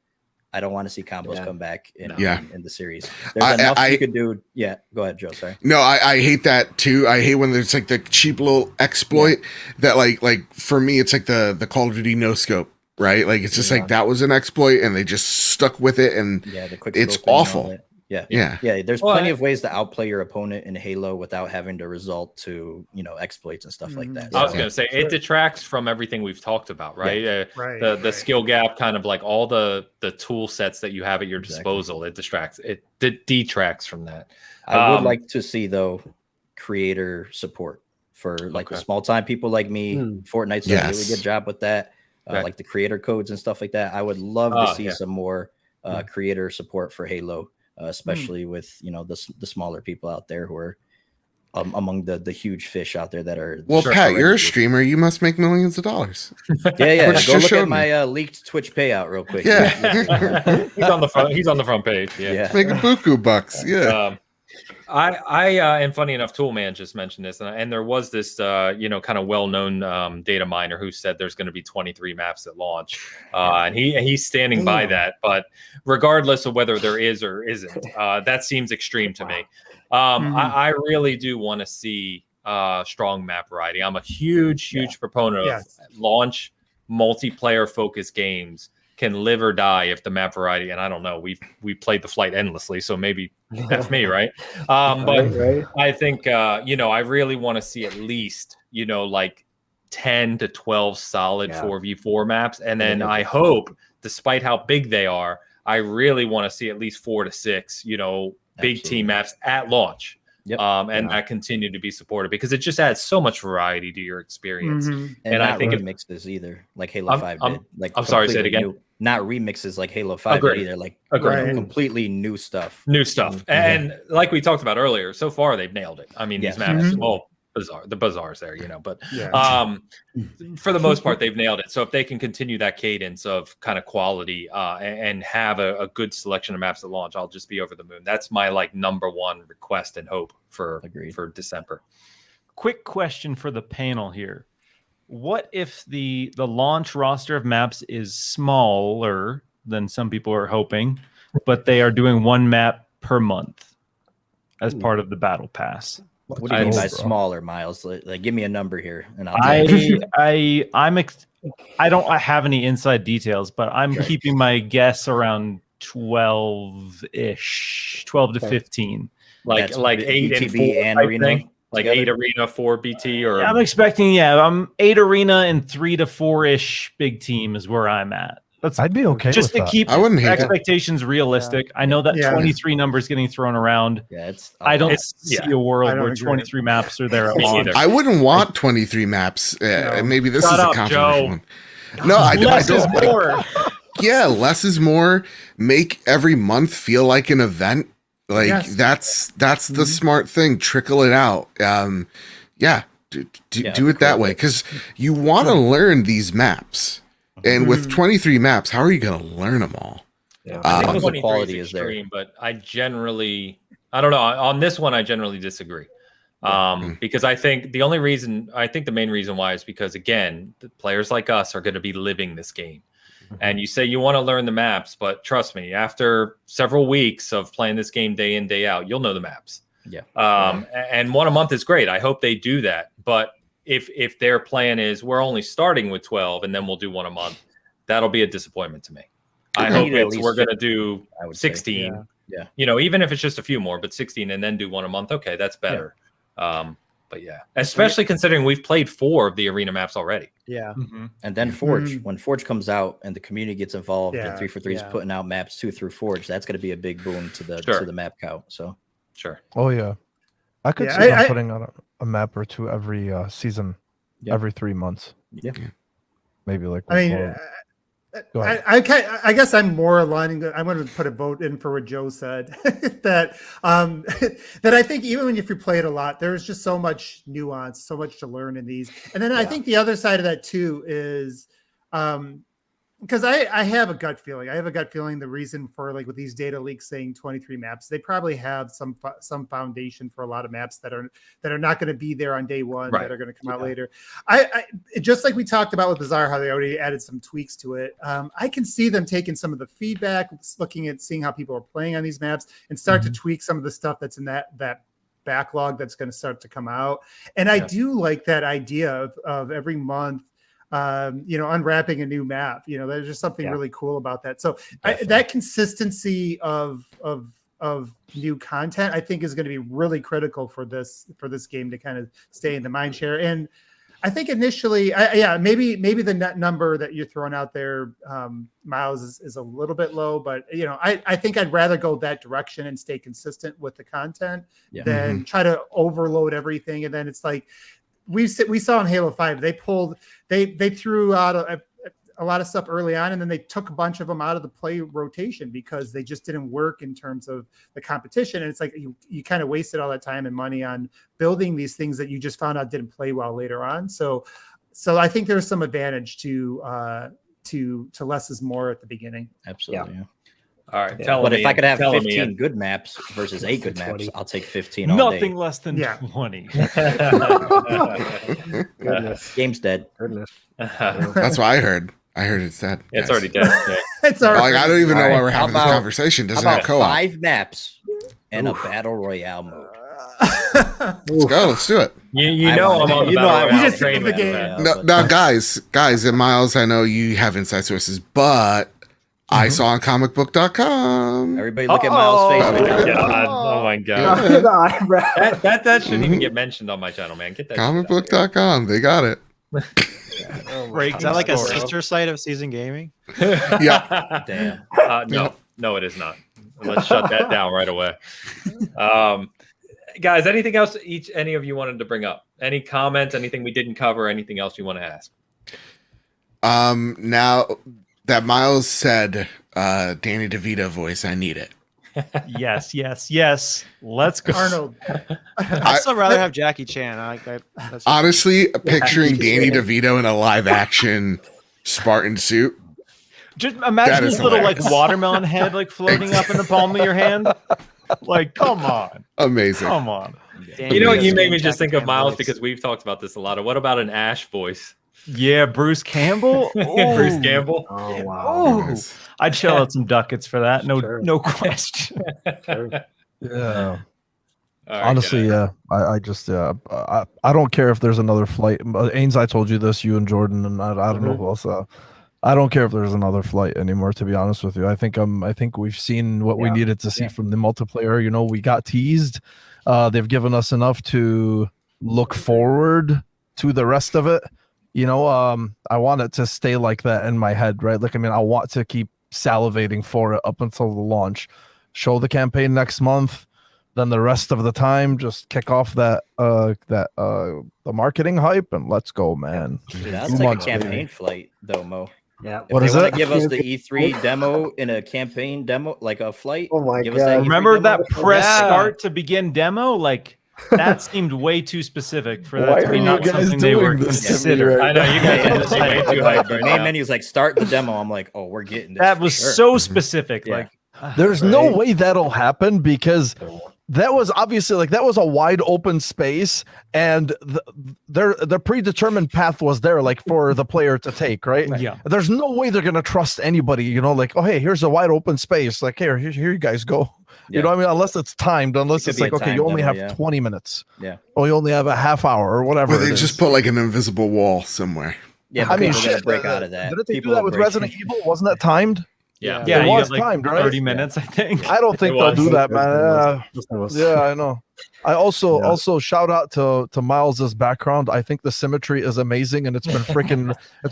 I don't want to see combos come back in the series. There's enough you could do. Yeah, go ahead, Joe. Sorry. No, I hate that too. I hate when there's like the cheap little exploit that like for me it's like the Call of Duty no scope, right? Like it's just like that was an exploit and they just stuck with it and the quick it's awful. Yeah. There's plenty of ways to outplay your opponent in Halo without having to resort to exploits and stuff like that. I was going to say it detracts from everything we've talked about, right? The skill gap, kind of like all the tool sets that you have at your disposal. It detracts from that. I would like to see though creator support for like the small time people like me. Fortnite's doing a really good job with that. Like the creator codes and stuff like that. I would love to see some more creator support for Halo. Especially with the smaller people out there who are among the huge fish out there that are. Well, Pat, you're a streamer. You must make millions of dollars. Yeah. Go look at my leaked Twitch payout real quick. Yeah, he's on the front page. Yeah. Making buku bucks. Yeah. And funny enough, Toolman just mentioned this, and there was this, kind of well-known data miner who said there's going to be 23 maps at launch, and he's standing by that. But regardless of whether there is or isn't, that seems extreme to me. I really do want to see strong map variety. I'm a huge proponent of launch multiplayer-focused games. Can live or die if the map variety, and I don't know, we played the flight endlessly, so maybe that's me, right? But I think I really want to see at least like 10 to 12 solid 4v4 maps, and then I hope, despite how big they are, I really want to see at least 4 to 6 big team maps at launch. And that continue to be supported because it just adds so much variety to your experience. And I think it mixes either, like Halo 5 did. Like I'm sorry, say it again. Not remixes like Halo 5 did either. Like completely new stuff. And like we talked about earlier, so far they've nailed it. I mean, these maps, bizarre. The bazaar's there, but for the most part, they've nailed it. So if they can continue that cadence of kind of quality and have a good selection of maps at launch, I'll just be over the moon. That's my number one request and hope for December. Quick question for the panel here. What if the launch roster of maps is smaller than some people are hoping, but they are doing one map per month as part of the battle pass? What do you mean by smaller, Miles? Like, give me a number here, and I don't have any inside details, but I'm keeping my guess around 12-ish, 12 to 15. Like 8 and 4 and arena. Like 8 arena, 4 BT, or I'm expecting, I'm 8 arena and 3 to 4-ish big team is where I'm at. I'd be okay just with to keep expectations realistic. I know that 23 numbers getting thrown around. I don't see a world where 23 maps are there at launch. I wouldn't want 23 maps. Maybe this is a controversial one. No, less is more. Less is more. Make every month feel like an event. That's the smart thing. Trickle it out. Do it that way because you want to learn these maps. And with 23 maps, how are you going to learn them all? I think the quality is extreme, but I don't know. On this one, I generally disagree. Because I think the main reason why is because, again, the players like us are going to be living this game. And you say you want to learn the maps, but trust me, after several weeks of playing this game day in, day out, you'll know the maps. And one a month is great. I hope they do that. But if their plan is we're only starting with 12 and then we'll do one a month, that'll be a disappointment to me. I hope we're going to do 16. Even if it's just a few more, but 16 and then do one a month. Okay, that's better. But especially considering we've played 4 of the arena maps already. And then Forge, when Forge comes out and the community gets involved, and 343 is putting out maps 2 through Forge, that's going to be a big boon to the map count. So Oh yeah, I could see them putting out a map or 2 every season, every 3 months. Maybe like. I guess I'm more aligning. I'm going to put a vote in for what Joe said that that I think even if you play it a lot, there's just so much nuance, so much to learn in these. And then I think the other side of that too is because I have a gut feeling. I have a gut feeling the reason for like with these data leaks saying 23 maps, they probably have some foundation for a lot of maps that are not going to be there on day one, that are going to come out later. I just like we talked about with Bazaar, how they already added some tweaks to it. I can see them taking some of the feedback, looking at seeing how people are playing on these maps, and start to tweak some of the stuff that's in that backlog that's going to start to come out. And I do like that idea of every month. Unwrapping a new map, there's just something really cool about that. So that consistency of new content, I think, is going to be really critical for this game to kind of stay in the mind share. And I think initially, maybe the net number that you're throwing out there, Miles, is a little bit low, but I think I'd rather go that direction and stay consistent with the content than try to overload everything. And then it's like, we saw in Halo 5, they threw out a lot of stuff early on, and then they took a bunch of them out of the play rotation because they just didn't work in terms of the competition. And it's like you kind of wasted all that time and money on building these things that you just found out didn't play well later on. So I think there's some advantage to less is more at the beginning. Absolutely. Yeah. All right. But if I could have 15 good maps versus 8 good maps, I'll take 15 all day. Nothing less than 20. Game's dead. That's what I heard. I heard it's dead. It's already dead. Yeah. It's already. Like, I don't even know why we're having this conversation. Doesn't have co-op. 5 maps and a battle royale mode. Let's go. Let's do it. I'm on the battle royale train with that. No, guys, and Miles, I know you have inside sources, but I saw on comicbook.com. Everybody look at Miles' face. Oh my god. That shouldn't even get mentioned on my channel, man. Get that. Comicbook.com. They got it. Is that like a sister site of Season Gaming? Yeah. Damn. No, it is not. Let's shut that down right away. Guys, anything else any of you wanted to bring up? Any comments? Anything we didn't cover? Anything else you want to ask? Now that Miles said Danny DeVito voice, I need it. Yes. Let's go. Arnold. I'd still rather have Jackie Chan. That's honestly, picturing Danny DeVito in a live action Spartan suit. Just imagine his little watermelon head floating up in the palm of your hand. Come on. Amazing. Come on. You made me just think of Miles because we've talked about this a lot. What about an Ash voice? Yeah, Bruce Campbell. Bruce Campbell. Oh wow. Nice. I'd shell out some ducats for that. No question. Yeah. Right, honestly, I just I don't care if there's another flight. Ains, I told you this, you and Jordan, and I don't know who else. I don't care if there's another flight anymore, to be honest with you. I think we've seen what we needed to see from the multiplayer. We got teased. They've given us enough to look forward to the rest of it. I want it to stay like that in my head, right? I want to keep salivating for it up until the launch. Show the campaign next month, then the rest of the time just kick off the marketing hype and let's go, man. Dude, that's like a campaign flight, though, Mo. Yeah. What is it? Give us the E3 demo in a campaign demo, like a flight. Oh my God! Remember that press start to begin demo? That seemed way too specific for that to be not something they were considering. I know you guys are way too hyped right main now. menu's start the demo. I'm like, oh, we're getting this. That was so specific. There's no way that'll happen because that was obviously that was a wide open space and the predetermined path was there for the player to take, right? Yeah. There's no way they're gonna trust anybody, oh hey, here's a wide open space. Here you guys go. You know what I mean? Unless it's timed, unless it's okay, you only have 20 minutes. Yeah. Or you only have a half hour or whatever. Or they just put an invisible wall somewhere. Yeah, I mean, people are gonna break out of that. Didn't they do that with Resident Evil? Wasn't that timed? Yeah, it was timed, right? 30 minutes, I think. I don't think they'll do that, man. Yeah, I know. I also shout out to Miles's background. I think the symmetry is amazing, and it's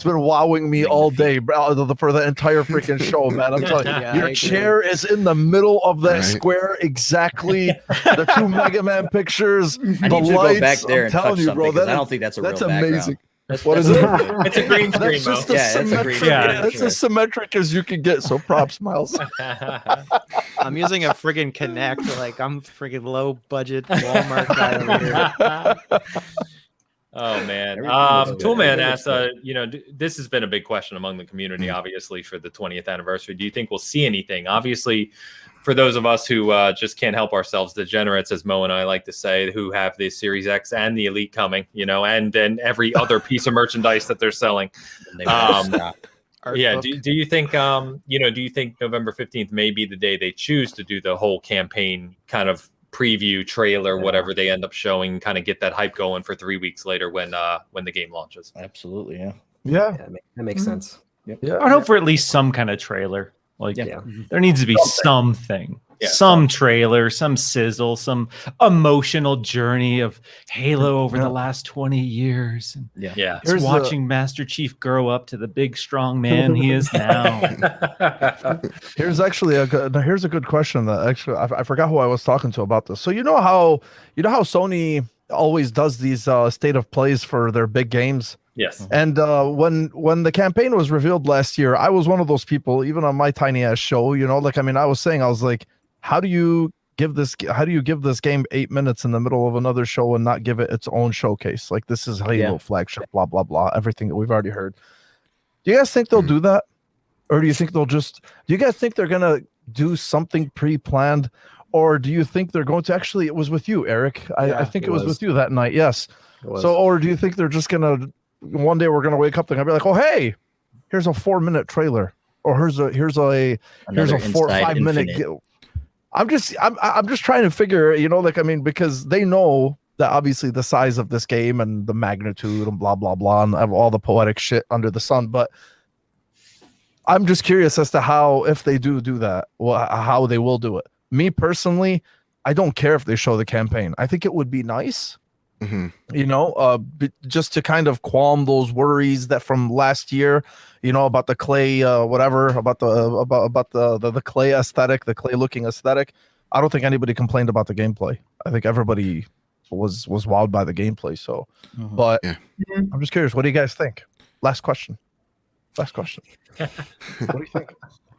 been wowing me all day for the entire freaking show, man. I'm telling you, your chair is in the middle of that square exactly. The 2 Mega Man pictures, I need the to lights. go back there and touch you, bro, something, I don't think that's a real amazing. What is it? It's a green screen, That's just Mo. as symmetric as you can get. So props, Miles. I'm using a friggin' Kinect. Like I'm friggin' low budget Walmart guy over here. Oh man, Everything Toolman looks asks, this has been a big question among the community, obviously, for the 20th anniversary. Do you think we'll see anything? Obviously, for those of us who just can't help ourselves, degenerates, as Mo and I like to say, who have the Series X and the Elite coming, and then every other piece of merchandise that they're selling. Yeah. Do you think, do you think November 15th may be the day they choose to do the whole campaign kind of preview trailer, whatever they end up showing, kind of get that hype going for 3 weeks later when the game launches? Absolutely. Yeah, that makes sense. Yeah. I hope for at least some kind of trailer. Like there needs to be something. Some trailer, some sizzle, some emotional journey of Halo over the last 20 years. And just watching Master Chief grow up to the big, strong man he is now. Here's actually a good question that actually I forgot who I was talking to about this. So you know how Sony always does these state of plays for their big games. Yes. And when the campaign was revealed last year, I was one of those people, even on my tiny ass show, I was like, how do you give this game 8 minutes in the middle of another show and not give it its own showcase? Like, this is Halo flagship, blah, blah, blah, everything that we've already heard. Do you guys think they'll do that? Or do you think do you guys think they're going to do something pre-planned? Or do you think they're going to actually, it was with you, Eric. I think it was with you that night. Yes. So, or do you think they're just going to, one day we're going to wake up and I'll be like, oh, hey, here's a 4-minute trailer, or here's a 4 or 5 minute. I'm just trying to figure, because they know that obviously the size of this game and the magnitude and blah, blah, blah, and all the poetic shit under the sun. But I'm just curious as to how, if they do that, how they will do it. Me personally, I don't care if they show the campaign. I think it would be nice. Just to kind of qualm those worries that from last year, about the clay, about the clay aesthetic, the clay looking aesthetic. I don't think anybody complained about the gameplay. I think everybody was wowed by the gameplay. So, but I'm just curious. What do you guys think? Last question. What do you think?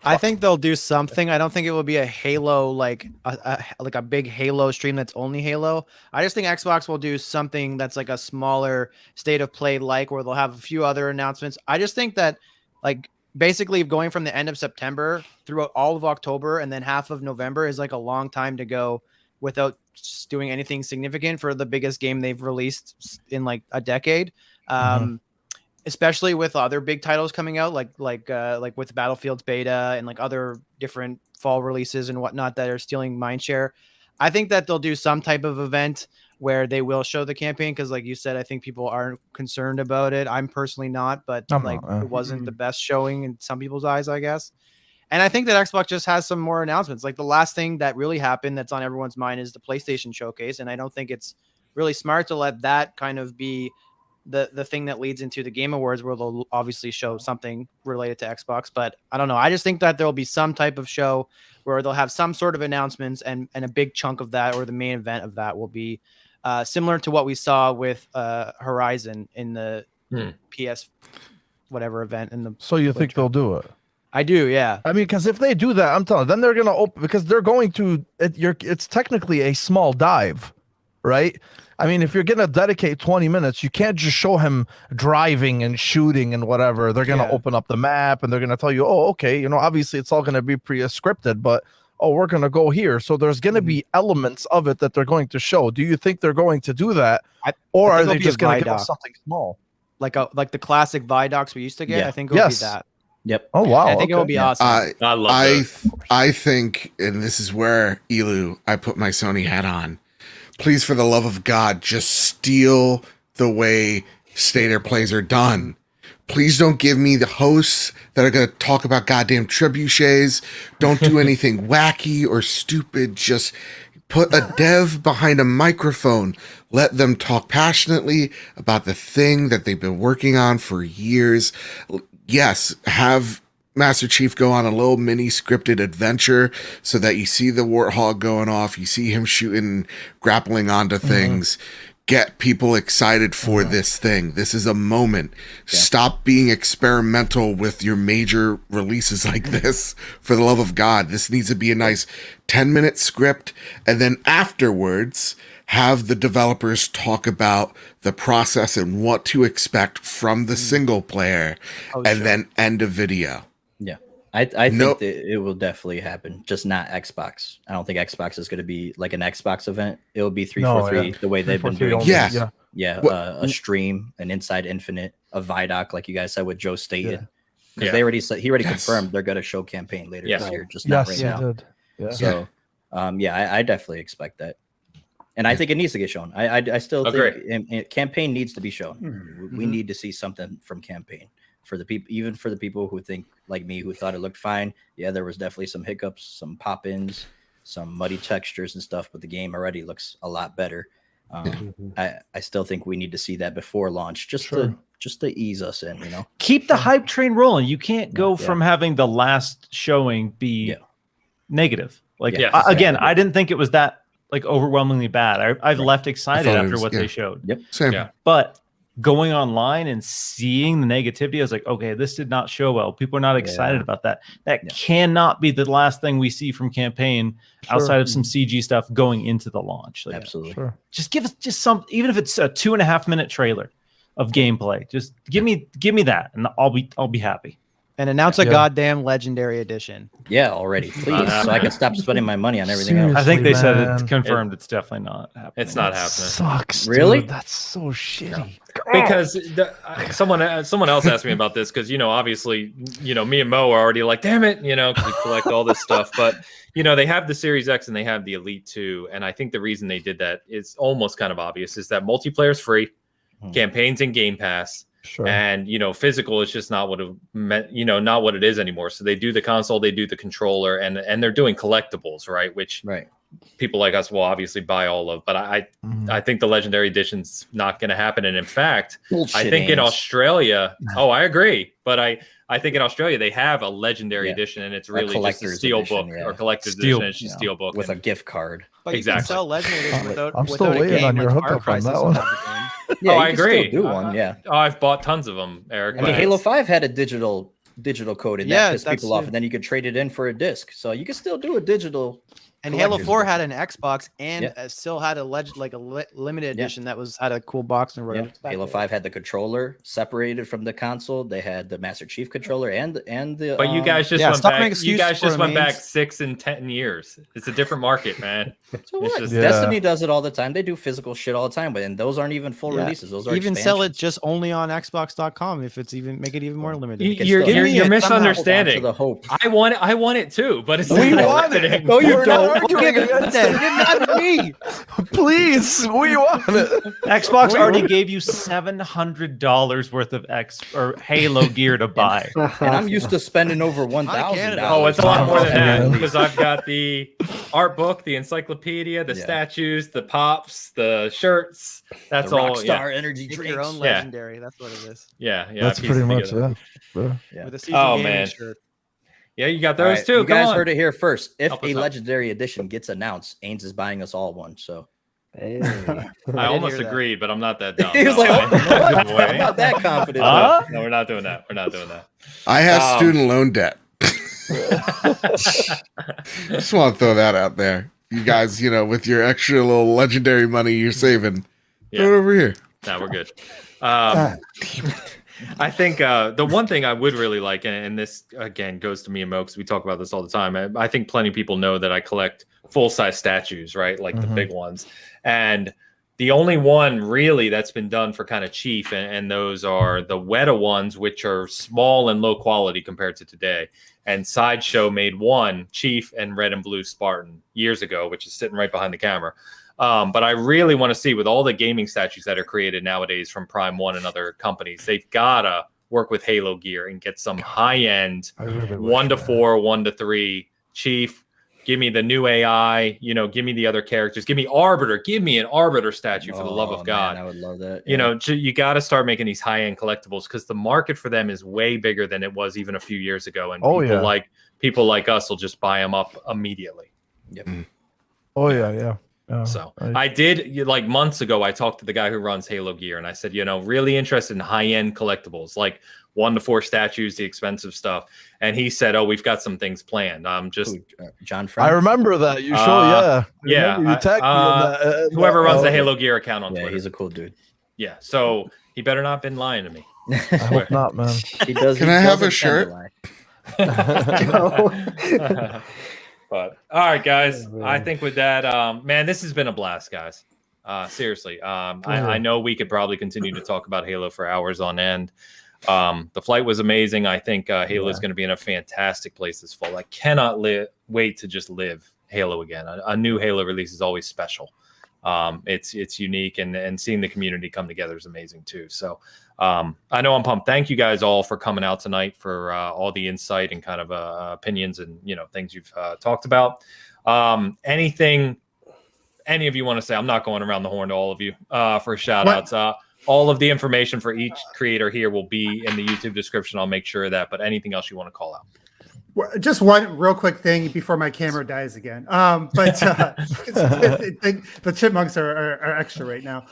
I think they'll do something. I don't think it will be a Halo, like a big Halo stream that's only Halo. I just think Xbox will do something that's like a smaller state of play, where they'll have a few other announcements. I just think that, basically going from the end of September throughout all of October and then half of November is like a long time to go without doing anything significant for the biggest game they've released in like a decade. Especially with other big titles coming out, like with Battlefield's beta and like other different fall releases and whatnot that are stealing mindshare. I think that they'll do some type of event where they will show the campaign, because like you said, I think people are concerned about it. I'm personally not, but it wasn't the best showing in some people's eyes, I guess. And I think that Xbox just has some more announcements. Like the last thing that really happened that's on everyone's mind is the PlayStation showcase, and I don't think it's really smart to let that kind of be the thing that leads into the Game Awards, where they'll obviously show something related to Xbox. But I don't know. I just think that there'll be some type of show where they'll have some sort of announcements, and a big chunk of that, or the main event of that, will be similar to what we saw with Horizon in the PS whatever event in the. So you think they'll do it? I do, yeah. I mean, because if they do that, I'm telling you, then they're going to open, because they're going to. It's technically a small dive, right? I mean, if you're going to dedicate 20 minutes, you can't just show him driving and shooting and whatever. They're going to open up the map and they're going to tell you, oh, okay, obviously it's all going to be pre-scripted, but we're going to go here. So there's going to be elements of it that they're going to show. Do you think they're going to do that? Or are they just going to give us something small? Like the classic Vidocs we used to get? I think it'll be that. Yep. Oh, wow. I think it will be awesome. I love that. I think, and this is where, Elu, I put my Sony hat on. Please, for the love of God, just steal the way Stater plays are done. Please don't give me the hosts that are going to talk about goddamn trebuchets. Don't do anything wacky or stupid. Just put a dev behind a microphone. Let them talk passionately about the thing that they've been working on for years. Yes, have Master Chief go on a little mini scripted adventure so that you see the Warthog going off, you see him shooting, grappling onto things. get people excited for this thing. This is a moment. Stop being experimental with your major releases like this. For the love of God, this needs to be a nice 10-minute script, and then afterwards have the developers talk about the process and what to expect from the single player, and then end a video. Yeah. I think that it will definitely happen, just not Xbox. I don't think Xbox is going to be like an Xbox event. It will be 343 the way they've been doing. A stream, an Inside Infinite, a Vidoc, like you guys said with Joe Staten. Because they already said, he already confirmed they're going to show campaign later this year, just not right now. So, I definitely expect that. And I think it needs to get shown. I still think campaign needs to be shown. We need to see something from campaign. For the people, even for the people who think like me, who thought it looked fine. Yeah, there was definitely some hiccups, some pop-ins, some muddy textures and stuff, but the game already looks a lot better. I still think we need to see that before launch, just to ease us in, you know. Keep the hype train rolling. You can't go from having the last showing be negative. Like again, I didn't think it was that like overwhelmingly bad. I've left excited after what they showed. Same. But going online and seeing the negativity, I was like, okay, this did not show well. People are not excited about that. That cannot be the last thing we see from campaign outside of some CG stuff going into the launch. Like, absolutely. Just give us just some, even if it's a 2.5 minute trailer of gameplay, just give me that, and I'll be happy. And announce a goddamn legendary edition. Yeah, already, please, so I can stop spending my money on everything else. I think they said it's confirmed. It's definitely not happening. It's not happening. Sucks. Really? Dude, that's so shitty. Because someone else asked me about this, because obviously me and Mo are already like, damn it, because we collect all this stuff, but they have the Series X and they have the Elite 2, and I think the reason they did that is almost kind of obvious, is that multiplayer is free, campaigns in Game Pass. Sure. And physical is just not what it meant, not what it is anymore. So they do the console, they do the controller, and they're doing collectibles, right? Which people like us will obviously buy all of. But I think the Legendary Edition's not going to happen. And in fact, I think in Australia, I agree. But I think in Australia they have a Legendary Edition, and it's really just a steel book or collector's edition. It's just steel book with a gift card. But you can sell Legendary Edition without. I'm still waiting on your hookup on that one. I agree. Do one, I've bought tons of them, Eric. I mean, Halo 5 had a digital code, and that pissed people off, and then you could trade it in for a disc. So you can still do a digital. And Halo 4 had an Xbox and still had a limited edition that had a cool box and whatever. Halo 5 had the controller separated from the console. They had the Master Chief controller and the. But you guys just went back. You guys just went back 6 and 10 years. It's a different market, man. So what? Destiny does it all the time. They do physical shit all the time, and those aren't even full releases. Those are even sell it just only on Xbox.com if it's even make it even more limited. You're misunderstanding. The hope. I want it too, but it's we not want happening. it. No, you don't. Me. Please, we want it. Xbox already gave you $700 worth of Halo gear to buy, and I'm used to spending over $1,000. Oh, it's a lot more than that, because I've got the art book, the encyclopedia, the statues, the pops, the shirts. That's the all. Rockstar energy Make drinks. your own Legendary. That's what it is. Yeah. That's pretty much With a season man. shirt. Yeah, you got those too. You guys heard it here first. If a Legendary Edition gets announced, Ains is buying us all one. So I almost agreed, but I'm not that dumb. He was like, I'm not that confident. No, we're not doing that. I have student loan debt. Just want to throw that out there. You guys, with your extra little Legendary money you're saving, throw it over here. No, we're good. I think the one thing I would really like, and this again goes to me and Mo, because we talk about this all the time. I think plenty of people know that I collect full-size statues, right? Like the big ones. And the only one really that's been done for kind of cheap, and those are the Weta ones, which are small and low quality compared to today. And Sideshow made one Chief and Red and Blue Spartan years ago, which is sitting right behind the camera. But I really want to see, with all the gaming statues that are created nowadays from Prime One and other companies, they've gotta work with Halo gear and get some high-end 1 to 4, 1 to 3 Chief. Give me the new AI, give me the other characters. Give me Arbiter. Give me an Arbiter statue, for the love of God. Man, I would love that. You got to start making these high-end collectibles, because the market for them is way bigger than it was even a few years ago. And people like us will just buy them up immediately. Yep. Oh, yeah. I did, like months ago, I talked to the guy who runs Halo gear, and I said, really interested in high-end collectibles, like 1 to 4 statues, the expensive stuff. And he said, "Oh, we've got some things planned." John Frank. I remember that. You showed, yeah. You tagged me in that. Whoever runs the Halo gear account on Twitter. He's a cool dude. Yeah, so he better not been lying to me. I hope not, man. He does. Can I have a shirt? But all right, guys. I think with that, man, this has been a blast, guys. Seriously, I know we could probably continue to talk about Halo for hours on end. The flight was amazing. I think Halo is going to be in a fantastic place this fall. I cannot wait to just live Halo again. A new Halo release is always special. It's unique, and seeing the community come together is amazing too. So I know I'm pumped. Thank you guys all for coming out tonight, for all the insight and kind of opinions and things you've talked about. Anything any of you want to say? I'm not going around the horn to all of you for shout outs. All of the information for each creator here will be in the YouTube description. I'll make sure of that. But anything else you want to call out? Just one real quick thing before my camera dies again. But the chipmunks are extra right now.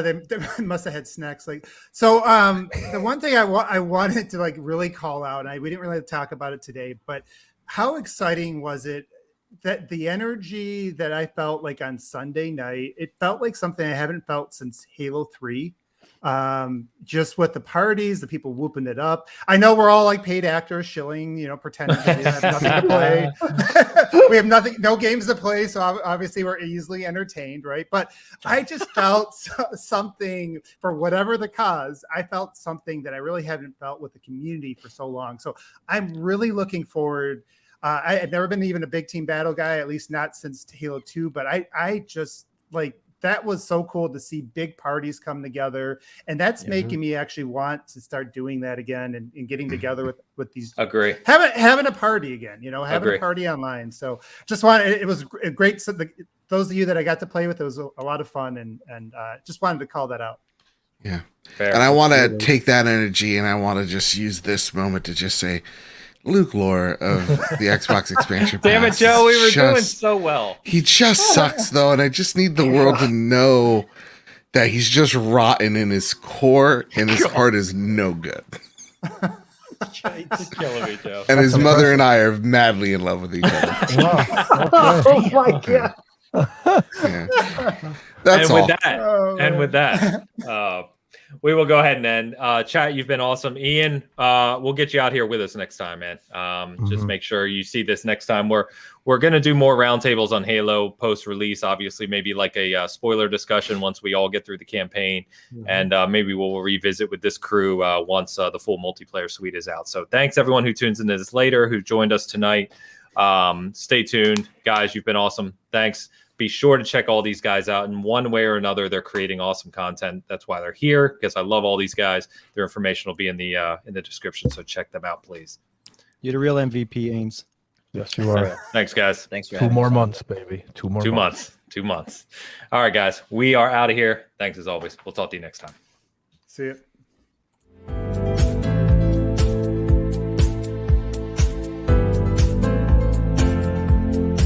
They must have had snacks. The one thing I wanted to really call out, and we didn't really talk about it today, but how exciting was it that the energy that I felt on Sunday night, it felt like something I haven't felt since Halo 3. Just with the parties, the people whooping it up. I know we're all paid actors shilling, pretending that we have nothing to play. We have no games to play, so obviously we're easily entertained, right? But I just felt something, for whatever the cause, I felt something that I really haven't felt with the community for so long. So I'm really looking forward. I had never been even a big team battle guy, at least not since Halo 2, but I just that was so cool to see big parties come together, and that's making me actually want to start doing that again and getting together with these. Agree. Having a party again, having a party online. So just it was a great. So those of you that I got to play with, it was a lot of fun, and just wanted to call that out. Yeah, fair. And I want to take that energy, and I want to just use this moment to just say, Luke Lore of the Xbox expansion pass. Damn it, Joe, we were doing so well. He just sucks, though, and I just need the world to know that he's just rotten in his core, and his heart is no good. He's killing me, Joe. And his mother and I are madly in love with each other. Oh my god! Yeah. That's all. With that, we will go ahead and end. Chat, you've been awesome. Ian, we'll get you out here with us next time, man. Just make sure you see this next time. We're going to do more roundtables on Halo post-release, obviously, maybe a spoiler discussion once we all get through the campaign. And maybe we'll revisit with this crew once the full multiplayer suite is out. So thanks, everyone who tunes into this later, who joined us tonight. Stay tuned. Guys, you've been awesome. Thanks. Be sure to check all these guys out in one way or another. They're creating awesome content. That's why they're here, because I love all these guys. Their information will be in the description, so check them out, please. You're the real MVP, Ames. Yes, you are. Thanks, guys. Thanks for 2 more months, baby. 2 more months. 2 months. All right, guys. We are out of here. Thanks as always. We'll talk to you next time. See you.